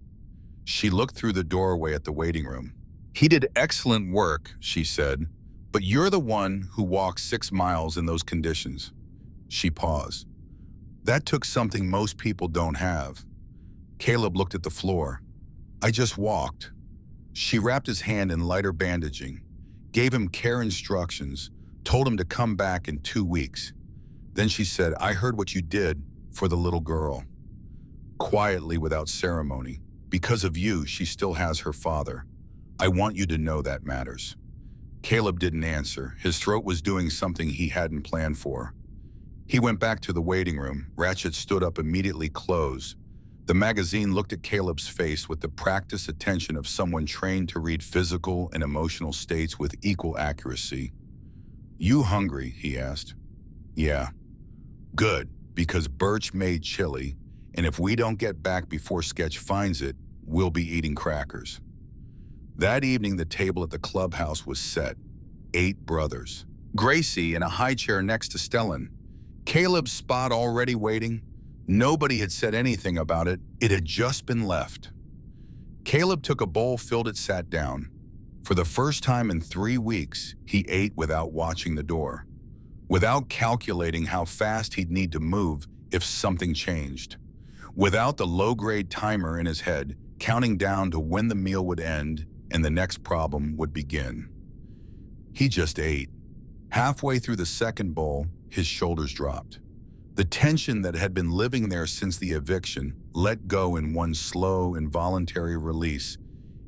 She looked through the doorway at the waiting room. "He did excellent work," she said, "but you're the one who walked 6 miles in those conditions." She paused. "That took something most people don't have." Caleb looked at the floor. "I just walked." She wrapped his hand in lighter bandaging, gave him care instructions, told him to come back in 2 weeks. Then she said, "I heard what you did for the little girl." Quietly, without ceremony. "Because of you, she still has her father. I want you to know that matters." Caleb didn't answer. His throat was doing something he hadn't planned for. He went back to the waiting room. Ratchet stood up, immediately closed. The magazine looked at Caleb's face with the practiced attention of someone trained to read physical and emotional states with equal accuracy. "You hungry?" he asked. "Yeah." "Good, because Birch made chili, and if we don't get back before Sketch finds it, we'll be eating crackers." That evening, the table at the clubhouse was set. 8 brothers. Gracie in a high chair next to Stellan. Caleb's spot already waiting. Nobody had said anything about it. It had just been left. Caleb took a bowl, filled it, sat down. For the first time in 3 weeks, he ate without watching the door, without calculating how fast he'd need to move if something changed, without the low-grade timer in his head, counting down to when the meal would end and the next problem would begin. He just ate. Halfway through the second bowl, his shoulders dropped. The tension that had been living there since the eviction let go in one slow, involuntary release,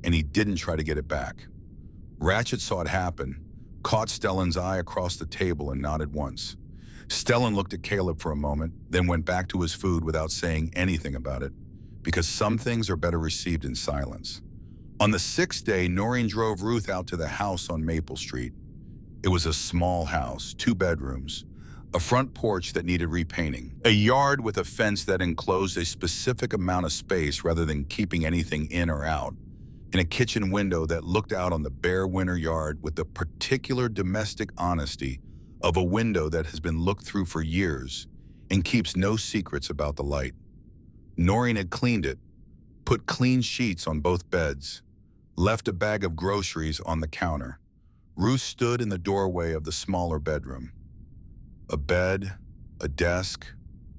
and he didn't try to get it back. Ratchet saw it happen, caught Stellan's eye across the table, and nodded once. Stellan looked at Caleb for a moment, then went back to his food without saying anything about it, because some things are better received in silence. On the 6th day, Noreen drove Ruth out to the house on Maple Street. It was a small house, 2 bedrooms, a front porch that needed repainting, a yard with a fence that enclosed a specific amount of space rather than keeping anything in or out, and a kitchen window that looked out on the bare winter yard with the particular domestic honesty of a window that has been looked through for years and keeps no secrets about the light. Noreen had cleaned it, put clean sheets on both beds, left a bag of groceries on the counter. Ruth stood in the doorway of the smaller bedroom. A bed, a desk,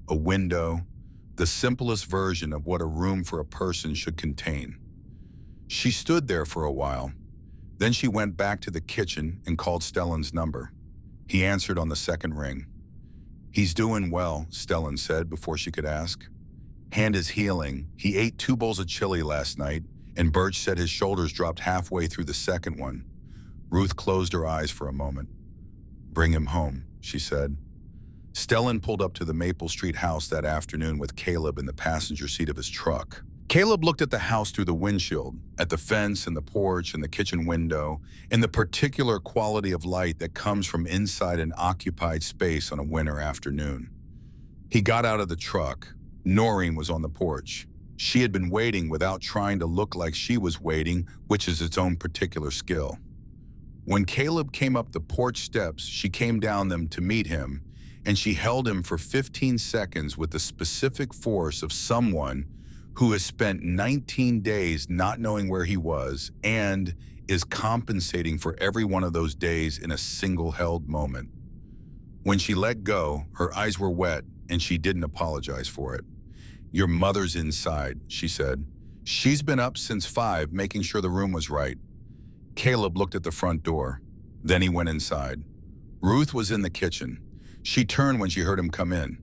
a window, the simplest version of what a room for a person should contain. She stood there for a while. Then she went back to the kitchen and called Stellan's number. He answered on the second ring. "He's doing well," Stellan said before she could ask. "Hand is healing. He ate 2 bowls of chili last night, and Birch said his shoulders dropped halfway through the second one." Ruth closed her eyes for a moment. "Bring him home," she said. Stellan pulled up to the Maple Street house that afternoon with Caleb in the passenger seat of his truck. Caleb looked at the house through the windshield, at the fence and the porch and the kitchen window, and the particular quality of light that comes from inside an occupied space on a winter afternoon. He got out of the truck. Noreen was on the porch. She had been waiting without trying to look like she was waiting, which is its own particular skill. When Caleb came up the porch steps, she came down them to meet him, and she held him for 15 seconds with the specific force of someone who has spent 19 days not knowing where he was and is compensating for every one of those days in a single held moment. When she let go, her eyes were wet and she didn't apologize for it. "Your mother's inside," she said. "She's been up since 5, making sure the room was right." Caleb looked at the front door. Then he went inside. Ruth was in the kitchen. She turned when she heard him come in.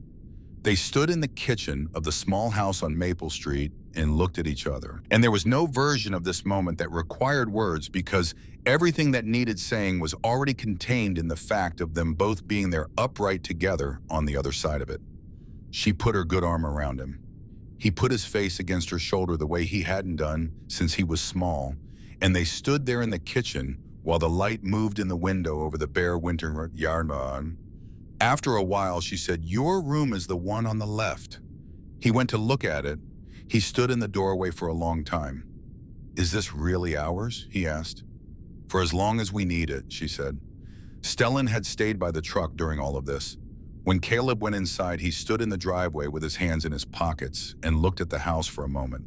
They stood in the kitchen of the small house on Maple Street and looked at each other. And there was no version of this moment that required words because everything that needed saying was already contained in the fact of them both being there upright together on the other side of it. She put her good arm around him. He put his face against her shoulder the way he hadn't done since he was small, and they stood there in the kitchen while the light moved in the window over the bare winter yard. After a while, she said, "Your room is the one on the left." He went to look at it. He stood in the doorway for a long time. "Is this really ours?" he asked. "For as long as we need it," she said. Stellan had stayed by the truck during all of this. When Caleb went inside, he stood in the driveway with his hands in his pockets and looked at the house for a moment.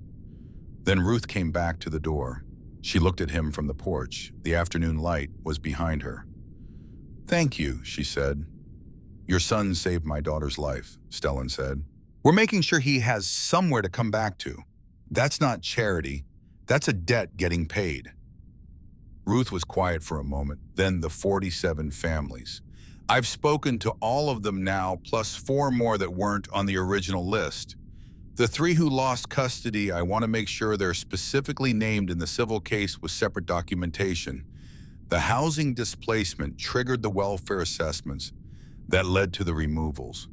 Then Ruth came back to the door. She looked at him from the porch. The afternoon light was behind her. "Thank you," she said. "Your son saved my daughter's life," Stellan said. "We're making sure he has somewhere to come back to. That's not charity. That's a debt getting paid." Ruth was quiet for a moment, then the 47 families. "I've spoken to all of them now, plus 4 more that weren't on the original list. The 3 who lost custody, I want to make sure they're specifically named in the civil case with separate documentation. The housing displacement triggered the welfare assessments that led to the removals.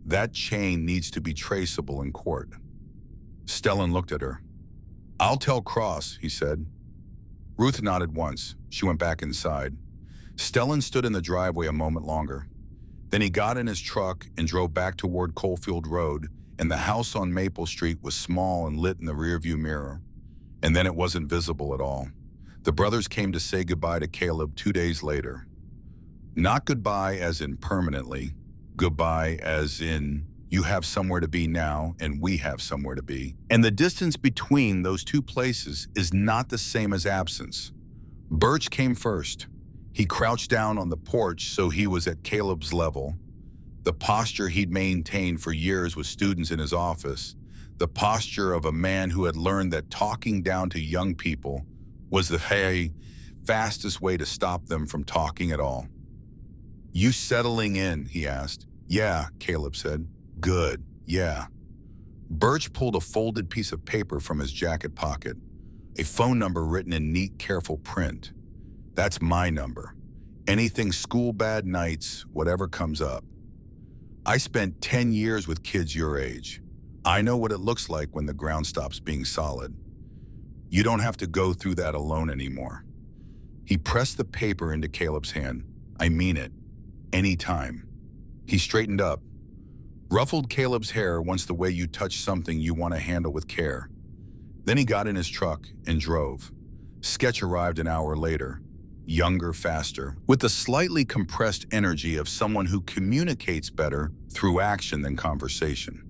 That chain needs to be traceable in court." Stellan looked at her. "I'll tell Cross," he said. Ruth nodded once. She went back inside. Stellan stood in the driveway a moment longer. Then he got in his truck and drove back toward Coalfield Road, and the house on Maple Street was small and lit in the rearview mirror. And then it wasn't visible at all. The brothers came to say goodbye to Caleb 2 days later. Not goodbye as in permanently, goodbye as in you have somewhere to be now and we have somewhere to be. And the distance between those 2 places is not the same as absence. Birch came first. He crouched down on the porch so he was at Caleb's level. The posture he'd maintained for years with students in his office, the posture of a man who had learned that talking down to young people was the fastest way to stop them from talking at all. "You settling in?" he asked. "Yeah," Caleb said. "Good, yeah." Birch pulled a folded piece of paper from his jacket pocket, a phone number written in neat, careful print. "That's my number. Anything school bad nights, whatever comes up. I spent 10 years with kids your age. I know what it looks like when the ground stops being solid. You don't have to go through that alone anymore." He pressed the paper into Caleb's hand. "I mean it. Anytime." He straightened up. Ruffled Caleb's hair once the way you touch something you want to handle with care. Then he got in his truck and drove. Sketch arrived an hour later, younger, faster, with the slightly compressed energy of someone who communicates better through action than conversation.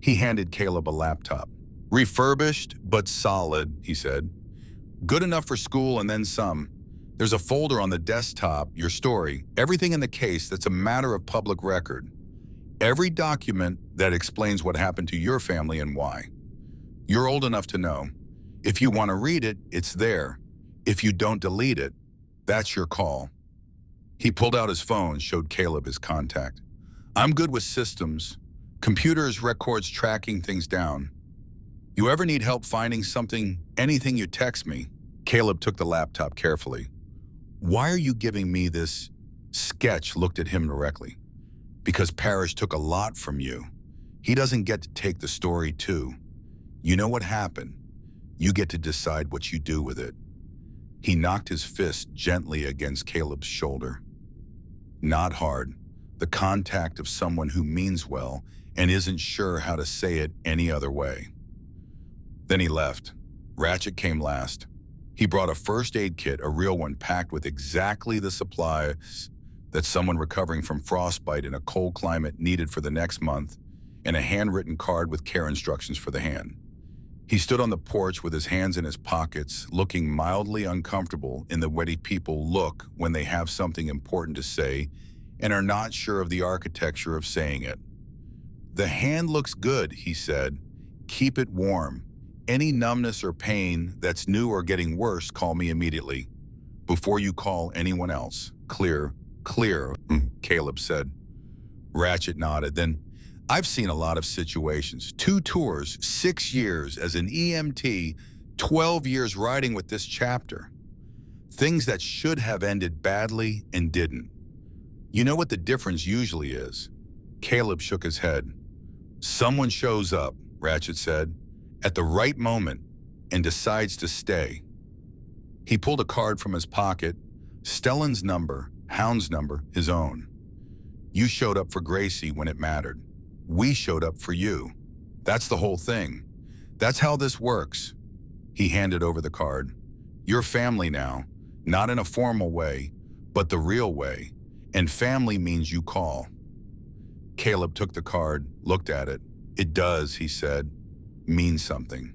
He handed Caleb a laptop. "Refurbished, but solid," he said. Good enough for school and then some. There's a folder on the desktop, your story, everything in the case that's a matter of public record. Every document that explains what happened to your family and why. You're old enough to know. If you want to read it, it's there. If you don't delete it, that's your call. He pulled out his phone, showed Caleb his contact. I'm good with systems. Computers, records, tracking things down. You ever need help finding something, anything, you text me. Caleb took the laptop carefully. Why are you giving me this? Sketch looked at him directly. Because Parrish took a lot from you. He doesn't get to take the story too. You know what happened. You get to decide what you do with it. He knocked his fist gently against Caleb's shoulder. Not hard. The contact of someone who means well and isn't sure how to say it any other way. Then he left. Ratchet came last. He brought a first aid kit, a real one packed with exactly the supplies that someone recovering from frostbite in a cold climate needed for the next month, and a handwritten card with care instructions for the hand. He stood on the porch with his hands in his pockets, looking mildly uncomfortable in the way people look when they have something important to say and are not sure of the architecture of saying it. The hand looks good, he said. Keep it warm. Any numbness or pain that's new or getting worse, call me immediately. Before you call anyone else. Clear, Caleb said. Ratchet nodded. Then, I've seen a lot of situations. 2 tours, 6 years as an EMT, 12 years riding with this chapter. Things that should have ended badly and didn't. You know what the difference usually is? Caleb shook his head. Someone shows up, Ratchet said, at the right moment and decides to stay. He pulled a card from his pocket, Stellan's number, Hound's number, his own. You showed up for Gracie when it mattered. We showed up for you. That's the whole thing. That's how this works. He handed over the card. You're family now, not in a formal way, but the real way. And family means you call. Caleb took the card, looked at it. It does, he said, mean something.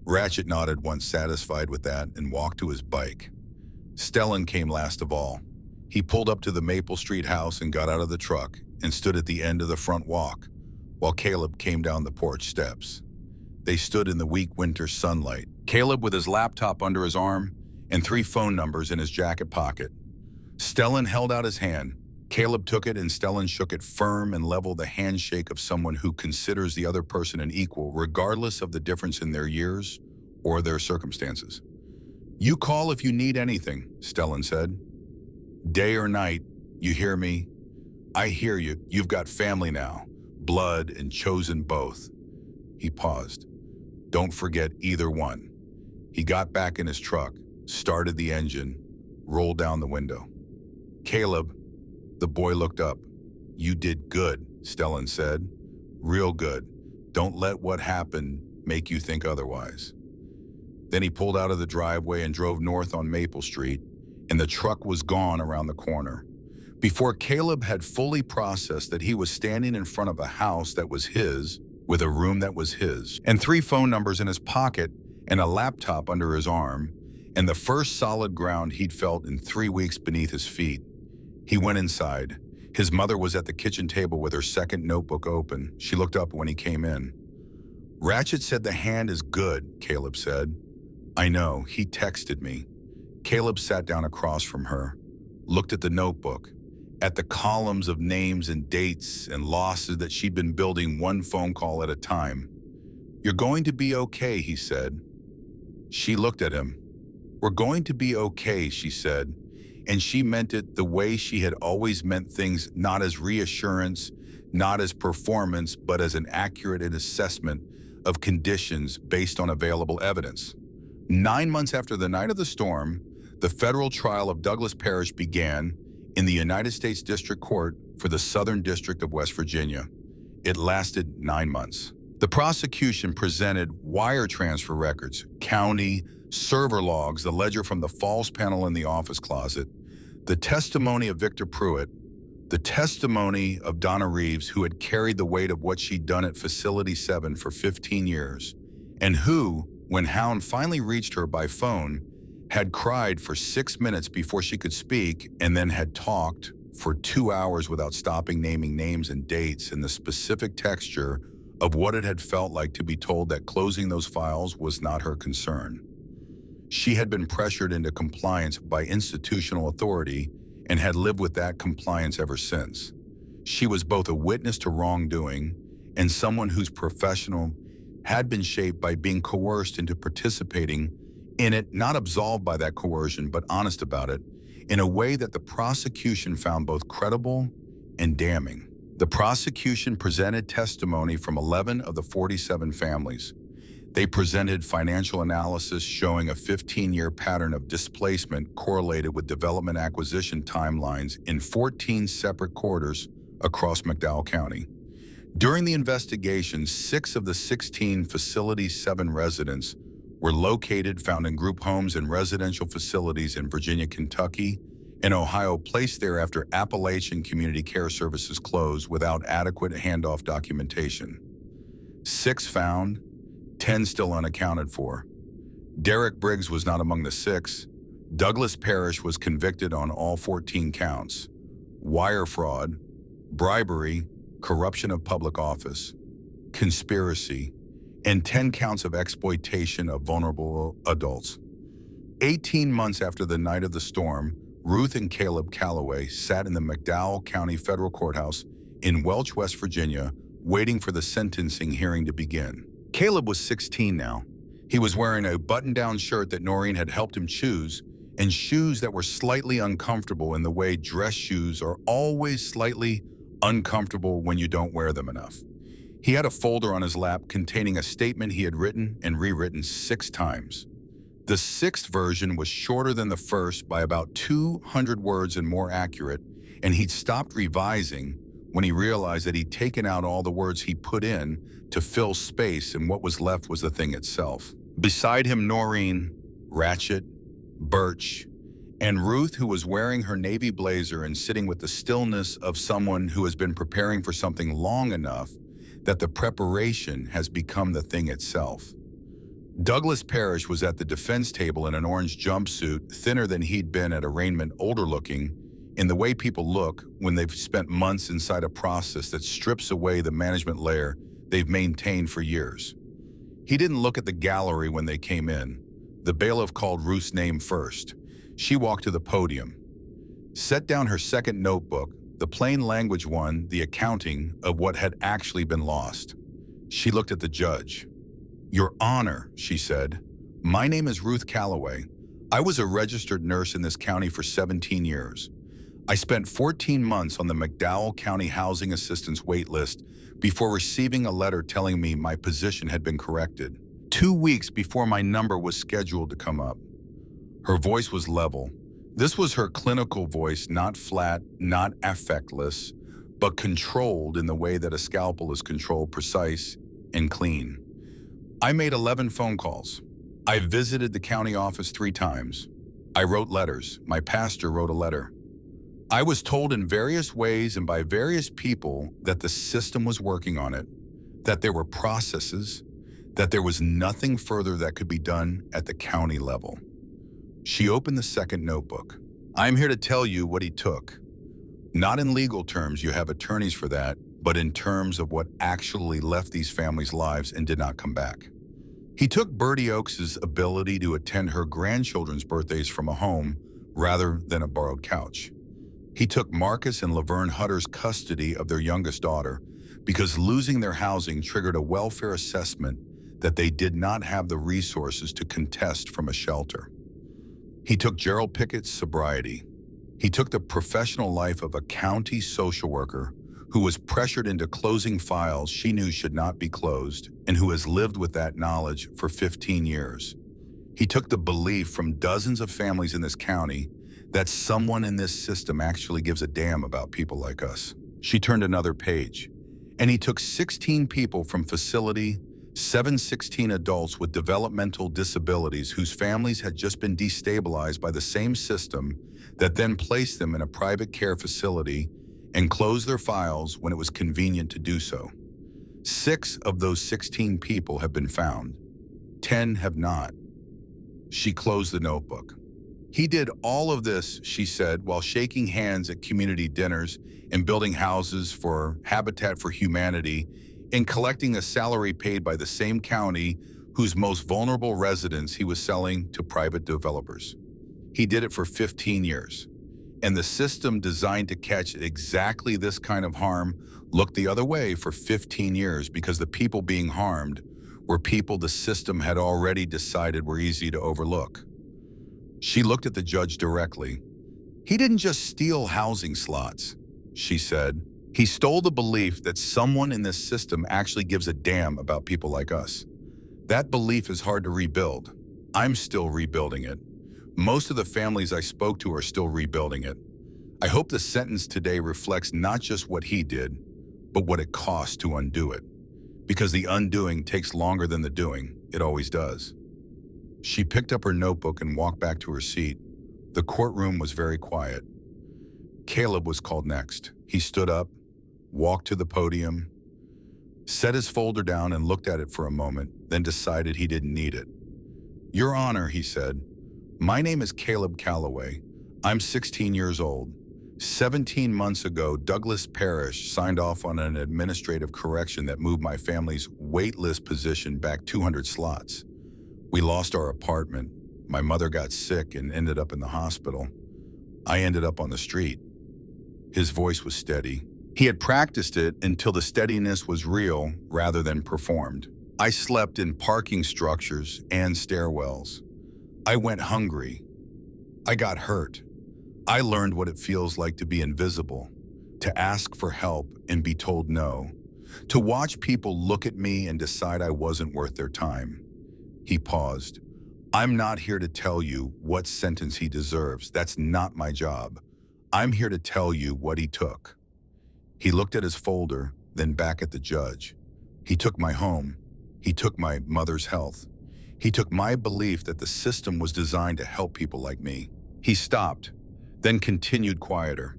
Ratchet nodded once satisfied with that and walked to his bike. Stellan came last of all. He pulled up to the Maple Street house and got out of the truck and stood at the end of the front walk while Caleb came down the porch steps. They stood in the weak winter sunlight, Caleb with his laptop under his arm and 3 phone numbers in his jacket pocket. Stellan held out his hand. Caleb took it and Stellan shook it firm and level, the handshake of someone who considers the other person an equal regardless of the difference in their years or their circumstances. You call if you need anything, Stellan said. Day or night, you hear me? I hear you. You've got family now, blood and chosen both. He paused. Don't forget either one. He got back in his truck, started the engine, rolled down the window. Caleb, the boy looked up. You did good, Stellan said. Real good. Don't let what happened make you think otherwise. Then he pulled out of the driveway and drove north on Maple Street, and the truck was gone around the corner. Before Caleb had fully processed that he was standing in front of a house that was his, with a room that was his, and 3 phone numbers in his pocket and a laptop under his arm, and the first solid ground he'd felt in 3 weeks beneath his feet. He went inside. His mother was at the kitchen table with her second notebook open. She looked up when he came in. Ratchet said the hand is good, Caleb said. I know, he texted me. Caleb sat down across from her, looked at the notebook, at the columns of names and dates and losses that she'd been building one phone call at a time. You're going to be okay, he said. She looked at him. We're going to be okay, she said. And she meant it the way she had always meant things, not as reassurance, not as performance, but as an accurate assessment of conditions based on available evidence. 9 months after the night of the storm, the federal trial of Douglas Parrish began in the United States District Court for the Southern District of West Virginia. It lasted 9 months. The prosecution presented wire transfer records, county, server logs, the ledger from the false panel in the office closet, the testimony of Victor Pruitt, the testimony of Donna Reeves, who had carried the weight of what she'd done at Facility 7 for 15 years, and who, When Hound finally reached her by phone, had cried for 6 minutes before she could speak, and then had talked for 2 hours without stopping, naming names and dates and the specific texture of what it had felt like to be told that closing those files was not her concern. She had been pressured into compliance by institutional authority and had lived with that compliance ever since. She was both a witness to wrongdoing and someone whose professional had been shaped by being coerced into participating in it, not absolved by that coercion, but honest about it, in a way that the prosecution found both credible and damning. The prosecution presented testimony from 11 of the 47 families. They presented financial analysis showing a 15-year pattern of displacement correlated with development acquisition timelines in 14 separate quarters across McDowell County. During the investigation, 6 of the 16 facility's 7 residents were found in group homes and residential facilities in Virginia, Kentucky, and Ohio, placed there after Appalachian Community Care Services closed without adequate handoff documentation. 6 found, 10 still unaccounted for. Derek Briggs was not among the 6. Douglas Parrish was convicted on all 14 counts: wire fraud, bribery, corruption of public office, conspiracy, and 10 counts of exploitation of vulnerable adults. 18 months after the night of the storm, Ruth and Caleb Calloway sat in the McDowell County Federal Courthouse in Welch, West Virginia, waiting for the sentencing hearing to begin. Caleb was 16 now. He was wearing a button-down shirt that Noreen had helped him choose, and shoes that were slightly uncomfortable in the way dress shoes are always slightly uncomfortable when you don't wear them enough. He had a folder on his lap containing a statement he had written and rewritten 6 times. The 6th version was shorter than the first by about 200 words and more accurate, and he'd stopped revising when he realized that he'd taken out all the words he put in to fill space, and what was left was the thing itself. Beside him, Noreen, Ratchet, Birch, and Ruth, who was wearing her navy blazer and sitting with the stillness of someone who has been preparing for something long enough that the preparation has become the thing itself. Douglas Parrish was at the defense table in an orange jumpsuit, thinner than he'd been at arraignment, older looking, in the way people look when they've spent months inside a process that strips away the management layer they've maintained for years. He didn't look at the gallery when they came in. The bailiff called Ruth's name first. She walked to the podium, set down her second notebook, the plain language one, the accounting of what had actually been lost. She looked at the judge. "Your Honor," she said, "my name is Ruth Calloway. I was a registered nurse in this county for 17 years. I spent 14 months on the McDowell County Housing Assistance wait list before receiving a letter telling me my position had been corrected. 2 weeks before my number was scheduled to come up." Her voice was level. This was her clinical voice, not flat, not affectless, but controlled in the way that a scalpel is controlled, precise and clean. "I made 11 phone calls. I visited the county office 3 times. I wrote letters. My pastor wrote a letter. I was told in various ways and by various people that the system was working on it, that there were processes, that there was nothing further that could be done at the county level." She opened the second notebook. "I'm here to tell you what he took. Not in legal terms, you have attorneys for that, but in terms of what actually left these families' lives and did not come back. He took Bertie Oakes' ability to attend her grandchildren's birthdays from a home rather than a borrowed couch. He took Marcus and Laverne Hutter's custody of their youngest daughter because losing their housing triggered a welfare assessment that they did not have the resources to contest from a shelter. He took Gerald Pickett's sobriety. He took the professional life of a county social worker who was pressured into closing files she knew should not be closed and who has lived with that knowledge for 15 years. He took the belief from dozens of families in this county that someone in this system actually gives a damn about people like us." She turned another page. "And he took 16 people from facility, 16 adults with developmental disabilities whose families had just been destabilized by the same system that then placed them in a private care facility and closed their files when it was convenient to do so. 6 of those 16 people have been found. 10 have not. She closed the notebook. He did all of this, she said, while shaking hands at community dinners and building houses for Habitat for Humanity and collecting a salary paid by the same county whose most vulnerable residents he was selling to private developers. He did it for 15 years. And the system designed to catch exactly this kind of harm looked the other way for 15 years because the people being harmed were people the system had already decided were easy to overlook. She looked at the judge directly. He didn't just steal housing slots, she said. He stole the belief that someone in this system actually gives a damn about people like us. That belief is hard to rebuild. I'm still rebuilding it. Most of the families I spoke to are still rebuilding it. I hope the sentence today reflects not just what he did, but what it cost to undo it. Because the undoing takes longer than the doing. It always does. She picked up her notebook and walked back to her seat. The courtroom was very quiet. Caleb was called next. He stood up, walked to the podium, set his folder down and looked at it for a moment, then decided he didn't need it. "Your Honor," he said, "my name is Caleb Calloway. I'm 16 years old. 17 months ago, Douglas Parrish signed off on an administrative correction that moved my family's waitlist position back 200 slots. We lost our apartment. My mother got sick and ended up in the hospital. I ended up on the street." His voice was steady. He had practiced it until the steadiness was real rather than performed. "I slept in parking structures and stairwells. I went hungry. I got hurt. I learned what it feels like to be invisible, to ask for help and be told no, to watch people look at me and decide I wasn't worth their time." He paused. "I'm not here to tell you what sentence he deserves. That's not my job. I'm here to tell you what he took." He looked at his folder, then back at the judge. "He took my home. He took my mother's health. He took my belief that the system was designed to help people like me." He stopped, then continued quieter.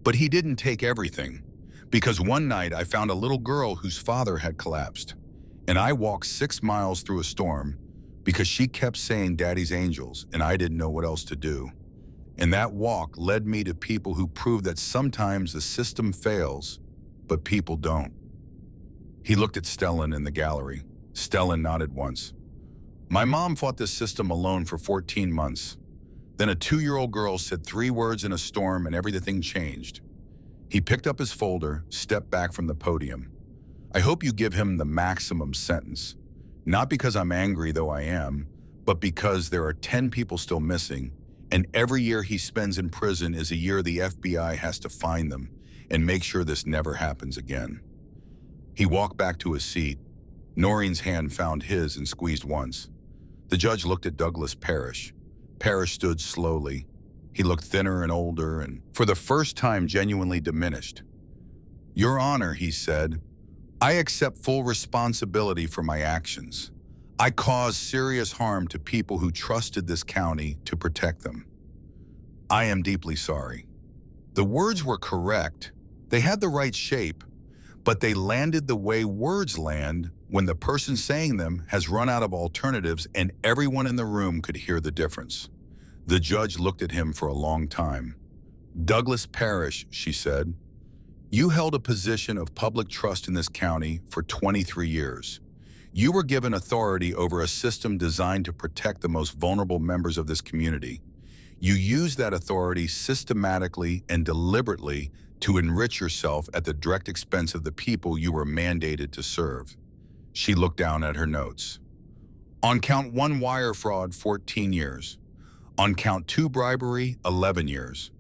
"But he didn't take everything, because one night I found a little girl whose father had collapsed, and I walked 6 miles through a storm because she kept saying Daddy's angels, and I didn't know what else to do. And that walk led me to people who prove that sometimes the system fails, but people don't." He looked at Stellan in the gallery. Stellan nodded once. "My mom fought this system alone for 14 months. Then a 2-year-old girl said 3 words in a storm and everything changed." He picked up his folder, stepped back from the podium. "I hope you give him the maximum sentence. Not because I'm angry, though I am, but because there are 10 people still missing, and every year he spends in prison is a year the FBI has to find them and make sure this never happens again." He walked back to his seat. Noreen's hand found his and squeezed once. The judge looked at Douglas Parrish. Parrish stood slowly. He looked thinner and older and, for the first time, genuinely diminished. "Your Honor," he said, "I accept full responsibility for my actions. I caused serious harm to people who trusted this county to protect them. I am deeply sorry." The words were correct. They had the right shape, but they landed the way words land when the person saying them has run out of alternatives and everyone in the room could hear the difference. The judge looked at him for a long time. "Douglas Parrish," she said, "you held a position of public trust in this county for 23 years. You were given authority over a system designed to protect the most vulnerable members of this community. You used that authority systematically and deliberately to enrich yourself at the direct expense of the people you were mandated to serve." She looked down at her notes. "On count 1 wire fraud, 14 years. On count 2 bribery, 11 years.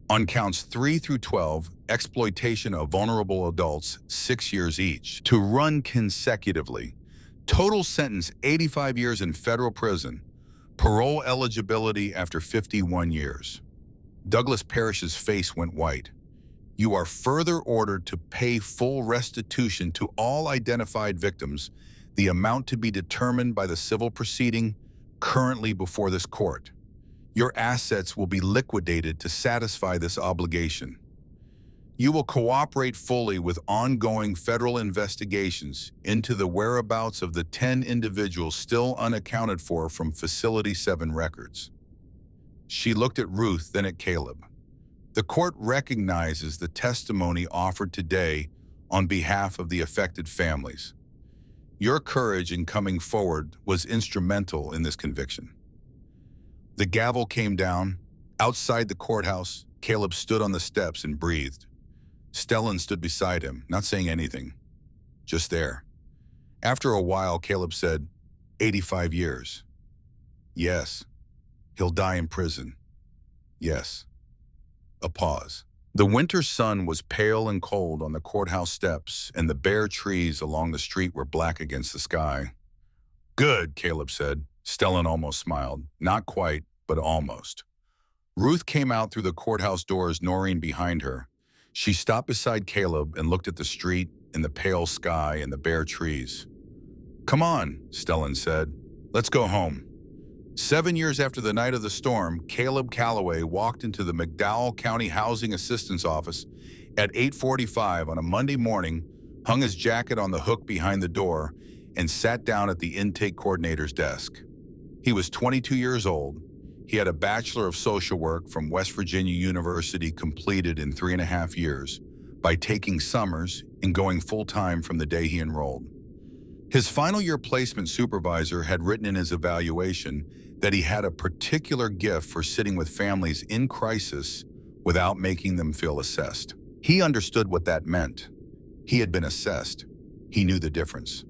On counts 3 through 12, exploitation of vulnerable adults, 6 years each, to run consecutively. Total sentence, 85 years in federal prison. Parole eligibility after 51 years. Douglas Parrish's face went white. "You are further ordered to pay full restitution to all identified victims, the amount to be determined by the civil proceeding currently before this court. Your assets will be liquidated to satisfy this obligation. You will cooperate fully with ongoing federal investigations into the whereabouts of the 10 individuals still unaccounted for from Facility 7 records. She looked at Ruth, then at Caleb. The court recognizes the testimony offered today on behalf of the affected families. Your courage in coming forward was instrumental in this conviction. The gavel came down. Outside the courthouse, Caleb stood on the steps and breathed. Stellan stood beside him, not saying anything, just there. After a while, Caleb said, 85 years. Yes. He'll die in prison. Yes. A pause. The winter sun was pale and cold on the courthouse steps, and the bare trees along the street were black against the sky. Good, Caleb said. Stellan almost smiled. Not quite, but almost. Ruth came out through the courthouse doors, Noreen behind her. She stopped beside Caleb and looked at the street and the pale sky and the bare trees. Come on, Stellan said. Let's go home. 7 years after the night of the storm, Caleb Calloway walked into the McDowell County Housing Assistance Office at 8:45 on a Monday morning, hung his jacket on the hook behind the door, and sat down at the intake coordinator's desk. He was 22 years old. He had a Bachelor of Social Work from West Virginia University completed in 3.5 years by taking summers and going full-time from the day he enrolled. His final year placement supervisor had written in his evaluation that he had a particular gift for sitting with families in crisis without making them feel assessed. He understood what that meant. He had been assessed. He knew the difference.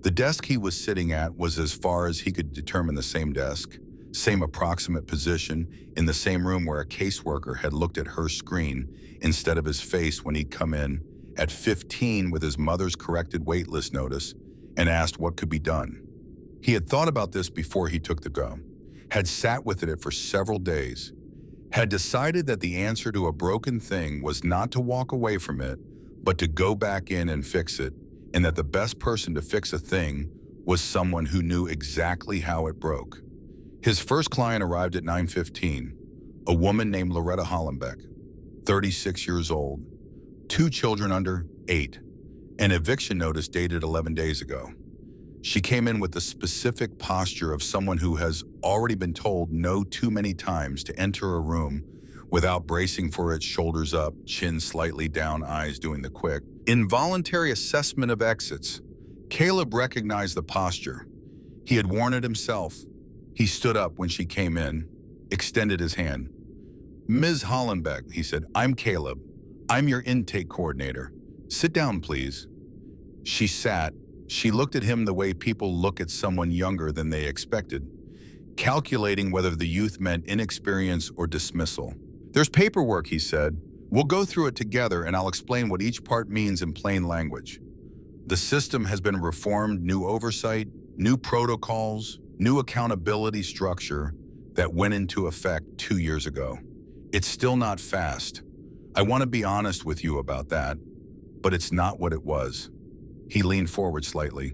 The desk he was sitting at was as far as he could determine the same desk, same approximate position, in the same room where a caseworker had looked at her screen instead of his face when he'd come in at 15 with his mother's corrected wait list notice and asked what could be done. He had thought about this before he took the go, had sat with it for several days, had decided that the answer to a broken thing was not to walk away from it, but to go back in and fix it, and that the best person to fix a thing was someone who knew exactly how it broke. His first client arrived at 9:15, a woman named Loretta Hollenbeck, 36 years old, 2 children under 8, an eviction notice dated 11 days ago. She came in with the specific posture of someone who has already been told no too many times to enter a room without bracing for it, shoulders up, chin slightly down, eyes doing the quick, involuntary assessment of exits. Caleb recognized the posture. He had worn it himself. He stood up when she came in, extended his hand. Ms. Hollenbeck, he said, I'm Caleb. I'm your intake coordinator. Sit down, please. She sat. She looked at him the way people look at someone younger than they expected, calculating whether the youth meant inexperience or dismissal. There's paperwork, he said. We'll go through it together and I'll explain what each part means in plain language. The system has been reformed, new oversight, new protocols, new accountability structure that went into effect 2 years ago. It's still not fast. I want to be honest with you about that, but it's not what it was. He leaned forward slightly.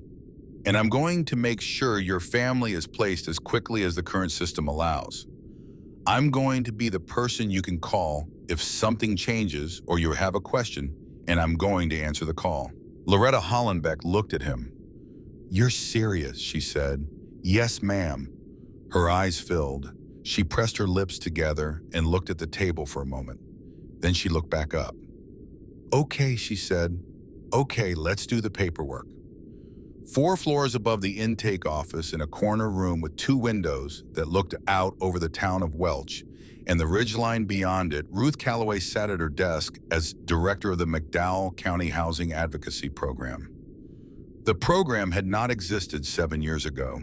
And I'm going to make sure your family is placed as quickly as the current system allows. I'm going to be the person you can call if something changes or you have a question, and I'm going to answer the call. Loretta Hollenbeck looked at him. You're serious, she said. Yes, ma'am. Her eyes filled. She pressed her lips together and looked at the table for a moment. Then she looked back up. Okay, she said. Okay, let's do the paperwork. 4 floors above the intake office in a corner room with 2 windows that looked out over the town of Welch and the ridgeline beyond it, Ruth Calloway sat at her desk as director of the McDowell County Housing Advocacy Program. The program had not existed 7 years ago.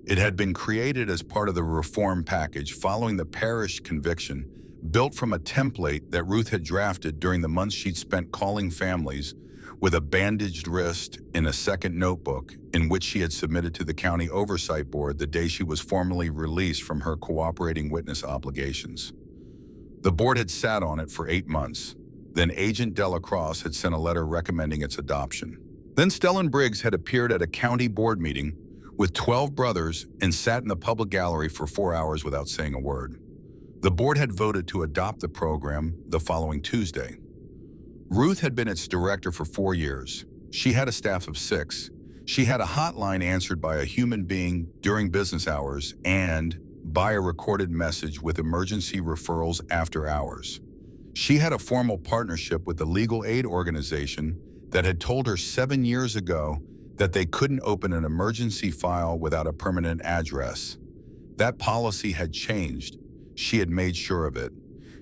It had been created as part of the reform package following the Parrish conviction, built from a template that Ruth had drafted during the months she'd spent calling families with a bandaged wrist in a second notebook in which she had submitted to the County Oversight Board the day she was formally released from her cooperating witness obligations. The board had sat on it for 8 months. Then Agent Delacrosse had sent a letter recommending its adoption. Then Stellan Briggs had appeared at a county board meeting with 12 brothers and sat in the public gallery for 4 hours without saying a word. The board had voted to adopt the program the following Tuesday. Ruth had been its director for 4 years. She had a staff of 6. She had a hotline answered by a human being during business hours and by a recorded message with emergency referrals after hours. She had a formal partnership with the legal aid organization that had told her 7 years ago that they couldn't open an emergency file without a permanent address. That policy had changed. She had made sure of it.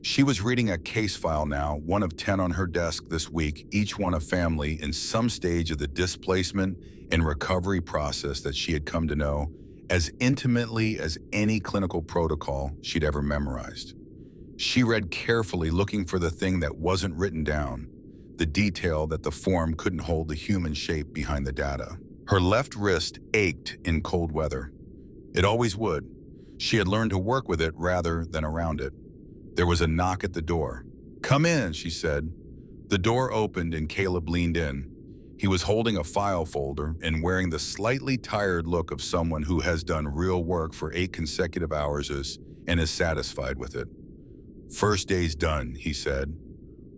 She was reading a case file now, one of 10 on her desk this week, each one a family in some stage of the displacement and recovery process that she had come to know as intimately as any clinical protocol she'd ever memorized. She read carefully, looking for the thing that wasn't written down, the detail that the form couldn't hold the human shape behind the data. Her left wrist ached in cold weather. It always would. She had learned to work with it rather than around it. There was a knock at the door. "Come in," she said. The door opened and Caleb leaned in. He was holding a file folder and wearing the slightly tired look of someone who has done real work for 8 consecutive hours and is satisfied with it. "First day's done," he said.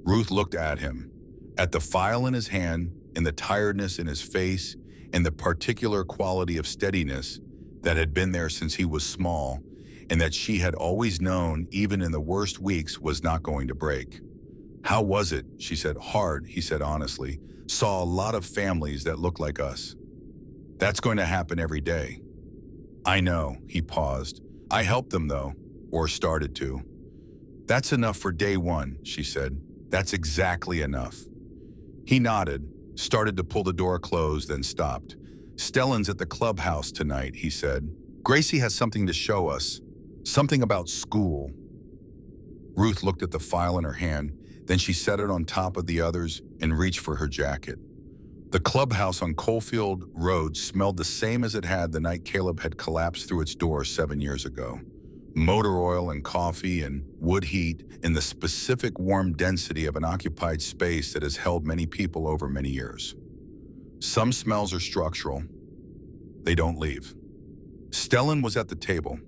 Ruth looked at him, at the file in his hand, and the tiredness in his face, and the particular quality of steadiness that had been there since he was small, and that she had always known, even in the worst weeks, was not going to break. "How was it?" she said. "Hard," he said honestly. "Saw a lot of families that look like us." "That's going to happen every day." "I know," he paused. "I helped them though, or started to." "That's enough for day one," she said. "That's exactly enough." He nodded, started to pull the door closed, then stopped. "Stellan's at the Clubhouse tonight," he said. "Gracie has something to show us. Something about school." Ruth looked at the file in her hand, then she set it on top of the others and reached for her jacket. The Clubhouse on Coalfield Road smelled the same as it had the night Caleb had collapsed through its door 7 years ago. Motor oil and coffee and wood heat and the specific warm density of an occupied space that has held many people over many years. Some smells are structural. They don't leave. Stellan was at the table.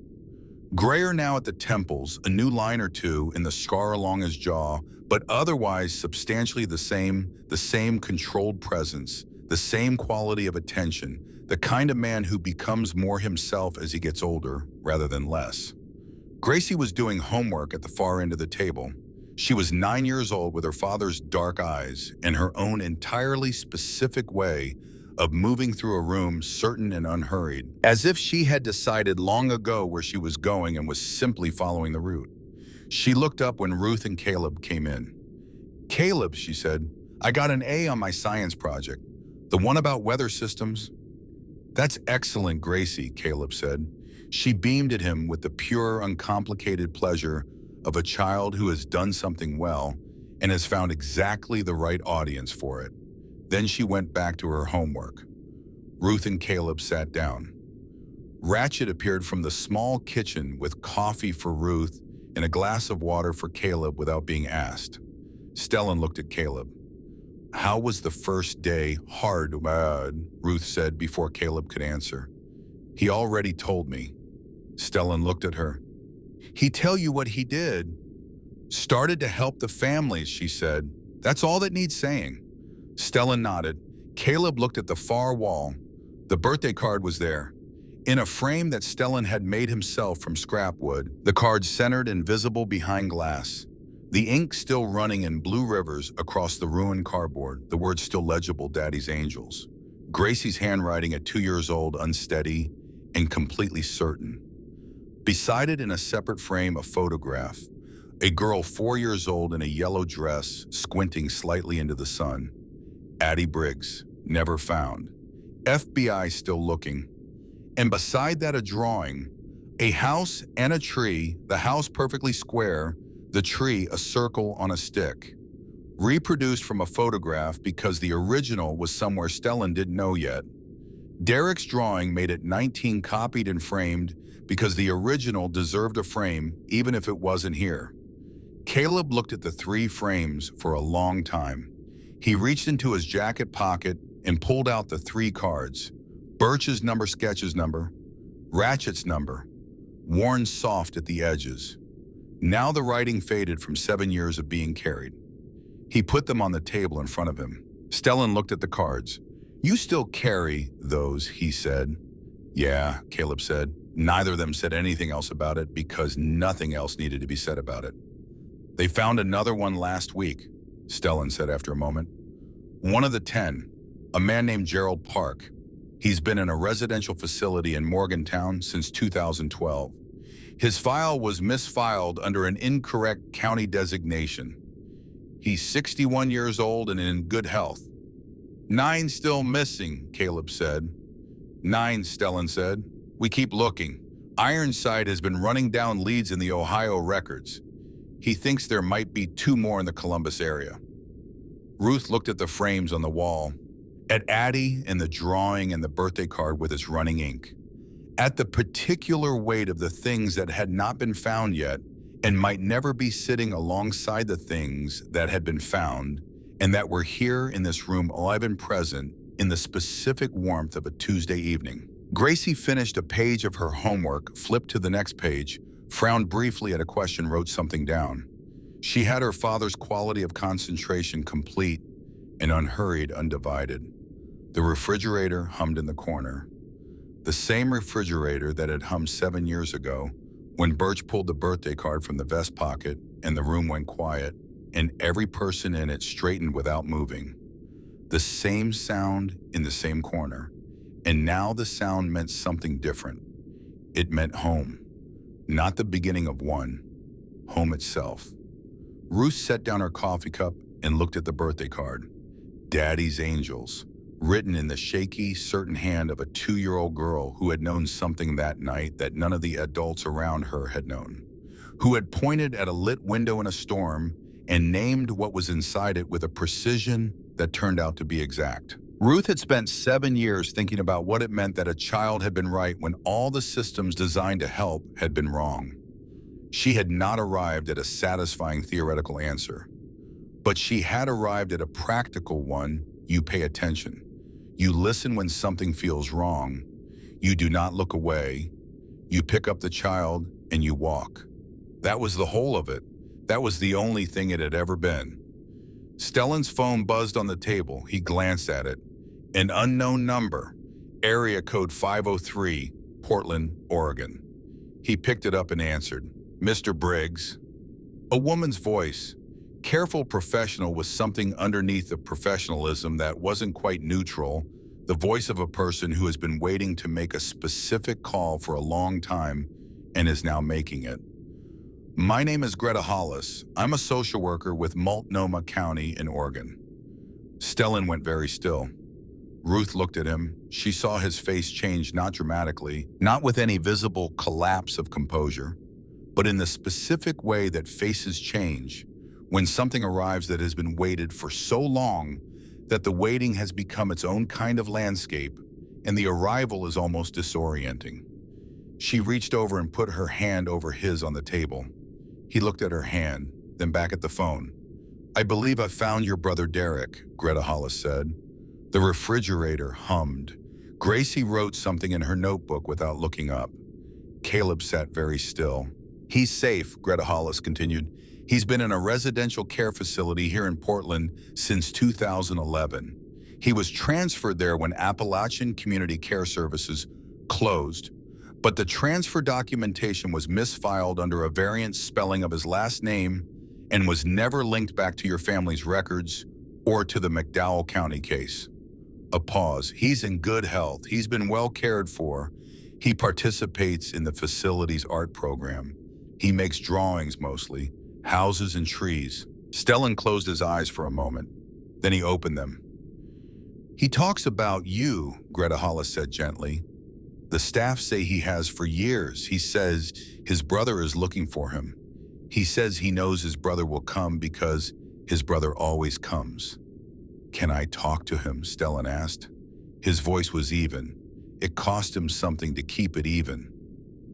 Grayer now at the temples, a new line or two in the scar along his jaw, but otherwise substantially the same controlled presence, the same quality of attention, the kind of man who becomes more himself as he gets older rather than less. Gracie was doing homework at the far end of the table. She was 9 years old with her father's dark eyes and her own entirely specific way of moving through a room certain and unhurried, as if she had decided long ago where she was going and was simply following the route. She looked up when Ruth and Caleb came in. "Caleb," she said, "I got an A on my science project. The one about weather systems." "That's excellent, Gracie," Caleb said. She beamed at him with the pure, uncomplicated pleasure of a child who has done something well and has found exactly the right audience for it. Then she went back to her homework. Ruth and Caleb sat down. Ratchet appeared from the small kitchen with coffee for Ruth and a glass of water for Caleb without being asked. Stellan looked at Caleb. "How was the first day?" "Hard, Ruth said before Caleb could answer. "He already told me." Stellan looked at her. "He tell you what he did?" "Started to help the families," she said. "That's all that needs saying." Stellan nodded. Caleb looked at the far wall. The birthday card was there. In a frame that Stellan had made himself from scrap wood, the card centered and visible behind glass. The ink still running in blue rivers across the ruined cardboard, the words still legible, "Daddy's Angels." Gracie's handwriting at 2 years old, unsteady and completely certain. Beside it in a separate frame, a photograph. A girl 4 years old in a yellow dress, squinting slightly into the sun. Addie Briggs, never found. FBI still looking. And beside that a drawing, a house and a tree, the house perfectly square, the tree a circle on a stick. Reproduced from a photograph because the original was somewhere Stellan didn't know yet. Derek's drawing made it 19 copied and framed because the original deserved a frame even if it wasn't here. Caleb looked at the 3 frames for a long time. He reached into his jacket pocket and pulled out the 3 cards. Birch's number, Sketch's number, Ratchet's number, worn soft at the edges. Now the writing faded from 7 years of being carried. He put them on the table in front of him. Stellan looked at the cards. "You still carry those," he said. "Yeah," Caleb said. Neither of them said anything else about it because nothing else needed to be said about it. "They found another one last week," Stellan said after a moment. "One of the 10, a man named Gerald Park. He's been in a residential facility in Morgantown since 2012. His file was misfiled under an incorrect county designation. He's 61 years old and in good health." "9 still missing," Caleb said. "9, Stellan said. "We keep looking. Ironside has been running down leads in the Ohio records. He thinks there might be 2 more in the Columbus area." Ruth looked at the frames on the wall, at Addie and the drawing and the birthday card with its running ink, at the particular weight of the things that had not been found yet and might never be sitting alongside the things that had been found and that were here in this room alive and present in the specific warmth of a Tuesday evening. Gracie finished a page of her homework, flipped to the next page, frowned briefly at a question, wrote something down. She had her father's quality of concentration complete and unhurried, undivided. The refrigerator hummed in the corner. The same refrigerator that had hummed 7 years ago when Birch pulled the birthday card from the vest pocket and the room went quiet and every person in it straightened without moving. The same sound in the same corner. And now the sound meant something different. It meant home. Not the beginning of one. Home itself. Ruth set down her coffee cup and looked at the birthday card. Daddy's Angels, written in the shaky, certain hand of a 2-year-old girl who had known something that night that none of the adults around her had known, who had pointed at a lit window in a storm and named what was inside it with a precision that turned out to be exact. Ruth had spent 7 years thinking about what it meant that a child had been right when all the systems designed to help had been wrong. She had not arrived at a satisfying theoretical answer, but she had arrived at a practical one. You pay attention. You listen when something feels wrong. You do not look away. You pick up the child and you walk. That was the whole of it. That was the only thing it had ever been. Stellan's phone buzzed on the table. He glanced at it. An unknown number, area code 503, Portland, Oregon. He picked it up and answered. "Mr. Briggs." A woman's voice, careful, professional, with something underneath the professionalism that wasn't quite neutral, the voice of a person who has been waiting to make a specific call for a long time and is now making it. "My name is Greta Hollis. I'm a social worker with Multnomah County in Oregon." Stellan went very still. Ruth looked at him. She saw his face change, not dramatically, not with any visible collapse of composure, but in the specific way that faces change when something arrives that has been waited for so long that the waiting has become its own kind of landscape and the arrival is almost disorienting. She reached over and put her hand over his on the table. He looked at her hand, then back at the phone. "I believe I found your brother Derek," Greta Hollis said. The refrigerator hummed. Gracie wrote something in her notebook without looking up. Caleb sat very still. "He's safe," Greta Hollis continued. "He's been in a residential care facility here in Portland since 2011. He was transferred there when Appalachian Community Care Services closed, but the transfer documentation was misfiled under a variant spelling of his last name and was never linked back to your family's records or to the McDowell County case." A pause. "He's in good health. He's been well cared for. He participates in the facility's art program. He makes drawings mostly, houses and trees." Stellan closed his eyes for a moment. Then he opened them. "He talks about you," Greta Hollis said gently. "The staff say he has for years. He says his brother is looking for him. He says he knows his brother will come because his brother always comes." "Can I talk to him?" Stellan asked. His voice was even. It cost him something to keep it even.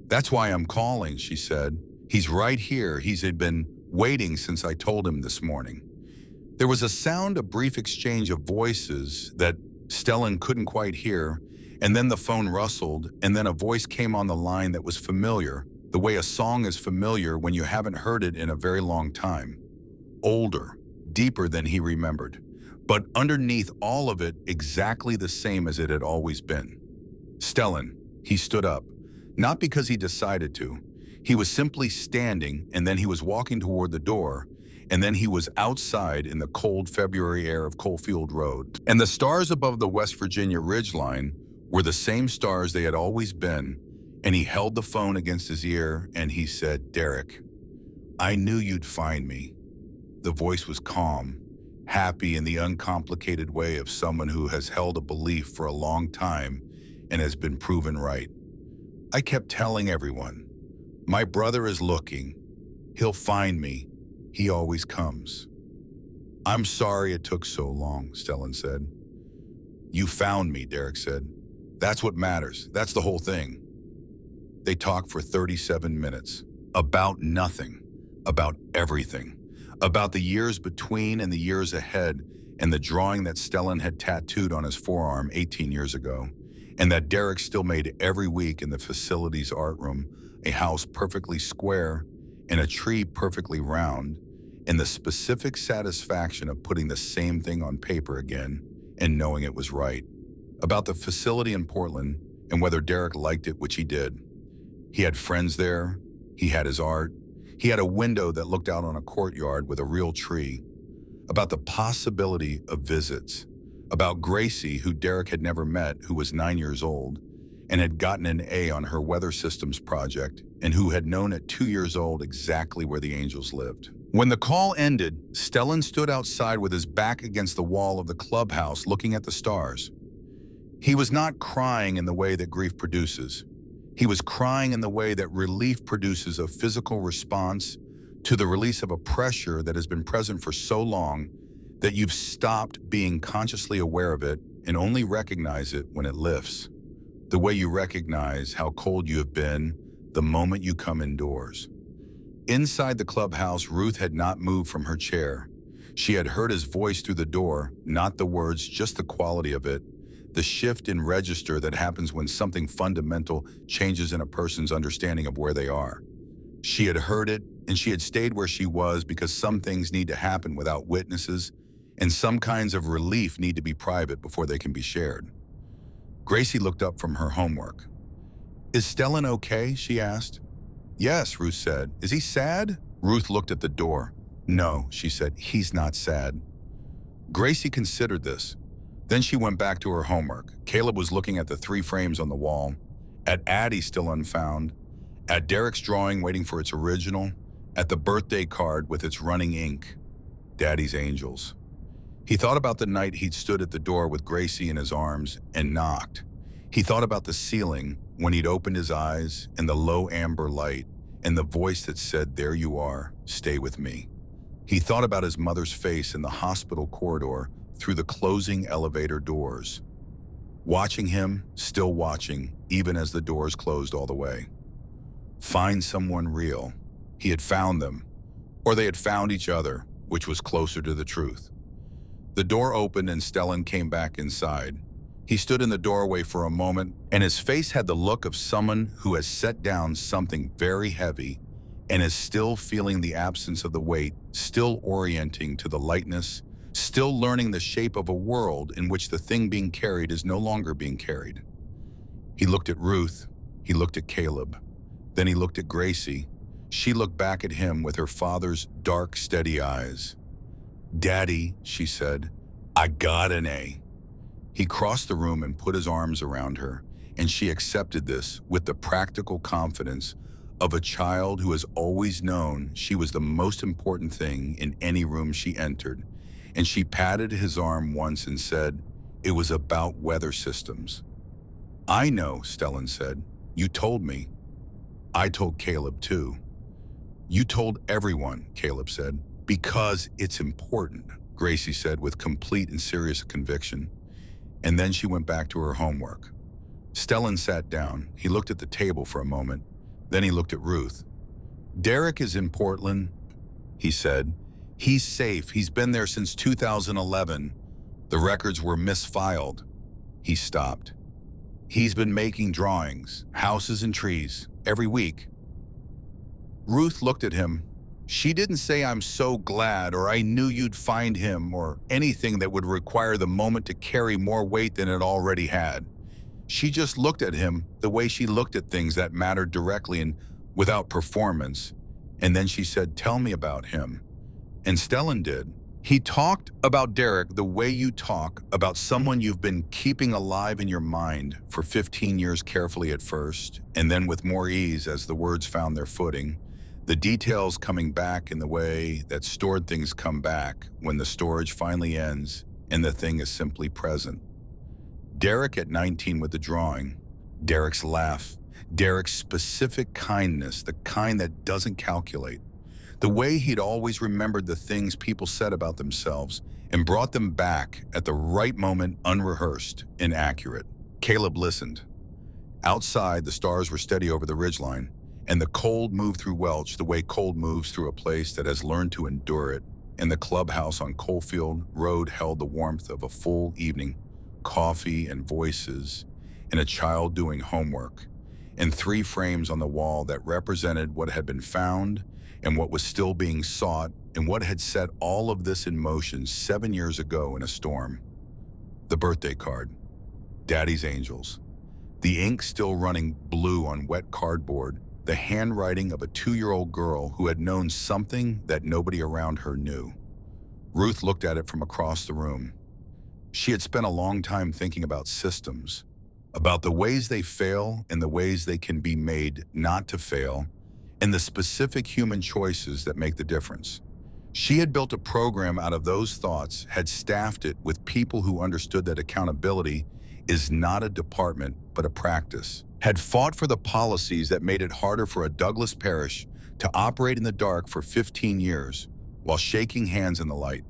"That's why I'm calling," she said. "He's right here. He's been waiting since I told him this morning." There was a sound, a brief exchange of voices that Stellan couldn't quite hear, and then the phone rustled, and then a voice came on the line that was familiar, the way a song is familiar when you haven't heard it in a very long time. Older, deeper than he remembered, but underneath all of it, exactly the same as it had always been. Stellan, he stood up, not because he decided to. He was simply standing, and then he was walking toward the door, and then he was outside in the cold February air of Coalfield Road. And the stars above the West Virginia ridgeline were the same stars they had always been, and he held the phone against his ear and he said, "Derek, I knew you'd find me." The voice was calm, happy in the uncomplicated way of someone who has held a belief for a long time and has been proven right. "I kept telling everyone, my brother is looking. He'll find me. He always comes." "I'm sorry it took so long," Stellan said. "You found me," Derek said. "That's what matters. That's the whole thing." They talked for 37 minutes. About nothing. About everything. About the years between and the years ahead, and the drawing that Stellan had tattooed on his forearm 18 years ago, and that Derek still made every week in the facility's art room, a house perfectly square and a tree perfectly round, and the specific satisfaction of putting the same thing on paper again and knowing it was right. About the facility in Portland and whether Derek liked it, which he did. He had friends there, he had his art, he had a window that looked out on a courtyard with a real tree. About the possibility of visits. About Gracie, who Derek had never met, who was 9 years old and had gotten an A on her weather systems project, and who had known at 2 years old exactly where the angels lived. When the call ended, Stellan stood outside with his back against the wall of the clubhouse looking at the stars. He was not crying in the way that grief produces. He was crying in the way that relief produces a physical response to the release of a pressure that has been present for so long that you've stopped being consciously aware of it and only recognize it when it lifts. The way you recognize how cold you have been the moment you come indoors. Inside the clubhouse, Ruth had not moved from her chair. She had heard his voice through the door, not the words, just the quality of it, the shift in register that happens when something fundamental changes in a person's understanding of where they are. She had heard it, and she had stayed where she was because some things need to happen without witnesses, and some kinds of relief need to be private before they can be shared. Gracie looked up from her homework. "Is Stellan okay?" she asked. "Yes," Ruth said. "Is he sad?" Ruth looked at the door. "No," she said, "he's not sad." Gracie considered this. Then she went back to her homework. Caleb was looking at the 3 frames on the wall, at Addie still unfound, at Derek's drawing waiting for its original, at the birthday card with its running ink, Daddy's Angels. He thought about the night he'd stood at the door with Gracie in his arms and knocked. He thought about the ceiling when he'd opened his eyes and the low amber light and the voice that said, "There you are, stay with me." He thought about his mother's face in the hospital corridor through the closing elevator doors. Watching him, still watching, even as the doors closed all the way. Find someone real. He had found them, or they had found each other, which was closer to the truth. The door opened and Stellan came back inside. He stood in the doorway for a moment, and his face had the look of someone who has set down something very heavy and is still feeling the absence of the weight, still orienting to the lightness, still learning the shape of a world in which the thing being carried is no longer being carried. He looked at Ruth, he looked at Caleb, then he looked at Gracie. She looked back at him with her father's dark, steady eyes. "Daddy," she said, "I got an A." He crossed the room and put his arms around her, and she accepted this with the practical confidence of a child who has always known she was the most important thing in any room she entered. And she patted his arm once and said, "It was about weather systems." "I know," Stellan said. "You told me." "I told Caleb too." "You told everyone," Caleb said. "Because it's important," Gracie said with complete and serious conviction. And then she went back to her homework. Stellan sat down. He looked at the table for a moment. Then he looked at Ruth. "Derek is in Portland," he said. "He's safe. He's been there since 2011. The records were misfiled." He stopped. "He's been making drawings, houses and trees, every week." Ruth looked at him. She didn't say, "I'm so glad," or "I knew you'd find him," or anything that would require the moment to carry more weight than it already had. She just looked at him the way she looked at things that mattered directly and without performance. And then she said, "Tell me about him." And Stellan did. He talked about Derek the way you talk about someone you've been keeping alive in your mind for 15 years, carefully at first, and then with more ease as the words found their footing, the details coming back in the way that stored things come back when the storage finally ends and the thing is simply present. Derek at 19 with the drawing, Derek's laugh, Derek's specific kindness, the kind that doesn't calculate. The way he'd always remembered the things people said about themselves and brought them back at the right moment, unrehearsed, inaccurate. Caleb listened. Outside, the stars were steady over the ridgeline, and the cold moved through Welch the way cold moves through a place that has learned to endure it. And the clubhouse on Coalfield Road held the warmth of a full evening, coffee and voices, and a child doing homework, and 3 frames on the wall that represented what had been found and what was still being sought, and what had set all of this in motion 7 years ago in a storm. The birthday card, Daddy's Angels, the ink still running blue on wet cardboard, the handwriting of a 2-year-old girl who had known something that nobody around her knew. Ruth looked at it from across the room. She had spent a long time thinking about systems, about the ways they fail and the ways they can be made not to fail, and the specific human choices that make the difference. She had built a program out of those thoughts, had staffed it with people who understood that accountability is not a department but a practice, had fought for the policies that made it harder for a Douglas Parrish to operate in the dark for 15 years while shaking hands in the light.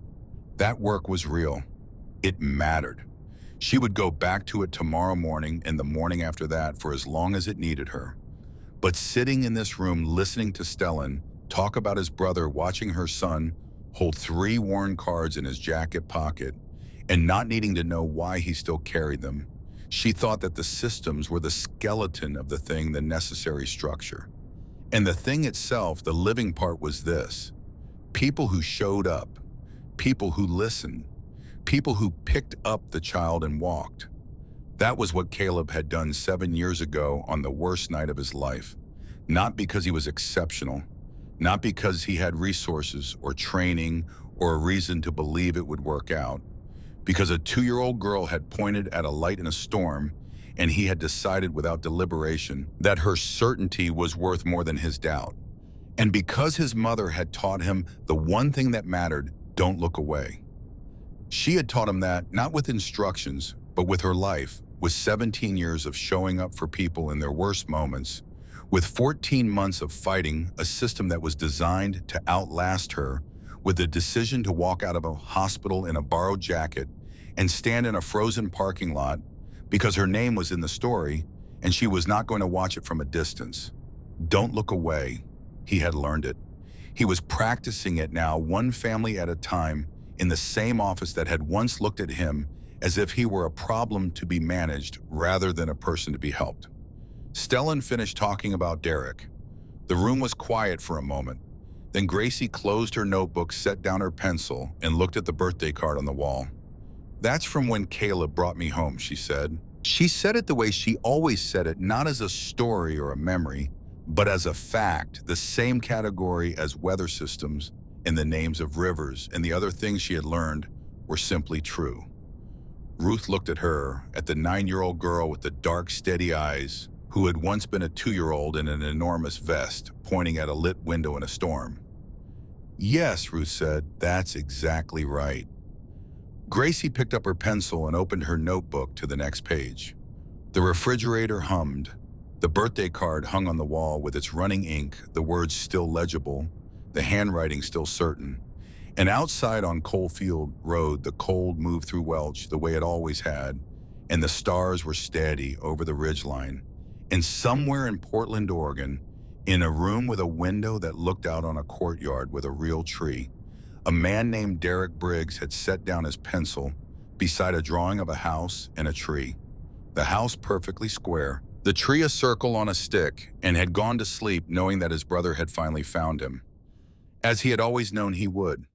That work was real. It mattered. She would go back to it tomorrow morning and the morning after that for as long as it needed her. But sitting in this room listening to Stellan talk about his brother watching her son hold 3 worn cards in his jacket pocket and not needing to know why he still carried them, she thought that the systems were the skeleton of the thing, the necessary structure. And the thing itself, the living part, was this: people who showed up, people who listened, people who picked up the child and walked. That was what Caleb had done 7 years ago on the worst night of his life. Not because he was exceptional, not because he had resources or training or a reason to believe it would work out, because a 2-year-old girl had pointed at a light in a storm and he had decided without deliberation that her certainty was worth more than his doubt. And because his mother had taught him the one thing that mattered: don't look away. She had taught him that, not with instructions, but with her life, with 17 years of showing up for people in their worst moments, with 14 months of fighting a system that was designed to outlast her, with the decision to walk out of a hospital in a borrowed jacket and stand in a frozen parking lot because her name was in the story and she was not going to watch it from a distance. Don't look away. He had learned it. He was practicing it now, one family at a time, in the same office that had once looked at him as if he were a problem to be managed rather than a person to be helped. Stellan finished talking about Derek. The room was quiet for a moment. Then Gracie closed her notebook, set down her pencil, and looked at the birthday card on the wall. "That's from when Caleb brought me home," she said. She said it the way she always said it, not as a story or a memory, but as a fact, the same category as weather systems and the names of rivers and the other things she had learned were simply true. Ruth looked at her, at the 9-year-old girl with the dark, steady eyes, who had once been a 2-year-old in an enormous vest, pointing at a lit window in a storm. "Yes," Ruth said, "that's exactly right." Gracie picked up her pencil and opened her notebook to the next page. The refrigerator hummed. The birthday card hung on the wall with its running ink, the words still legible, the handwriting still certain. And outside on Coalfield Road, the cold moved through Welch the way it always had, and the stars were steady over the ridgeline. And somewhere in Portland, Oregon, in a room with a window that looked out on a courtyard with a real tree, a man named Derek Briggs had set down his pencil beside a drawing of a house and a tree. The house perfectly square, the tree a circle on a stick, and had gone to sleep knowing that his brother had finally found him. as he had always known he would.